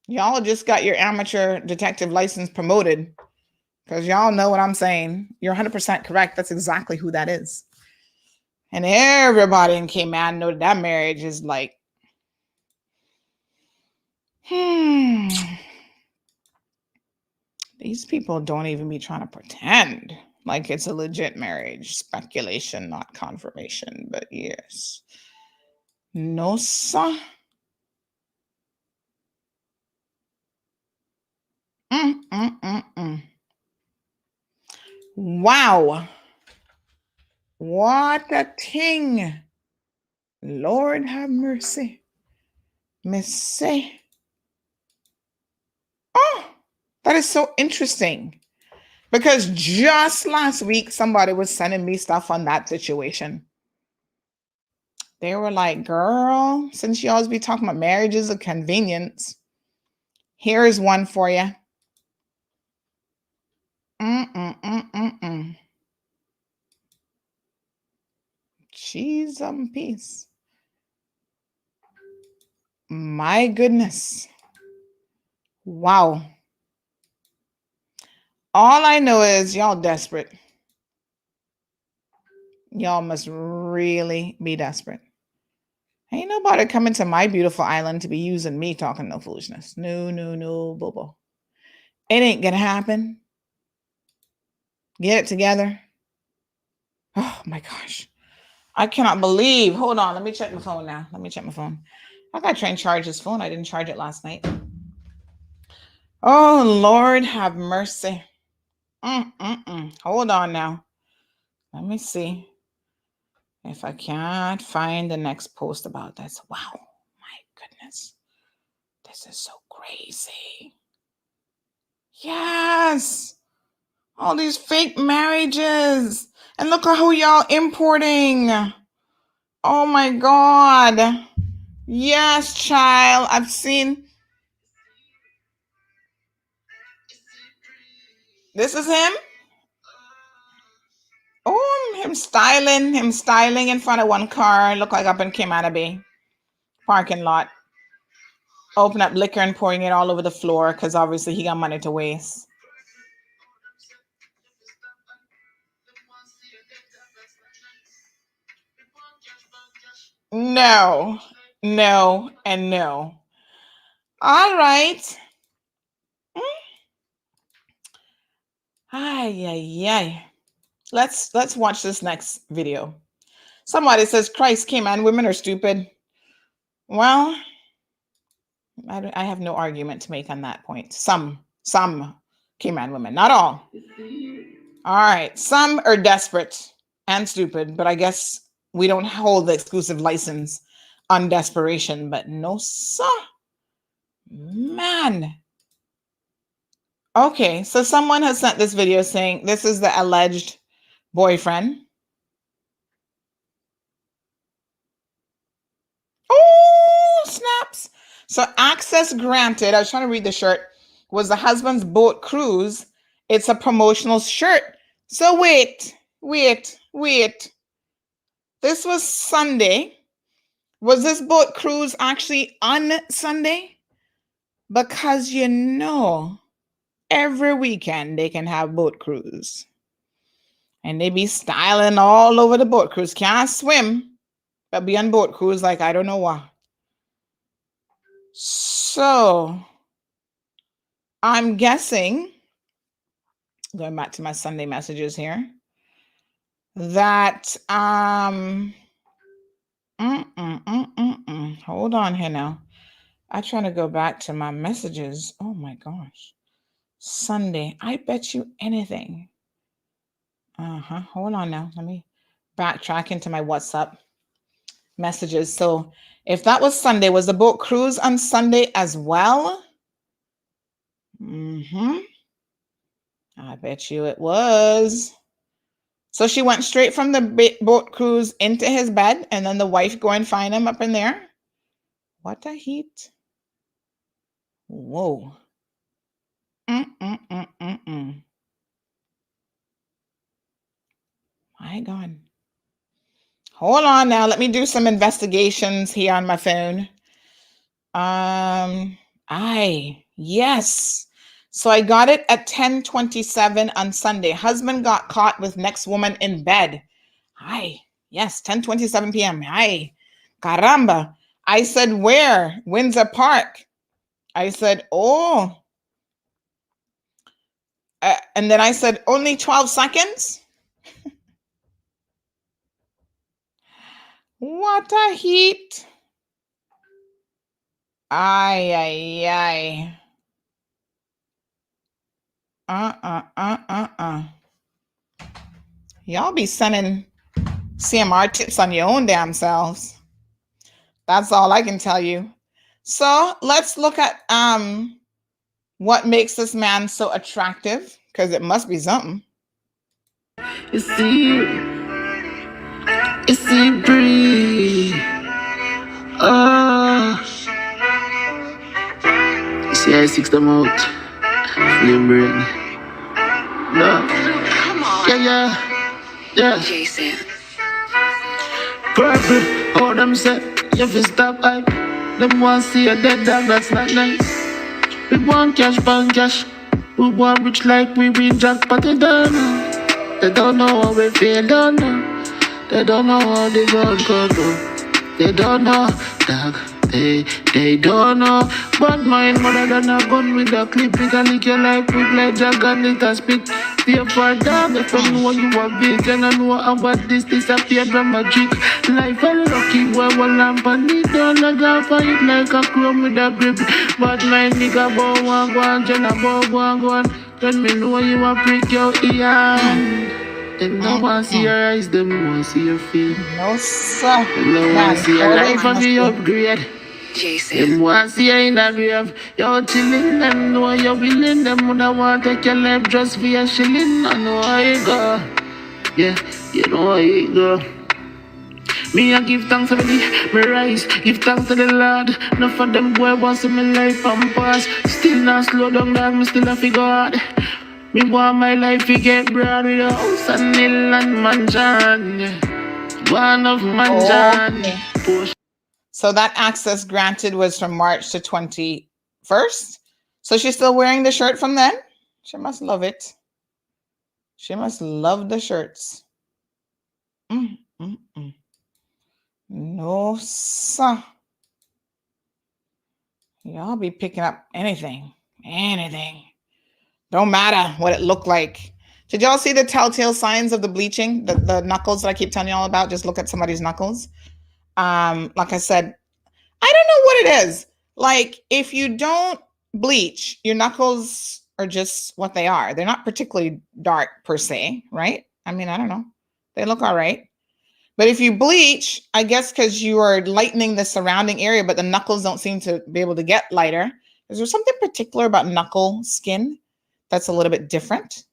Y'all just got your amateur detective license promoted because y'all know what I'm saying. You're 100% correct. That's exactly who that is. And everybody in Cayman know that marriage is like, these people don't even be trying to pretend like it's a legit marriage. Speculation, not confirmation, but yes. No, sir. Wow. What a thing. Lord have mercy. Missy. Oh, that is so interesting. Because just last week, somebody was sending me stuff on that situation. They were like, girl, since you always be talking about marriages of convenience, here's one for you. Cheese and peace. My goodness. Wow. All I know is y'all desperate. Y'all must really be desperate. Ain't nobody coming to my beautiful island to be using me talking no foolishness. No, boo-boo. It ain't gonna happen. Get it together. Oh my gosh. I cannot believe. Hold on. Let me check my phone now. Let me check my phone. I gotta try and charge this phone. I didn't charge it last night. Oh, Lord have mercy. Hold on now. Let me see if I can't find the next post about this. Wow. My goodness. This is so crazy. Yes. All these fake marriages. And look at who y'all importing. Oh my God. Yes, child. I've seen. This is him? Oh, him styling in front of one car. Look like up in Kimanabe parking lot. Open up liquor and pouring it all over the floor because obviously he got money to waste. No, and no. All right. Ay. Let's watch this next video. Somebody says, Christ, Cayman women are stupid. Well, I have no argument to make on that point. Some Cayman women, not all. All right, some are desperate and stupid, but I guess we don't hold the exclusive license on desperation. But no, sir, man. Okay, so someone has sent this video saying this is the alleged boyfriend. Oh, snaps. So access granted, I was trying to read the shirt, was the husband's boat cruise. It's a promotional shirt. So wait. This was Sunday. Was this boat cruise actually on Sunday? Because you know, every weekend they can have boat cruise. And they be styling all over the boat cruise. Can't swim, but be on boat cruise like I don't know what. So I'm guessing, going back to my Sunday messages here, that hold on here now. I'm trying to go back to my messages. Oh my gosh. Sunday. I bet you anything. Hold on now. Let me backtrack into my WhatsApp messages. So if that was Sunday, was the boat cruise on Sunday as well? I bet you it was. So she went straight from the boat cruise into his bed, and then the wife go and find him up in there. What a heat. Whoa. My God. Hold on now. Let me do some investigations here on my phone. Yes. So I got it at 10:27 on Sunday. Husband got caught with next woman in bed. Yes, 10:27 p.m. Caramba. I said, where? Windsor Park. I said, oh. And then I said, only 12 seconds? What a heat. Y'all be sending CMR tips on your own damn selves. That's all I can tell you. So let's look at what makes this man so attractive, because it must be something. You see, breathe. See, I 6 them out. Flame brain. No. Come on. Yeah. Jason. Purple, how them say, if you stop hype, them want see a dead dog, that's not nice. We want cash, bank cash. We want rich like we win jackpot, they don't know. They don't know how we feel, don't know. They don't know how the world could go. They don't know, dog. They don't know. But mine mother than a gun with a clip. It can lick your life with like jug and it a spit. Stay for dog, if I know you are big. And I know about this disappear from magic. Life unlucky, where one lamp and it don't like a fight like a chrome with a grip. But my nigga bow one go on, Jenna bow one go on. When me know you a prick your ear. Them no want see your eyes, them want see your feet. No, sir. Them no want see your life and the upgrade. Jason. Them want see you in the grave. You're chilling, them know you're willing. Them would want to take your life just for your shilling. I know how you go. Yeah, you know how you go. Me I give thanks for me rise. Give thanks to the Lord. Enough of them boy want see my life and pass. Still not slow down, dog, me still a figure out. Me want my life to get broad with a house and hill and mansion. Yeah. One of mansion. Okay. So that access granted was from March to 21st. So she's still wearing the shirt from then? She must love it. She must love the shirts. No, sir. Y'all be picking up anything. Anything. Don't matter what it looked like. Did y'all see the telltale signs of the bleaching? The knuckles that I keep telling y'all about? Just look at somebody's knuckles. Like I said, I don't know what it is. Like, if you don't bleach, your knuckles are just what they are. They're not particularly dark per se, right? I mean, I don't know. They look all right. But if you bleach, I guess because you are lightening the surrounding area, but the knuckles don't seem to be able to get lighter. Is there something particular about knuckle skin that's a little bit different?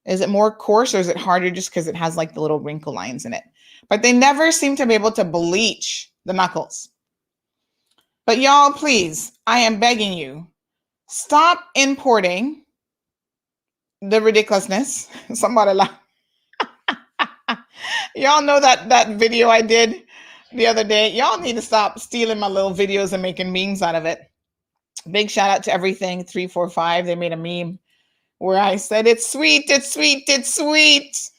Is it more coarse or is it harder just because it has like the little wrinkle lines in it? But they never seem to be able to bleach the knuckles. But y'all, please, I am begging you, stop importing the ridiculousness. Somebody laugh. Y'all know that video I did the other day. Y'all need to stop stealing my little videos and making memes out of it. Big shout out to Everything 345. They made a meme where I said, it's sweet, it's sweet, it's sweet.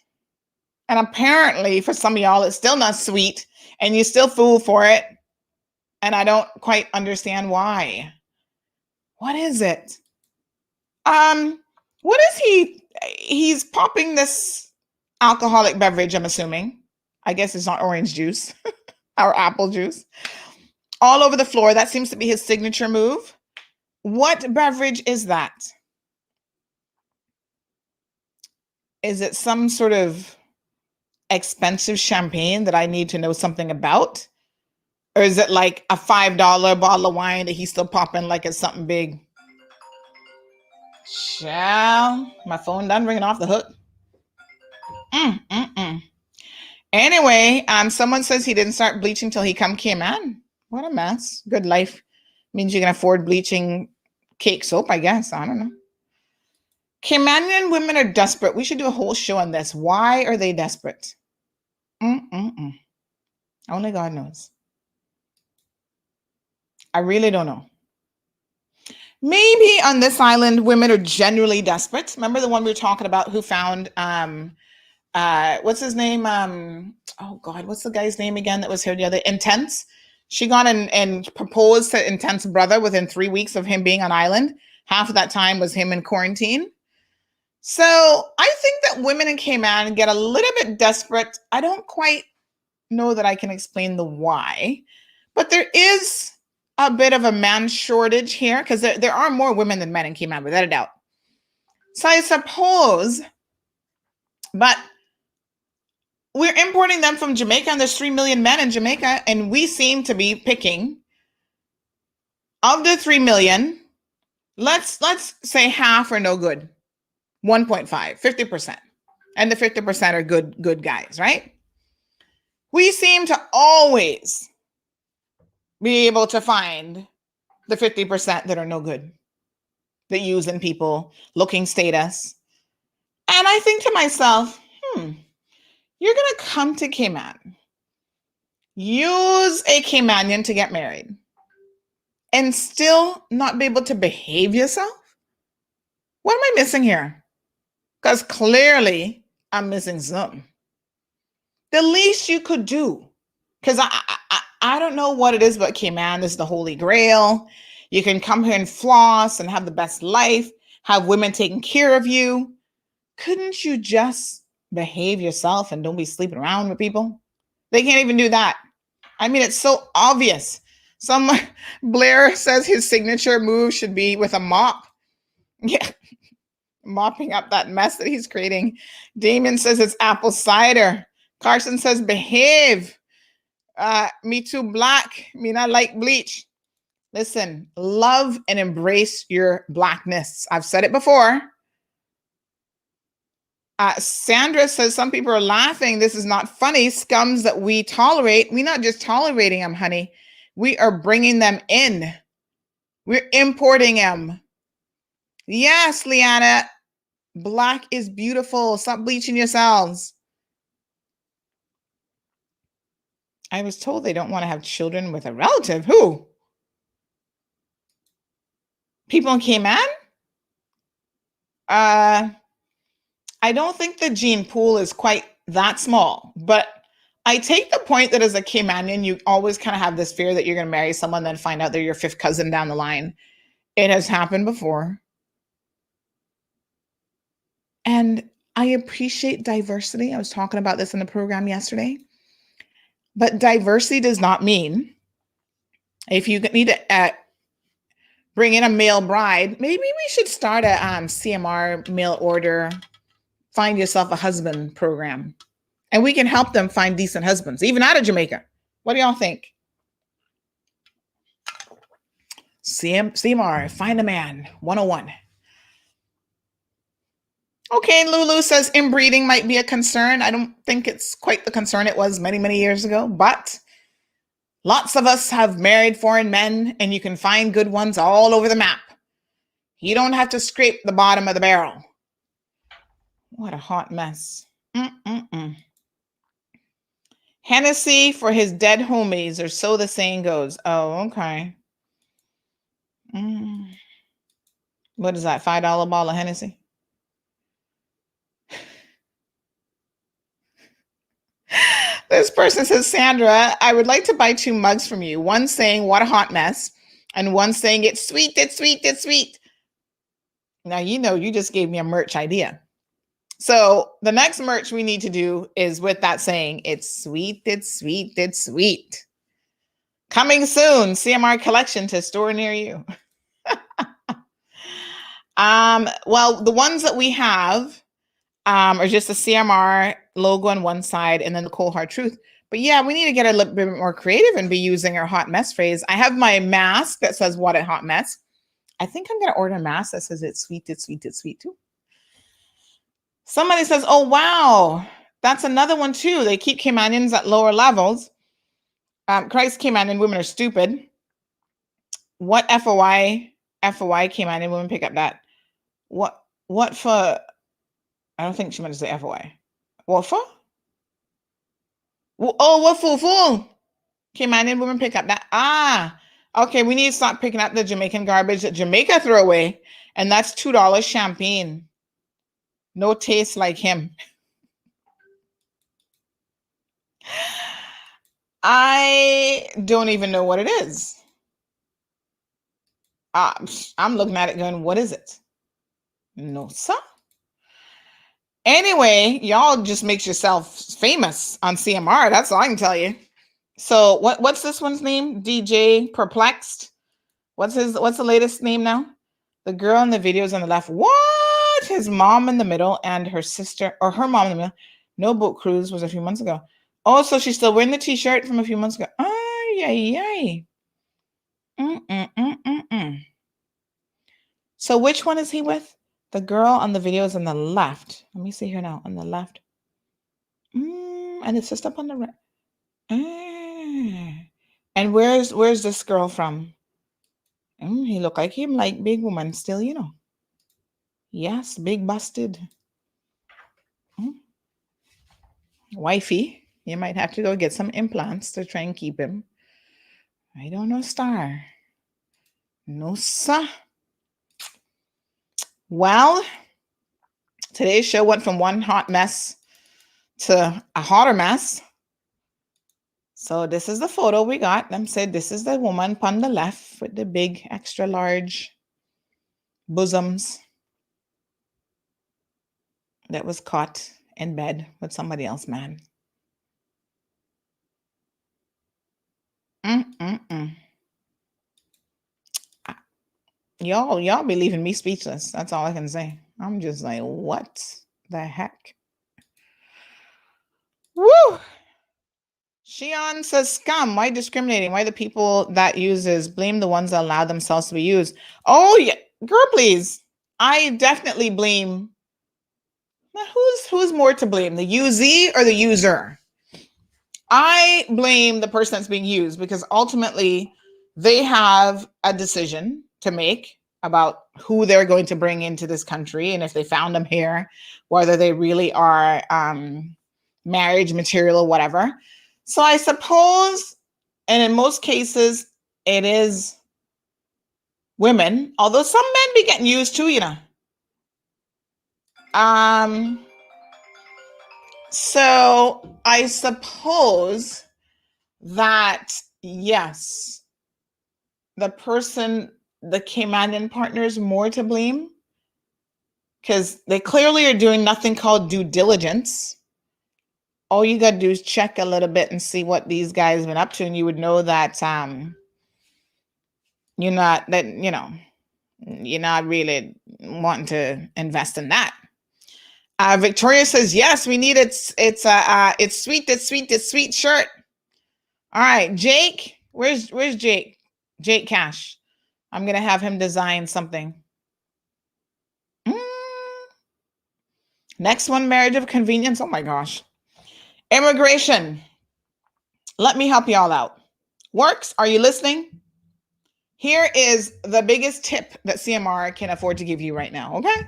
And apparently for some of y'all, it's still not sweet and you still fool for it. And I don't quite understand why. What is it? What is he? He's popping this alcoholic beverage, I'm assuming. I guess it's not orange juice or apple juice. All over the floor. That seems to be his signature move. What beverage is that? Is it some sort of expensive champagne that I need to know something about? Or is it like a $5 bottle of wine that he's still popping like it's something big? Shall my phone done ringing off the hook? Anyway, someone says he didn't start bleaching till he came in. What a mess. Good life means you can afford bleaching cake soap, I guess. I don't know. Caymanian women are desperate. We should do a whole show on this. Why are they desperate? Only God knows. I really don't know. Maybe on this island, women are generally desperate. Remember the one we were talking about who found, what's his name? Oh God, what's the guy's name again that was here the other? Intense. She got and proposed to Intense brother within 3 weeks of him being on island. Half of that time was him in quarantine. So I think that women in Cayman get a little bit desperate. I don't quite know that I can explain the why, but there is a bit of a man shortage here because there are more women than men in Cayman, without a doubt. So I suppose, but we're importing them from Jamaica, and there's 3 million men in Jamaica, and we seem to be picking of the 3 million. Let's say half are no good, 1.5, 50%, and the 50% are good guys, right? We seem to always be able to find the 50% that are no good, that using people, looking status. And I think to myself, you're going to come to Cayman, use a Caymanian to get married, and still not be able to behave yourself? What am I missing here? Because clearly I'm missing something. The least you could do, because I don't know what it is, but Cayman is the holy grail. You can come here and floss and have the best life, have women taking care of you. Couldn't you just behave yourself and don't be sleeping around with people? They can't even do that. I mean, it's so obvious. Blair says his signature move should be with a mop. Yeah, mopping up that mess that he's creating. Damon says it's apple cider. Carson says behave. Me too black. Me not like bleach. Listen, love and embrace your blackness. I've said it before. Sandra says some people are laughing. This is not funny. Scums that we tolerate. We're not just tolerating them, honey. We are bringing them in. We're importing them. Yes, Liana. Black is beautiful. Stop bleaching yourselves. I was told they don't want to have children with a relative. Who? People in Cayman? I don't think the gene pool is quite that small, but I take the point that as a Caymanian, you always kind of have this fear that you're going to marry someone, then find out they're your fifth cousin down the line. It has happened before. And I appreciate diversity. I was talking about this in the program yesterday. But diversity does not mean if you need to bring in a male bride, maybe we should start a CMR mail order, find yourself a husband program. And we can help them find decent husbands, even out of Jamaica. What do y'all think? CMR, find a man, 101. Okay, Lulu says inbreeding might be a concern. I don't think it's quite the concern it was many, many years ago, but lots of us have married foreign men, and you can find good ones all over the map. You don't have to scrape the bottom of the barrel. What a hot mess. Hennessy for his dead homies, or so the saying goes. Oh, okay. What is that, $5 bottle of Hennessy? This person says, Sandra, I would like to buy 2 mugs from you. One saying, what a hot mess. And one saying, it's sweet, it's sweet, it's sweet. Now, you know, you just gave me a merch idea. So the next merch we need to do is with that saying, it's sweet, it's sweet, it's sweet. Coming soon, CMR collection to store near you. Well, the ones that we have are just the CMR logo on one side and then the cold hard truth. But yeah, we need to get a little bit more creative and be using our hot mess phrase. I have my mask that says what a hot mess. I think I'm going to order a mask that says it's sweet, it's sweet, it's sweet too. Somebody says, oh, wow, that's another one too. They keep Caymanians at lower levels. Christ, Caymanian women are stupid. What FOI Caymanian women pick up that? What for? I don't think she meant to say FOI. What for? Oh, what for? Caymanian women pick up that. Okay, we need to stop picking up the Jamaican garbage that Jamaica threw away. And that's $2 champagne. No taste like him. I don't even know what it is. I'm looking at it going, what is it? No, sir. Anyway, y'all just makes yourself famous on CMR. That's all I can tell you. So what's this one's name? DJ Perplexed. What's the latest name now? The girl in the videos on the left. What? His mom in the middle and her sister, or her mom in the middle. No boat cruise was a few months ago. Oh, so she's still wearing the t-shirt from a few months ago. Ay. So which one is he with? The girl on the videos on the left. Let me see here now. On the left. And it's just up on the right. And where's this girl from? He look like him, like big woman still, you know. Yes, big busted. Wifey, you might have to go get some implants to try and keep him. I don't know, Star. No, sir. Well, today's show went from one hot mess to a hotter mess. So this is the photo we got. Them said this is the woman on the left with the big extra large bosoms that was caught in bed with somebody else, man. Y'all be leaving me speechless. That's all I can say. I'm just like, what the heck? Woo! Shion says, scum. Why discriminating? Why the people that uses blame the ones that allow themselves to be used? Oh, yeah. Girl, please. I definitely blame. Now, who's more to blame? The UZ or the user? I blame the person that's being used because ultimately they have a decision to make about who they're going to bring into this country, and if they found them here, whether they really are marriage material or whatever. So I suppose, and in most cases, it is women, although some men be getting used too, you know. So I suppose that, yes, the person, the Caymanian partner, is more to blame because they clearly are doing nothing called due diligence. All you got to do is check a little bit and see what these guys have been up to, and you would know that you're not really wanting to invest in that. Victoria says, yes, we need it's sweet shirt. All right, Jake, where's Jake? Jake Cash. I'm gonna have him design something. Next one, marriage of convenience. Oh my gosh. Immigration. Let me help you all out. Works, are you listening? Here is the biggest tip that CMR can afford to give you right now, okay?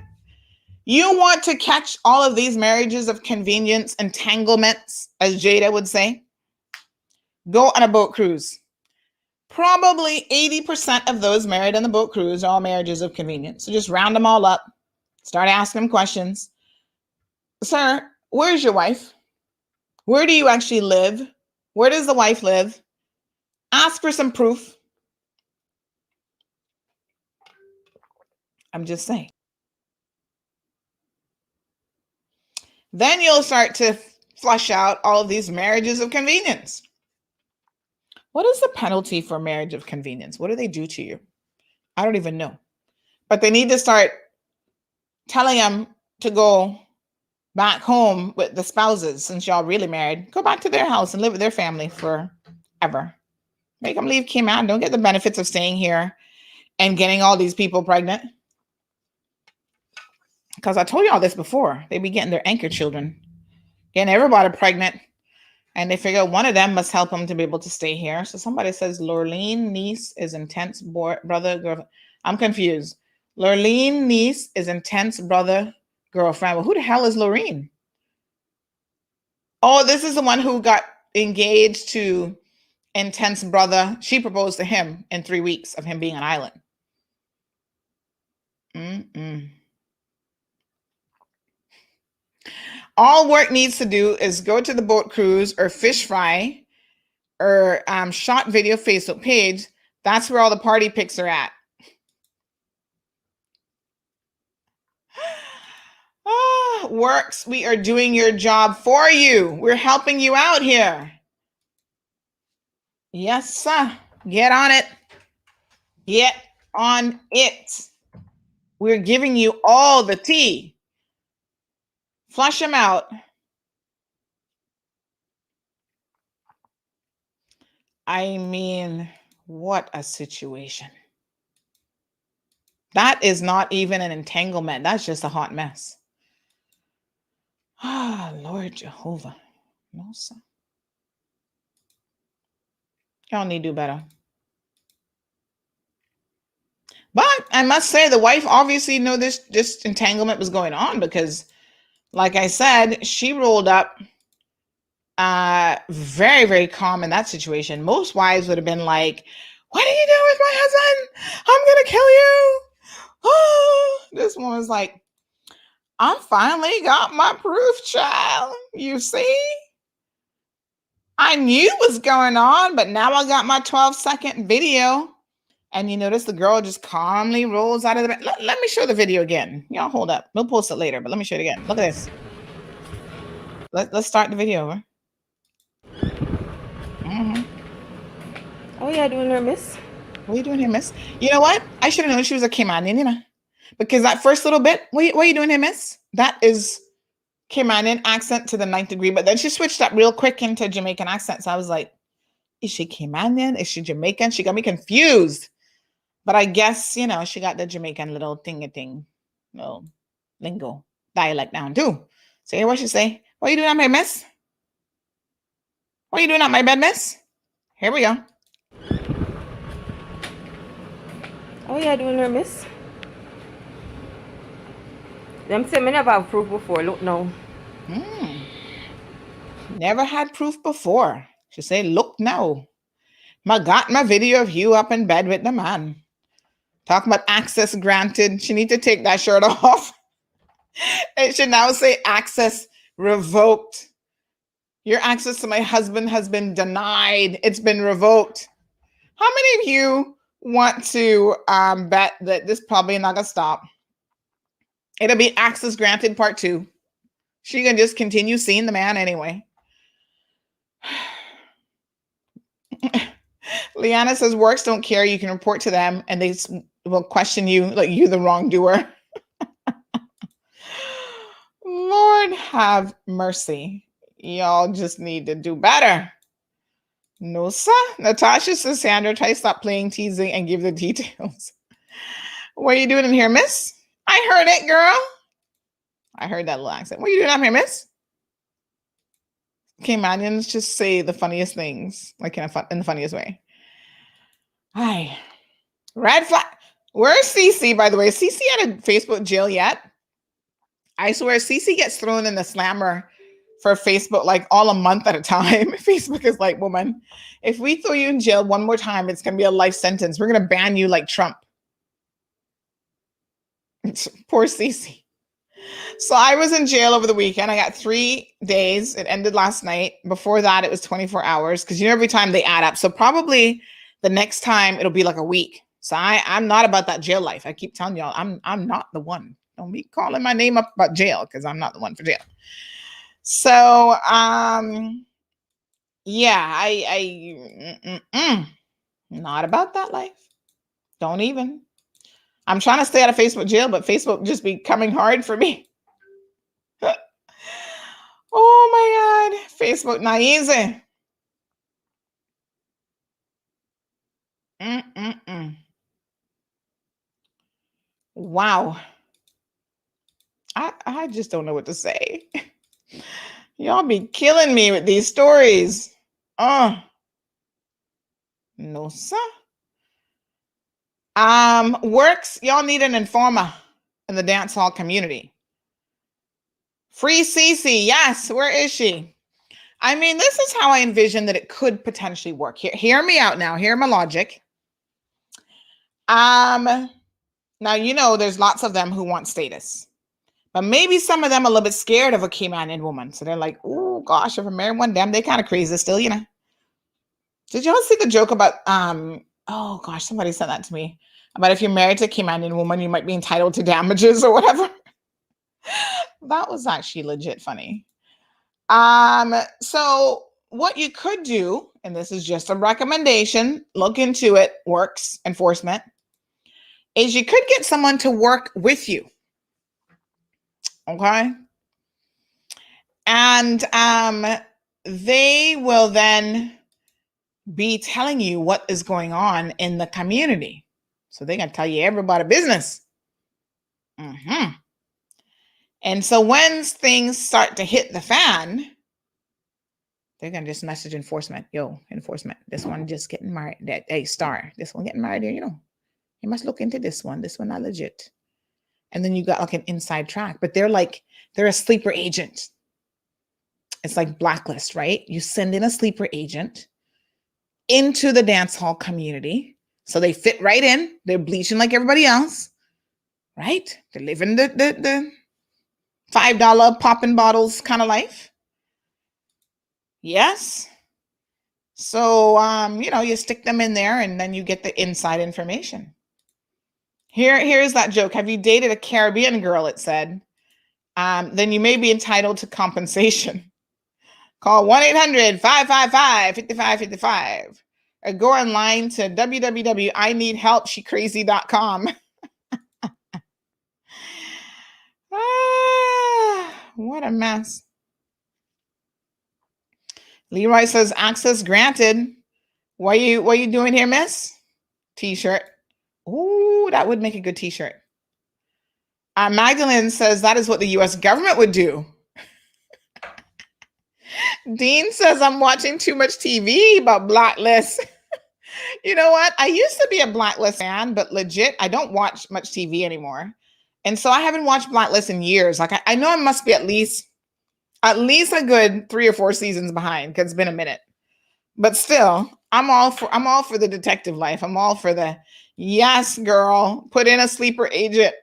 You want to catch all of these marriages of convenience, entanglements, as Jada would say? Go on a boat cruise. Probably 80% of those married on the boat cruise are all marriages of convenience. So just round them all up. Start asking them questions. Sir, where's your wife? Where do you actually live? Where does the wife live? Ask for some proof. I'm just saying. Then you'll start to flush out all of these marriages of convenience. What is the penalty for marriage of convenience? What do they do to you? I don't even know. But they need to start telling them to go back home with the spouses. Since y'all really married, go back to their house and live with their family forever. Make them leave Cayman. Don't get the benefits of staying here and getting all these people pregnant. Because I told y'all this before. They be getting their anchor children, getting everybody pregnant. And they figure one of them must help them to be able to stay here. So somebody says Lorleen niece is intense brother girl. I'm confused. Lorleen niece is intense brother girlfriend. Well, who the hell is Loreen? Oh, this is the one who got engaged to intense brother. She proposed to him in 3 weeks of him being on island. All work needs to do is go to the boat cruise or fish fry or shot video Facebook page. That's where all the party pics are at. Works, we are doing your job for you. We're helping you out here. Yes, sir. Get on it. Get on it. We're giving you all the tea. Flush them out. I mean, what a situation. That is not even an entanglement. That's just a hot mess. Ah, Lord Jehovah. No, sir. Y'all need to do better. But I must say, the wife obviously knew this entanglement was going on because, like I said, she rolled up very, very calm in that situation. Most wives would have been like, what are you doing with my husband? I'm going to kill you. Oh, this woman's like, I finally got my proof, child. You see? I knew what was going on, but now I got my 12-second video. And you notice the girl just calmly rolls out of the bed. Let me show the video again. Y'all hold up. We'll post it later, but let me show it again. Look at this. Let's start the video over. Oh, yeah, doing her, miss. What are you doing here, miss? You know what? I should have known she was a Caymanian, you know. Because that first little bit, what are you doing here, miss? That is Caymanian accent to the 9th degree. But then she switched up real quick into Jamaican accent. So I was like, is she Caymanian? Is she Jamaican? She got me confused. But I guess, you know, she got the Jamaican little thing, little lingo, dialect down too. So hear what she say. What are you doing on my miss? What are you doing on my bed, miss? Here we go. Oh, yeah, doing her, miss. Them say me never have proof before. Look now. Never had proof before. She say, look now. I got my video of you up in bed with the man. Talking about access granted. She need to take that shirt off. It should now say access revoked. Your access to my husband has been denied. It's been revoked. How many of you want to bet that this probably not gonna stop? It'll be access granted part 2. She can just continue seeing the man anyway. Liana says works don't care. You can report to them and they will question you like you're the wrongdoer. Lord have mercy. Y'all just need to do better. No, sir. Natasha says, Sandra, try to stop playing teasing and give the details. What are you doing in here, miss? I heard it, girl. I heard that little accent. What are you doing up here, miss? Caymanians just say the funniest things, like in the funniest way. Hi. Red flag. Where's Cece, by the way? Is Cece at a Facebook jail yet? I swear Cece gets thrown in the slammer for Facebook like all a month at a time. Facebook is like, woman, if we throw you in jail one more time, it's going to be a life sentence. We're going to ban you like Trump. Poor Cece. So I was in jail over the weekend. I got 3 days. It ended last night. Before that, it was 24 hours because every time they add up. So probably the next time it'll be like a week. So I'm not about that jail life. I keep telling y'all, I'm not the one. Don't be calling my name up about jail because I'm not the one for jail. So yeah, I not about that life. Don't even. I'm trying to stay out of Facebook jail, but Facebook just be coming hard for me. Oh my God. Facebook not easy. Wow. I just don't know what to say. Y'all be killing me with these stories. No, sir. Works, y'all need an informer in the dance hall community. Free Cece, yes, where is she? I mean, this is how I envision that it could potentially work. Hear me out now. Hear my logic. Now, you know, there's lots of them who want status. But maybe some of them are a little bit scared of a Caymanian woman. So they're like, oh, gosh, if I marry one of them, they kind of crazy still, you know. Did you ever see the joke about, oh, gosh, somebody sent that to me. About if you're married to a Caymanian woman, you might be entitled to damages or whatever. That was actually legit funny. So what you could do, and this is just a recommendation, look into it, works enforcement, is you could get someone to work with you. Okay. And they will then be telling you what is going on in the community. So they're going to tell you everybody business. And so when things start to hit the fan, they're going to just message enforcement. Yo, enforcement, this one just getting married. Hey, star, this one getting married here, you know. You must look into this one. This one not legit. And then you got like an inside track, but they're a sleeper agent. It's like blacklist, right? You send in a sleeper agent into the dance hall community. So they fit right in. They're bleaching like everybody else, right? They're living the $5 popping bottles kind of life. Yes. So, you know, you stick them in there and then you get the inside information. Here's that joke. Have you dated a Caribbean girl? It said, then you may be entitled to compensation. Call 1-800-555-5555 or go online to www.ineedhelpshecrazy.com. What a mess. Leroy says, access granted. What you doing here, miss? T-shirt. Ooh, that would make a good t-shirt. Magdalene says that is what the U.S. government would do. Dean says I'm watching too much TV about Blacklist. You know what? I used to be a Blacklist fan, but legit, I don't watch much TV anymore. And so I haven't watched Blacklist in years. Like I know it must be at least a good 3 or 4 seasons behind because it's been a minute. But still, I'm all for the detective life. I'm all for the yes, girl, put in a sleeper agent.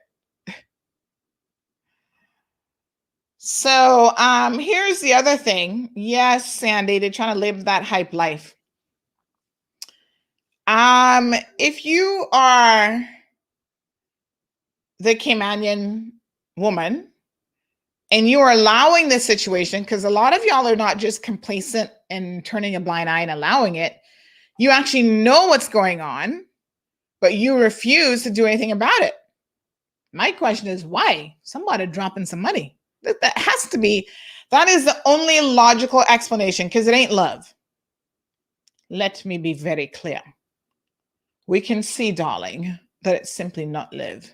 So here's the other thing. Yes, Sandy, they're trying to live that hype life. If you are the Caymanian woman and you are allowing this situation, because a lot of y'all are not just complacent and turning a blind eye and allowing it. You actually know what's going on, but you refuse to do anything about it. My question is why? Somebody dropping some money. That has to be, that is the only logical explanation, because it ain't love. Let me be very clear. We can see, darling, that it's simply not love.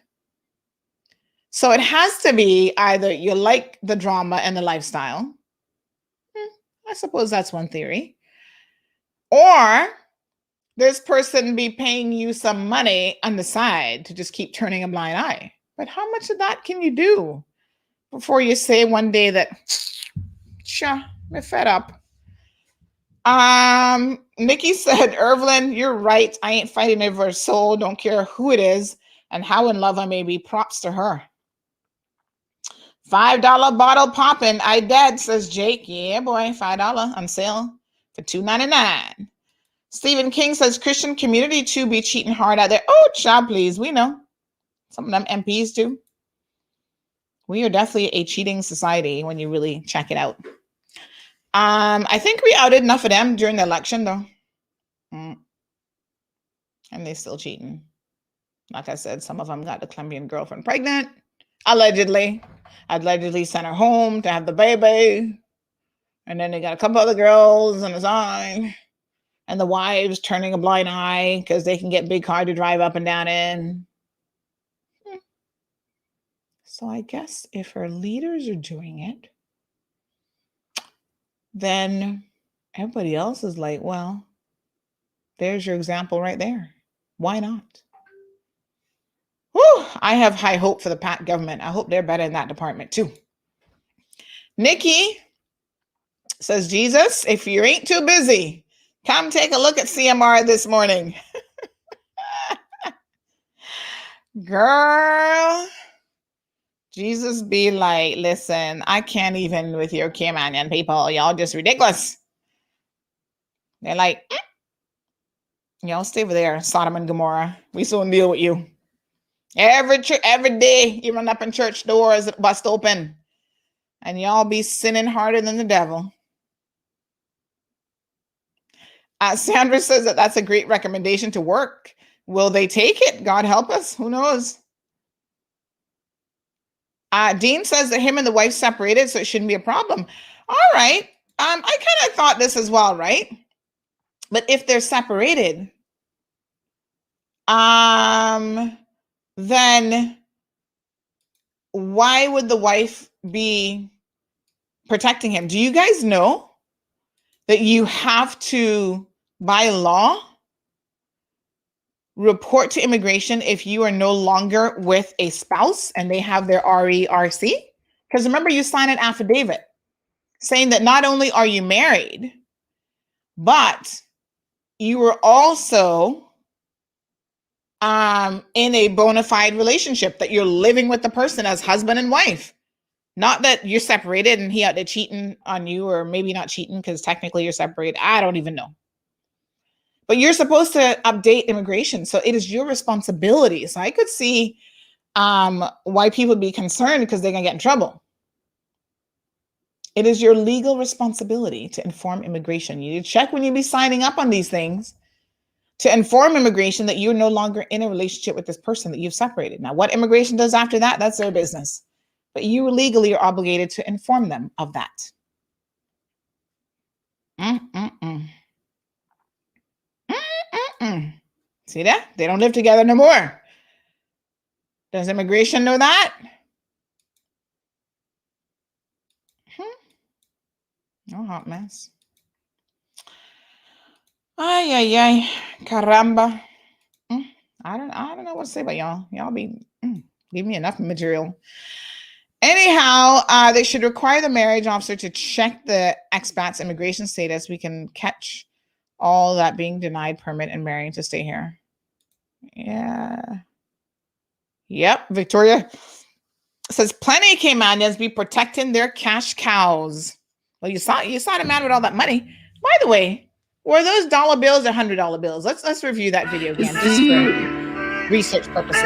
So it has to be either you like the drama and the lifestyle. I suppose that's one theory. Or this person be paying you some money on the side to just keep turning a blind eye. But how much of that can you do before you say one day that, sure, we're fed up? Nikki said, Irvlin, you're right. I ain't fighting over a soul. Don't care who it is and how in love I may be. Props to her. $5 bottle popping. I dead, says Jake. Yeah, boy, $5 on sale for $2.99. Stephen King says Christian community too be cheating hard out there. Oh, child, please. We know. Some of them MPs do. We are definitely a cheating society when you really check it out. I think we outed enough of them during the election, though. And they still cheating. Like I said, some of them got the Colombian girlfriend pregnant. Allegedly sent her home to have the baby. And then they got a couple other girls on the side. And the wives turning a blind eye because they can get big car to drive up and down in. So I guess if her leaders are doing it, then everybody else is like, well, there's your example right there. Why not? Whew, I have high hope for the PAC government. I hope they're better in that department too. Nikki says, Jesus, if you ain't too busy, come take a look at CMR this morning. Girl, Jesus be like, listen, I can't even with your Caymanian people. Y'all just ridiculous. They're like, y'all stay over there, Sodom and Gomorrah. We soon deal with you. Every day you run up in church doors, bust open, and y'all be sinning harder than the devil. Sandra says that's a great recommendation to work. Will they take it? God help us. Who knows? Dean says that him and the wife separated, so it shouldn't be a problem. All right. I kind of thought this as well, right? But if they're separated, then why would the wife be protecting him? Do you guys know that you have to, by law, report to immigration if you are no longer with a spouse and they have their RERC? Because remember, you sign an affidavit saying that not only are you married, but you were also in a bona fide relationship, that you're living with the person as husband and wife. Not that you're separated and he out there cheating on you, or maybe not cheating because technically you're separated. I don't even know. But you're supposed to update immigration. So it is your responsibility. So I could see why people would be concerned because they're going to get in trouble. It is your legal responsibility to inform immigration. You check when you be signing up on these things to inform immigration that you're no longer in a relationship with this person, that you've separated. Now, what immigration does after that, that's their business. But you legally are obligated to inform them of that. See that? They don't live together no more. Does immigration know that? Oh, hot mess. Ay, caramba. I don't know what to say about y'all. Y'all be Give me enough material. Anyhow, they should require the marriage officer to check the expat's immigration status. We can catch all that being denied permit and marrying to stay here. Yeah. Yep. Victoria says plenty of Caymanians be protecting their cash cows. Well, you saw the man with all that money. By the way, were those dollar bills or $100 bills? Let's review that video again just for research purposes.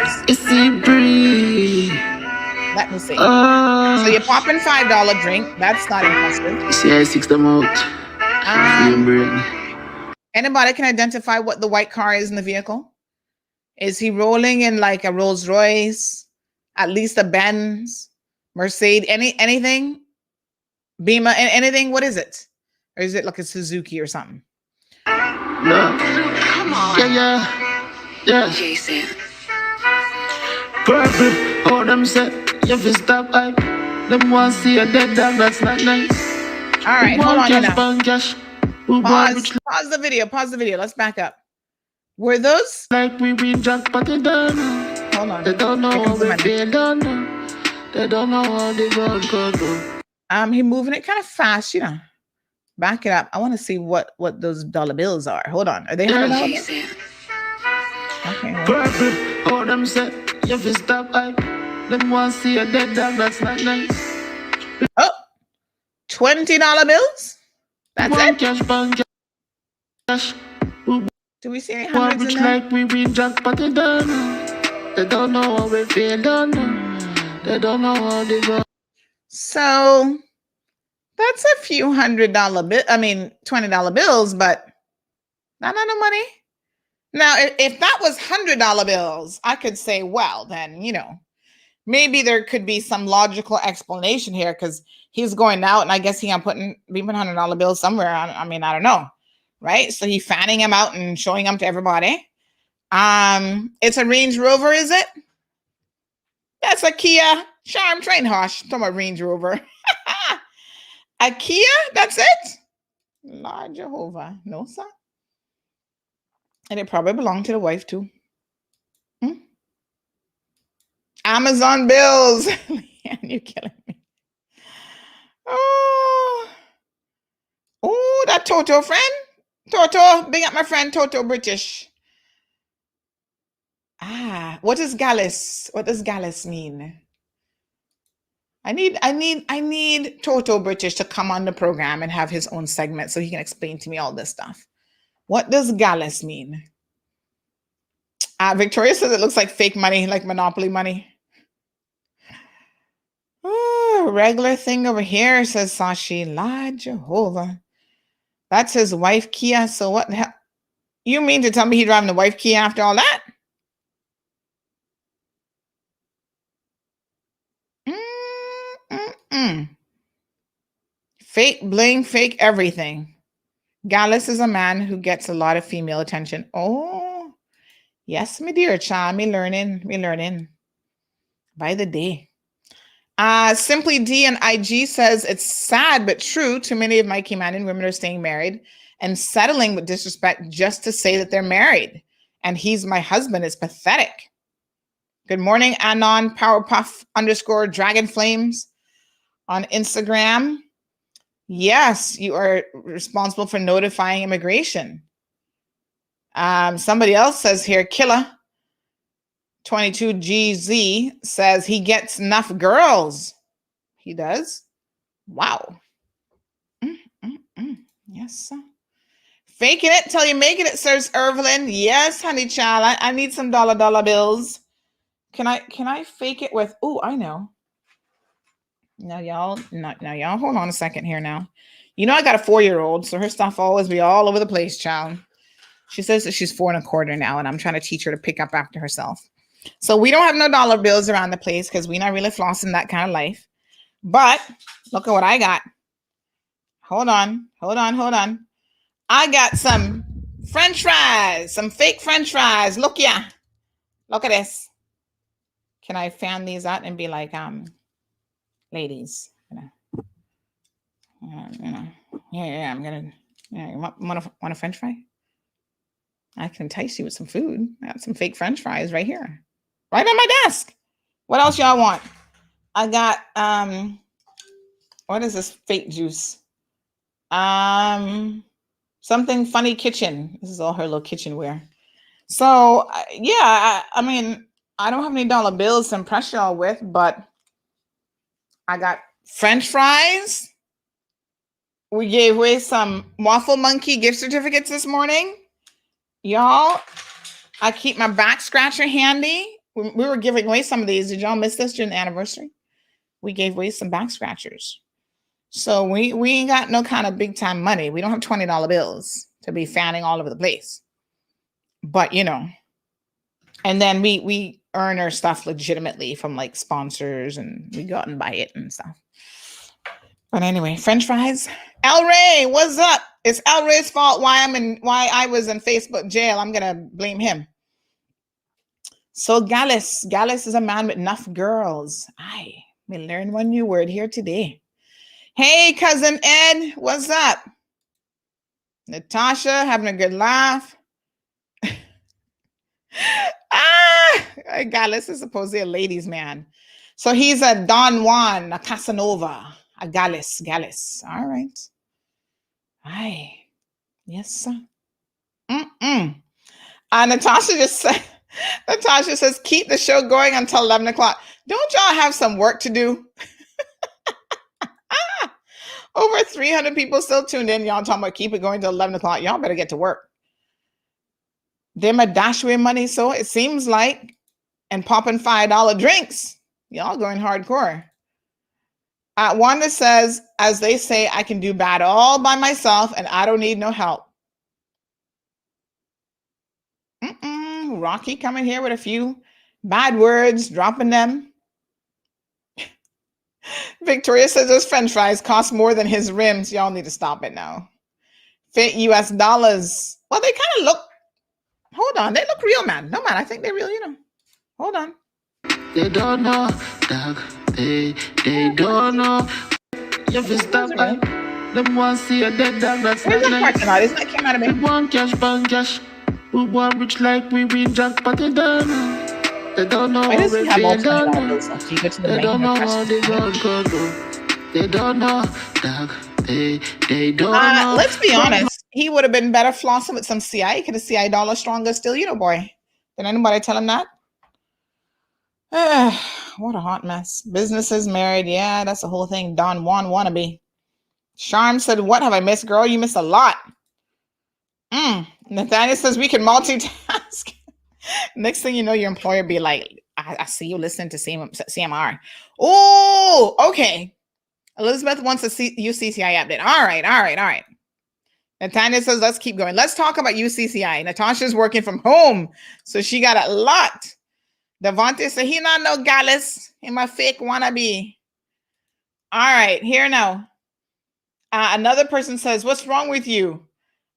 Let me see. So you're popping $5 drink. That's not impressive. See, I 6 them out. Anybody can identify what the white car is in the vehicle? Is he rolling in like a Rolls Royce? At least a Benz, Mercedes, anything? Beamer, anything? What is it? Or is it like a Suzuki or something? No. Come on. Yeah. Jason. Perfect. All them set. You fi stop hype. Them want see a dead dog. That's not nice. All right, hold on now. Cash. Pause the video. Let's back up. Were those? Like we win jackpot, they don't know. Hold on. They don't know how we feel, don't know. They don't know how the road go do. He moving it kind of fast, Back it up. I want to see what those dollar bills are. Hold on. Are they $100? Okay. Well. Perfect. All them set. You fi stop hype. Them want see a dead dog. That's not nice. Oh, $20 bills? That's it? Cash. Do we see any hundreds in there? Like we win jackpot, they don't know. They don't know how we feel, don't know. They don't know how they go. So that's a few $20 bills, but not enough money. Now, if that was $100 bills, I could say, well, then, maybe there could be some logical explanation here because he's going out and I guess he's putting $100 bills somewhere. I don't know. Right? So he's fanning them out and showing them to everybody. It's a Range Rover, is it? That's a Kia Charm train horse. Talking about Range Rover. A Kia? That's it? Lord Jehovah. No, sir. And it probably belonged to the wife, too. Amazon bills. Man, you're killing me. Oh, that Toto friend. Toto, big up my friend Toto British. What is Gallus? What does Gallus mean? I need Toto British to come on the program and have his own segment so he can explain to me all this stuff. What does Gallus mean? Victoria says it looks like fake money, like Monopoly money. Oh, regular thing over here, says Sashi. Lord Jehovah. That's his wife, Kia. So what the hell? You mean to tell me he's driving the wife, Kia, after all that? Fake bling, fake everything. Gallus is a man who gets a lot of female attention. Oh, yes, my dear child. Me learning. By the day. Simply D and IG says it's sad but true. Too many of my Caymanian women are staying married and settling with disrespect just to say that they're married. And he's my husband. It's pathetic. Good morning, Anon Powerpuff _ Dragon Flames on Instagram. Yes, you are responsible for notifying immigration. Somebody else says here, Killer 22GZ says he gets enough girls. He does? Wow. Yes, sir. Faking it till you making it, says Irvelin. Yes, honey child. I need some dollar bills. Can I fake it with, I know. Now y'all hold on a second here now. I got a 4-year-old, so her stuff always be all over the place, child. She says that she's 4 1/4 now, and I'm trying to teach her to pick up after herself. So we don't have no dollar bills around the place because we're not really flossing that kind of life. But look at what I got. Hold on. I got some French fries, some fake French fries. Look at this. Can I fan these out and be like, ladies, I'm gonna, want a French fry? I can entice you with some food. I got some fake French fries right here, right on my desk. What else y'all want? I got what is this fake juice? Something funny kitchen. This is all her little kitchenware. So yeah, I mean, I don't have any dollar bills to impress y'all with, but I got French fries. We gave away some Waffle Monkey gift certificates this morning. Y'all, I keep my back scratcher handy. We were giving away some of these. Did y'all miss this during the anniversary? We gave away some back scratchers. So we ain't got no kind of big time money. We don't have $20 bills to be fanning all over the place. But you know, and then we earn our stuff legitimately from like sponsors, and we go out and buy it and stuff. But anyway, French fries. El Ray, what's up? It's El Ray's fault why I was in Facebook jail. I'm gonna blame him. So Gallus is a man with enough girls. We learned one new word here today. Hey, cousin Ed, what's up? Natasha having a good laugh. Gallus is supposedly a ladies' man. So he's a Don Juan, a Casanova, a Gallus. All right. Aye. Yes, sir. Natasha says, keep the show going until 11 o'clock. Don't y'all have some work to do? Over 300 people still tuned in. Y'all talking about keep it going till 11 o'clock. Y'all better get to work. Them a dash away money, so it seems like, and popping $5 drinks. Y'all going hardcore. Wanda says, as they say, I can do bad all by myself and I don't need no help. Rocky coming here with a few bad words, dropping them. Victoria says those French fries cost more than his rims. Y'all need to stop it now. Fit US dollars. Well, they kind of look, hold on, they look real, man. No, man, I think they're real, you know. Hold on. They don't know, dog. They don't know. If it's that bad, them want to see a dead dog. That's not nice. Isn't that came out of me? We want cash, bank cash. We want rich like we win jackpot. They don't know. They don't know. Why does he have all $20 bills? They don't know how they go. They don't know, dog. They don't know. Let's be honest. He would have been better flossing with some CI. He could have CI dollar stronger still, you know, boy. Did anybody tell him that? What a hot mess. Businesses married. Yeah, that's the whole thing. Don Juan wannabe. Charm said, what have I missed, girl? You missed a lot. Nathaniel says we can multitask. Next thing you know, your employer be like, I see you listening to CMR. Oh, okay. Elizabeth wants a UCCI update. All right. Nathaniel says, let's keep going. Let's talk about UCCI. Natasha's working from home, so she got a lot. Devontae said, he not no Gallus. He my fake wannabe. All right, here now. Another person says, what's wrong with you?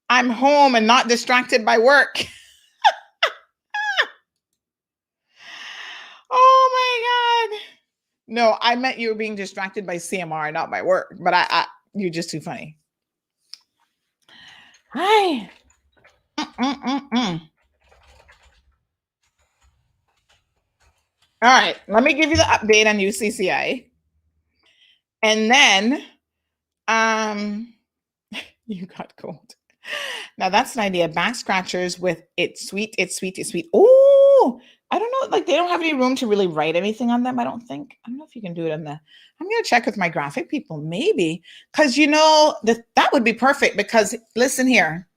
I'm home and not distracted by work. Oh my God. No, I meant you were being distracted by CMR, not by work. But you're just too funny. Hi. All right, let me give you the update on UCCI. And then, you got cold. Now that's an idea. Back scratchers with it's sweet. Oh, I don't know. Like they don't have any room to really write anything on them. I don't think. I don't know if you can do it on the. I'm going to check with my graphic people, maybe. Because you know, that would be perfect because listen here.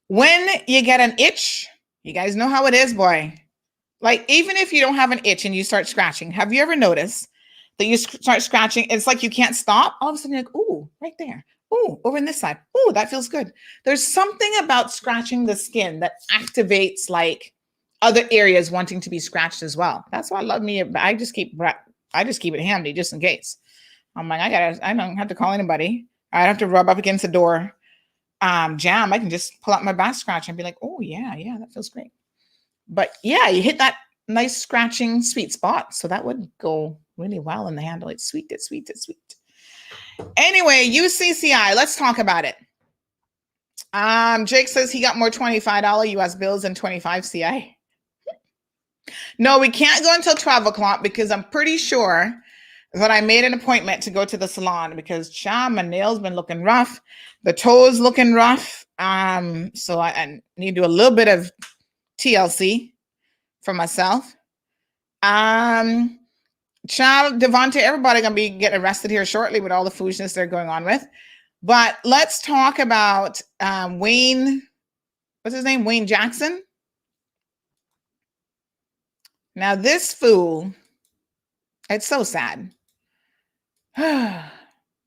When you get an itch, you guys know how it is, boy. Like, even if you don't have an itch and you start scratching, have you ever noticed that you start scratching? It's like you can't stop. All of a sudden, you're like, ooh, right there. Ooh, over in this side. Ooh, that feels good. There's something about scratching the skin that activates like other areas wanting to be scratched as well. That's why I love me. I just keep it handy just in case. I'm like, I don't have to call anybody. I don't have to rub up against the door jam. I can just pull out my back scratch and be like, oh yeah, that feels great. But yeah, you hit that nice scratching sweet spot. So that would go really well in the handle. It's sweet. Anyway, UCCI, let's talk about it. Jake says he got more $25 US bills than 25 CI. No, we can't go until 12 o'clock because I'm pretty sure that I made an appointment to go to the salon because child, my nails been looking rough. The toes looking rough. So I need to do a little bit of TLC for myself. Child, Devontae, everybody gonna be getting arrested here shortly with all the foolishness they're going on with. But let's talk about Wayne. What's his name? Wayne Jackson. Now this fool, it's so sad. I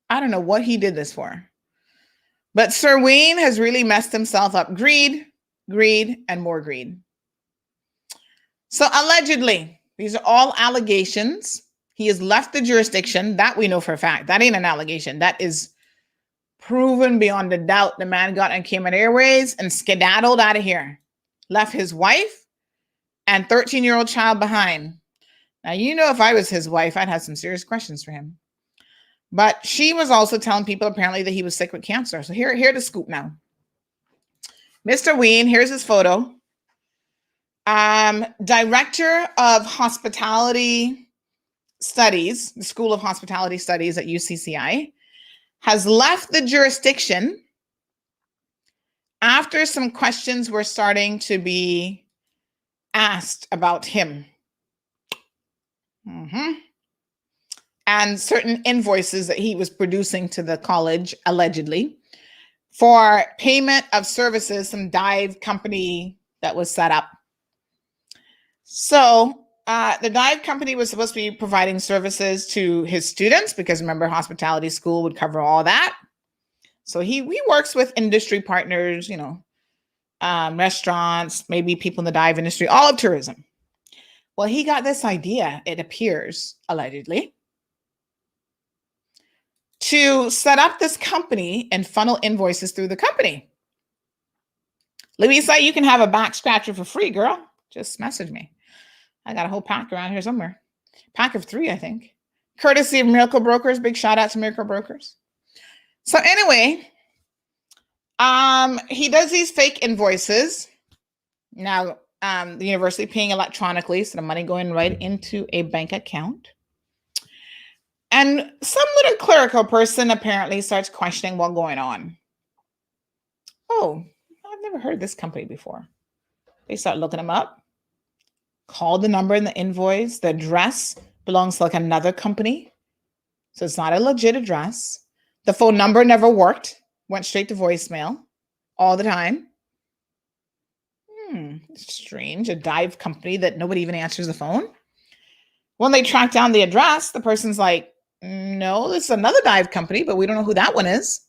don't know what he did this for. But Sir Wayne has really messed himself up. Greed, and more greed. So allegedly, these are all allegations. He has left the jurisdiction. That we know for a fact. That ain't an allegation. That is proven beyond a doubt. The man got on Cayman Airways and skedaddled out of here. Left his wife and 13-year-old child behind. Now, you know, if I was his wife, I'd have some serious questions for him. But she was also telling people apparently that he was sick with cancer. So here the scoop now. Mr. Wayne, here's his photo. Director of Hospitality Studies, the School of Hospitality Studies at UCCI, has left the jurisdiction after some questions were starting to be asked about him. And certain invoices that he was producing to the college, allegedly, for payment of services, some dive company that was set up. So the dive company was supposed to be providing services to his students because remember, hospitality school would cover all that. So he works with industry partners, you know, restaurants, maybe people in the dive industry, all of tourism. Well, he got this idea, it appears, allegedly, to set up this company and funnel invoices through the company. Louisa, you can have a back scratcher for free, girl. Just message me. I got a whole pack around here somewhere. Pack of 3, I think. Courtesy of Miracle Brokers. Big shout out to Miracle Brokers. So anyway, he does these fake invoices. Now, the university paying electronically, so the money going right into a bank account. And some little clerical person apparently starts questioning what's going on. Oh, I've never heard of this company before. They start looking them up. Call the number in the invoice. The address belongs to like another company. So it's not a legit address. The phone number never worked. Went straight to voicemail all the time. Strange. A dive company that nobody even answers the phone. When they track down the address, the person's like, no, this is another dive company, but we don't know who that one is.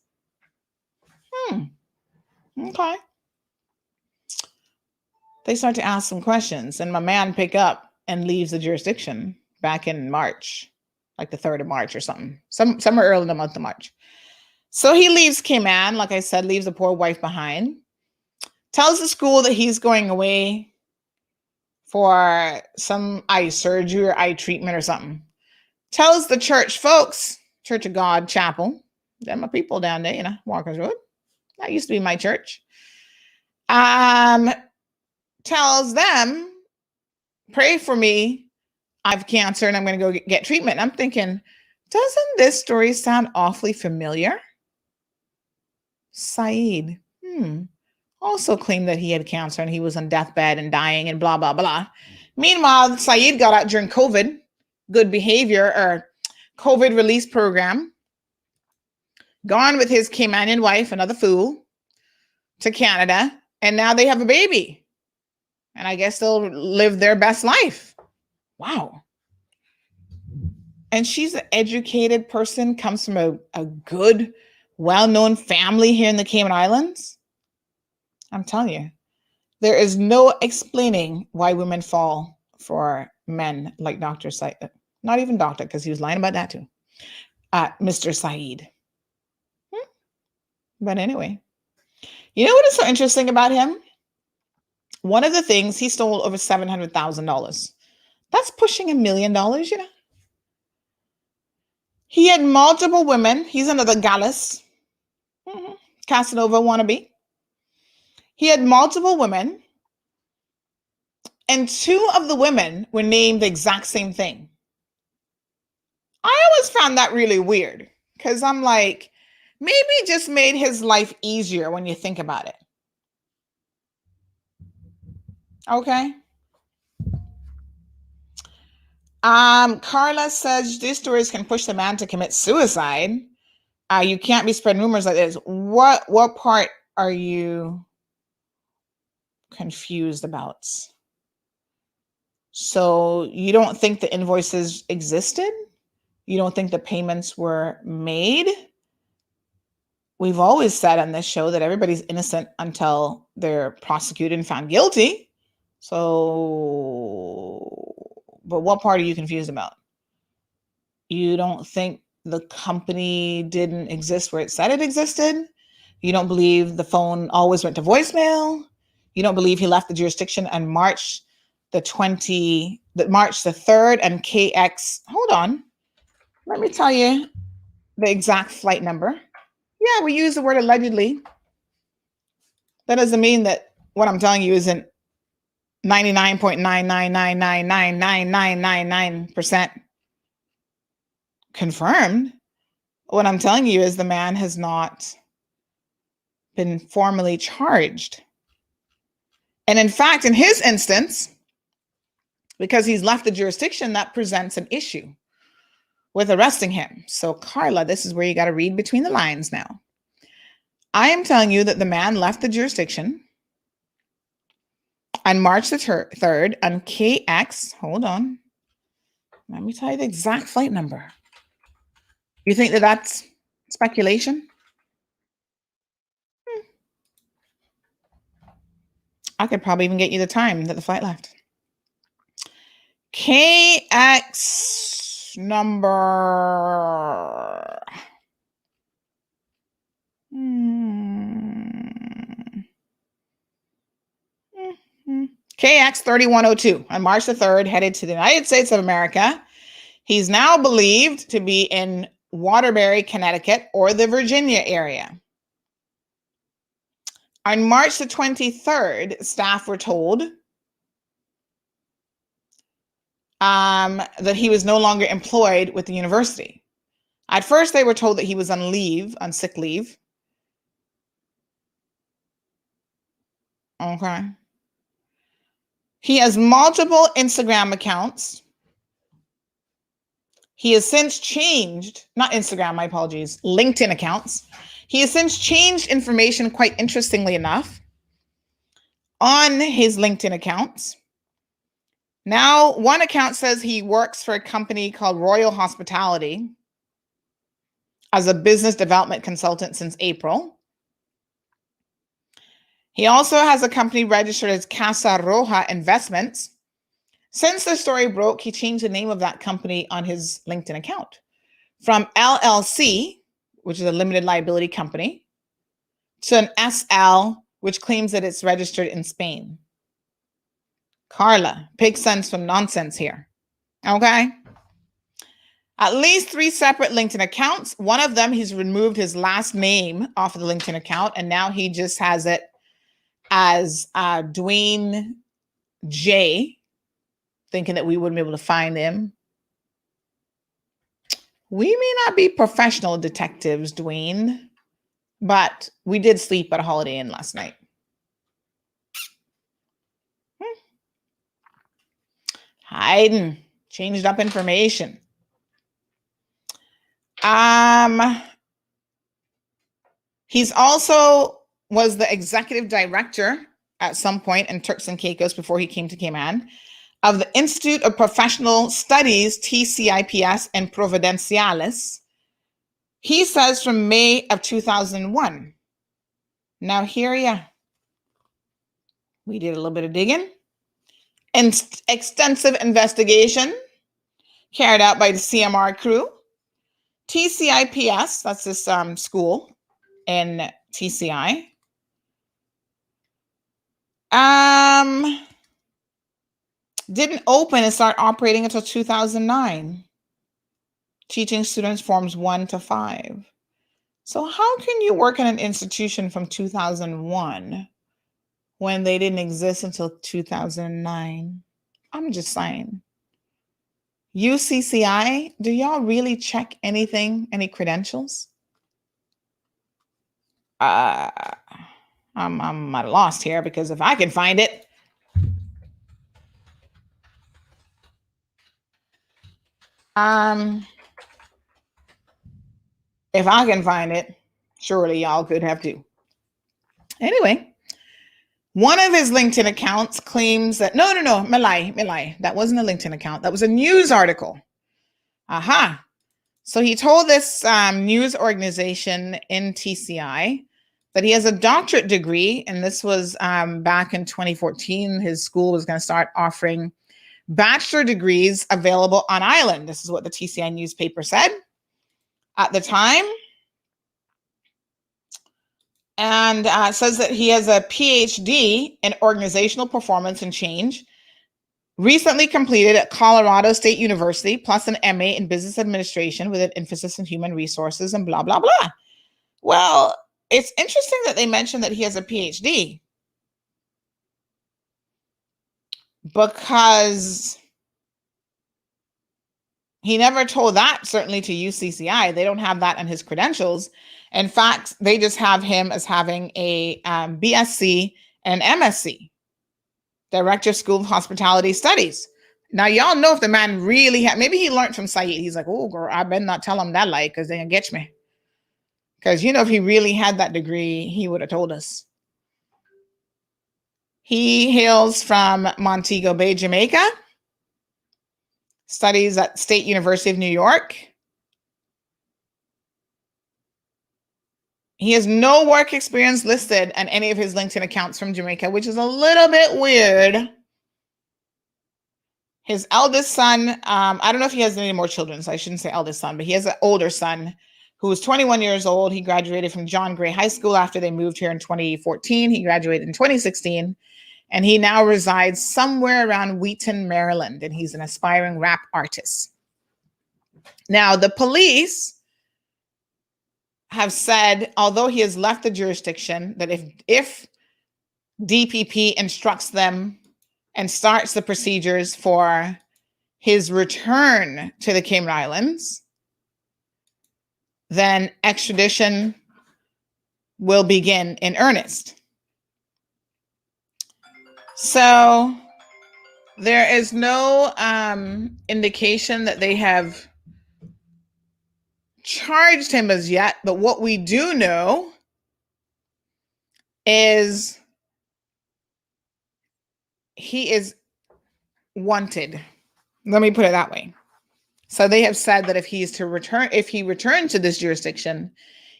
Okay. They start to ask some questions, and my man pick up and leaves the jurisdiction back in March, like the 3rd of March or something, somewhere early in the month of March. So he leaves Cayman, like I said, leaves the poor wife behind, tells the school that he's going away for some eye surgery or eye treatment or something. Tells the church folks, Church of God Chapel, they're my people down there, you know, Walker's Road. That used to be my church. Tells them, pray for me. I have cancer and I'm going to go get treatment. And I'm thinking, doesn't this story sound awfully familiar? Saeed also claimed that he had cancer and he was on deathbed and dying and blah, blah, blah. Meanwhile, Saeed got out during COVID, good behavior or COVID release program, gone with his Caymanian wife, another fool, to Canada. And now they have a baby. And I guess they'll live their best life. Wow. And she's an educated person, comes from a good, well-known family here in the Cayman Islands. I'm telling you, there is no explaining why women fall for men like Dr. Saeed. Not even doctor, because he was lying about that too. Mr. Saeed. But anyway, you know what is so interesting about him? One of the things, he stole over $700,000. That's pushing $1 million, you know. He had multiple women. He's another Gallus. Casanova wannabe. He had multiple women. And 2 of the women were named the exact same thing. I always found that really weird because I'm like, maybe it just made his life easier when you think about it. Okay. Carla says these stories can push the man to commit suicide. You can't be spreading rumors like this. What part are you confused about? So you don't think the invoices existed? You don't think the payments were made? We've always said on this show that everybody's innocent until they're prosecuted and found guilty. So, but what part are you confused about? You don't think the company didn't exist where it said it existed? You don't believe the phone always went to voicemail? You don't believe he left the jurisdiction on March the 3rd and KX? Hold on. Let me tell you the exact flight number. Yeah, we use the word allegedly. That doesn't mean that what I'm telling you isn't 99.999999999% confirmed. What I'm telling you is the man has not been formally charged. And in fact, in his instance, because he's left the jurisdiction, that presents an issue with arresting him. So Carla, this is where you got to read between the lines now. I am telling you that the man left the jurisdiction on March the 3rd on KX. Hold on. Let me tell you the exact flight number. You think that that's speculation? I could probably even get you the time that the flight left. KX number. KX 3102 on March the 3rd, headed to the United States of America. He's now believed to be in Waterbury, Connecticut, or the Virginia area. On March the 23rd, staff were told that he was no longer employed with the university. At first, they were told that he was on leave, on sick leave. Okay. He has multiple Instagram accounts. He has since changed, not Instagram, my apologies, LinkedIn accounts. He has since changed information, quite interestingly enough, on his LinkedIn accounts. Now, one account says he works for a company called Royal Hospitality as a business development consultant since April. He also has a company registered as Casa Roja Investments. Since the story broke, he changed the name of that company on his LinkedIn account from LLC, which is a limited liability company, to an SL, which claims that it's registered in Spain. Carla, big sense from nonsense here. Okay. At least 3 separate LinkedIn accounts. One of them, he's removed his last name off of the LinkedIn account, and now he just has it as Dwayne J, thinking that we wouldn't be able to find him. We may not be professional detectives, Dwayne, but we did sleep at a Holiday Inn last night. Hiding, changed up information. He's also was the executive director at some point in Turks and Caicos before he came to Cayman of the Institute of Professional Studies, TCIPS, and Providenciales. He says from May of 2001. Now here ya. We did a little bit of digging. And extensive investigation carried out by the CMR crew. TCIPS, that's this school in TCI. Didn't open and start operating until 2009. Teaching students forms 1 to 5. So how can you work in an institution from 2001 when they didn't exist until 2009. I'm just saying. UCCI, do y'all really check anything, any credentials? I'm at a loss here, because if I can find it, if I can find it, surely y'all could have too. Anyway, one of his LinkedIn accounts claims that me lie. That wasn't a LinkedIn account. That was a news article. Aha. So he told this news organization in TCI that he has a doctorate degree, and this was back in 2014. His school was going to start offering bachelor degrees available on island. This is what the TCI newspaper said at the time. And says that he has a PhD in organizational performance and change, recently completed at Colorado State University, plus an MA in business administration with an emphasis in human resources and blah, blah, blah. Well, it's interesting that they mentioned that he has a PhD, because he never told that, certainly, to UCCI. They don't have that on his credentials. In fact, they just have him as having a BSc and MSc, Director of School of Hospitality Studies. Now, y'all know if the man really had, maybe he learned from Saeed. He's like, oh, girl, I better not tell him that lie, because they can get me. Because, if he really had that degree, he would have told us. He hails from Montego Bay, Jamaica. Studies at State University of New York. He has no work experience listed on any of his LinkedIn accounts from Jamaica, which is a little bit weird. His eldest son, I don't know if he has any more children, so I shouldn't say eldest son, but he has an older son who is 21 years old. He graduated from John Gray High School after they moved here in 2014. He graduated in 2016, and he now resides somewhere around Wheaton, Maryland, and he's an aspiring rap artist. Now, the police have said, although he has left the jurisdiction, that if DPP instructs them and starts the procedures for his return to the Cayman Islands, then extradition will begin in earnest. So there is no indication that they have charged him as yet, but what we do know is he is wanted. Let me put it that way. So they have said that if he returns to this jurisdiction,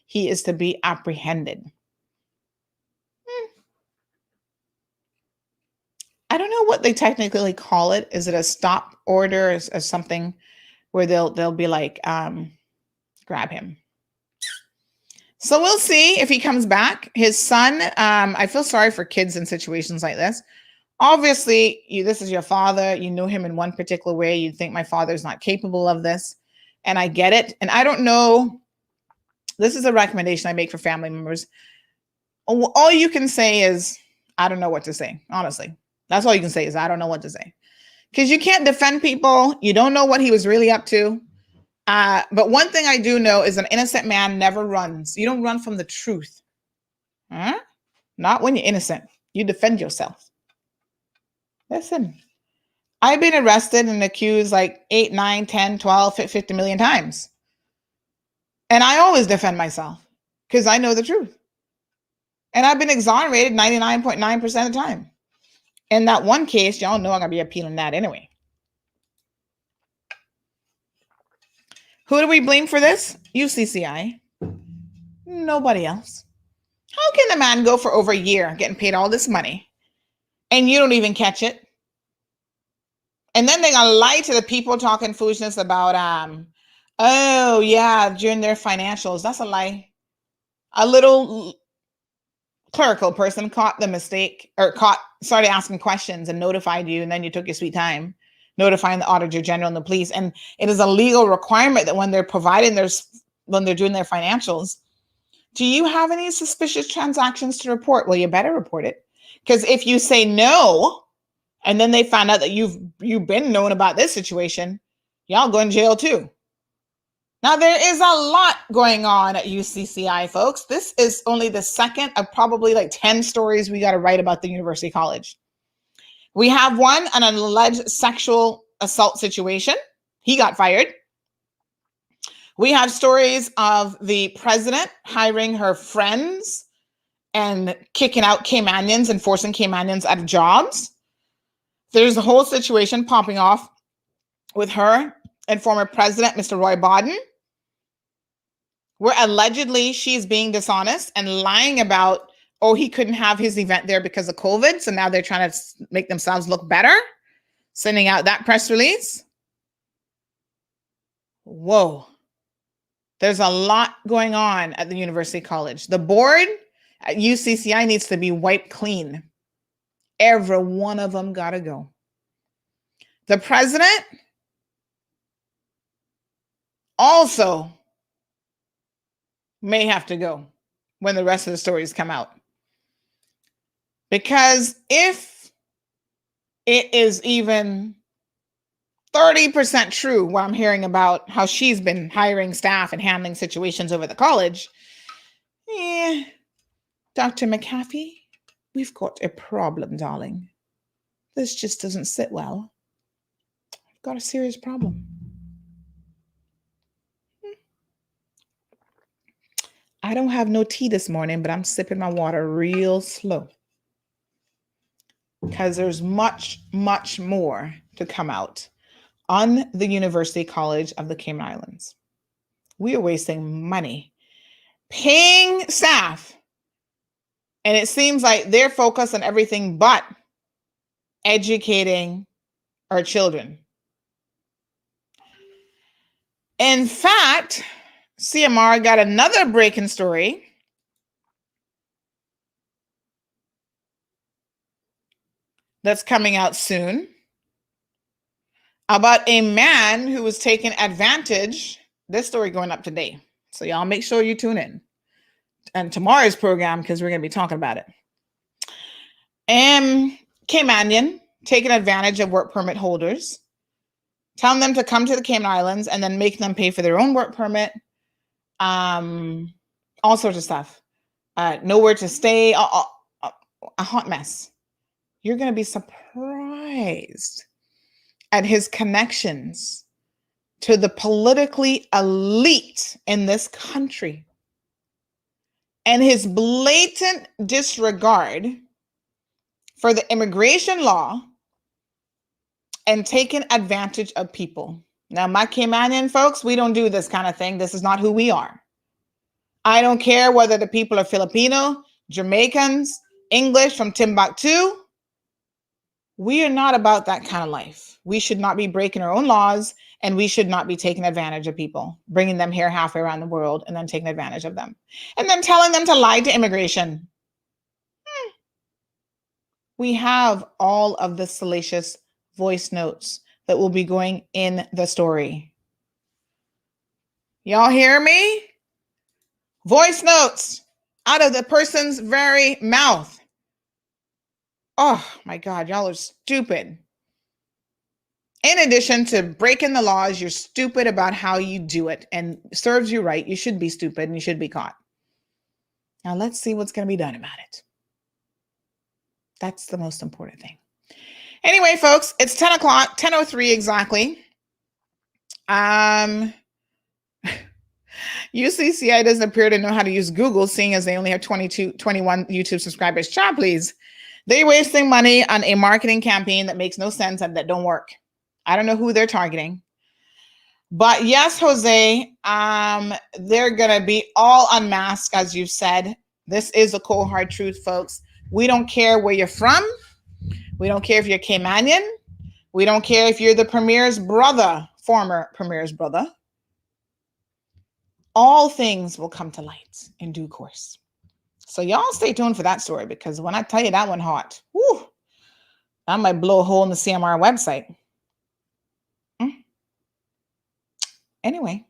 he is to be apprehended. I don't know what they technically call it. Is it a stop order or something where they'll be like, grab him? So we'll see if he comes back. His son, I feel sorry for kids in situations like this. Obviously, this is your father. You know him in one particular way. You think my father's not capable of this. And I get it. And I don't know. This is a recommendation I make for family members. All you can say is, I don't know what to say. Honestly, that's all you can say is, I don't know what to say. Because you can't defend people. You don't know what he was really up to. But one thing I do know is an innocent man never runs. You don't run from the truth. Huh? Not when you're innocent. You defend yourself. Listen, I've been arrested and accused like 8, 9, 10, 12, 50 million times. And I always defend myself because I know the truth. And I've been exonerated 99.9% of the time. In that one case, y'all know I'm going to be appealing that anyway. Who do we blame for this? UCCI. Nobody else. How can the man go for over a year getting paid all this money and you don't even catch it? And then they're going to lie to the people talking foolishness about, oh, yeah, during their financials. That's a lie. A little clerical person caught the mistake or started asking questions and notified you. And then you took your sweet time notifying the Auditor General and the police. And it is a legal requirement that when they're when they're doing their financials, do you have any suspicious transactions to report? Well, you better report it. Because if you say no, and then they find out that you've been known about this situation, y'all go in jail too. Now, there is a lot going on at UCCI, folks. This is only the second of probably like 10 stories we got to write about the University College. We have one, an alleged sexual assault situation. He got fired. We have stories of the president hiring her friends and kicking out Caymanians and forcing Caymanians out of jobs. There's a whole situation popping off with her and former president, Mr. Roy Bodden, where allegedly she's being dishonest and lying about, oh, he couldn't have his event there because of COVID. So now they're trying to make themselves look better, sending out that press release. Whoa. There's a lot going on at the University College. The board at UCCI needs to be wiped clean. Every one of them got to go. The president also may have to go when the rest of the stories come out. Because if it is even 30% true what I'm hearing about how she's been hiring staff and handling situations over the college, Dr. McAfee, we've got a problem, darling. This just doesn't sit well. We've got a serious problem. I don't have no tea this morning, but I'm sipping my water real slow because there's much, much more to come out on the University College of the Cayman Islands. We are wasting money paying staff, and it seems like they're focused on everything but educating our children. In fact, CMR got another breaking story that's coming out soon about a man who was taking advantage. This story going up today. So y'all make sure you tune in. And tomorrow's program, because we're going to be talking about it. Caymanian taking advantage of work permit holders, telling them to come to the Cayman Islands and then making them pay for their own work permit. All sorts of stuff. Nowhere to stay. A hot mess. You're going to be surprised at his connections to the politically elite in this country and his blatant disregard for the immigration law and taking advantage of people. Now, my Caymanian folks, we don't do this kind of thing. This is not who we are. I don't care whether the people are Filipino, Jamaicans, English from Timbuktu. We are not about that kind of life. We should not be breaking our own laws, and we should not be taking advantage of people, bringing them here halfway around the world and then taking advantage of them, and then telling them to lie to immigration. We have all of the salacious voice notes that will be going in the story. Y'all hear me? Voice notes out of the person's very mouth. Oh my God, y'all are stupid. In addition to breaking the laws, you're stupid about how you do it, and serves you right. You should be stupid and you should be caught. Now let's see what's going to be done about it. That's the most important thing. Anyway, folks, it's 10 o'clock, 10:03 exactly. UCCI doesn't appear to know how to use Google, seeing as they only have 21 YouTube subscribers. Chat, please. They're wasting money on a marketing campaign that makes no sense and that don't work. I don't know who they're targeting. But yes, Jose, they're going to be all unmasked, as you've said. This is a cold, hard truth, folks. We don't care where you're from. We don't care if you're Caymanian. We don't care if you're the Premier's brother, former Premier's brother. All things will come to light in due course. So y'all stay tuned for that story, because when I tell you that one hot, whew, that might blow a hole in the CMR website. Anyway,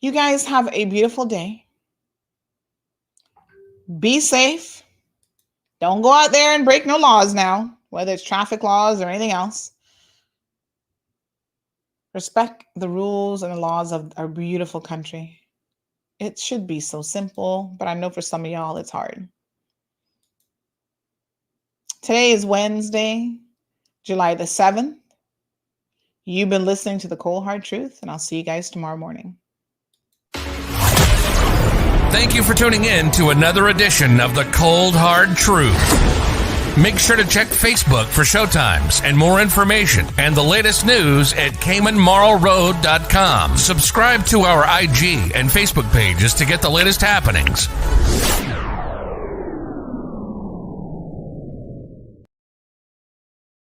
you guys have a beautiful day. Be safe. Don't go out there and break no laws now, whether it's traffic laws or anything else. Respect the rules and the laws of our beautiful country. It should be so simple, but I know for some of y'all it's hard. Today is Wednesday, July the 7th. You've been listening to The Cold Hard Truth, and I'll see you guys tomorrow morning. Thank you for tuning in to another edition of The Cold Hard Truth. Make sure to check Facebook for showtimes and more information and the latest news at CaymanMarlRoad.com. Subscribe to our IG and Facebook pages to get the latest happenings.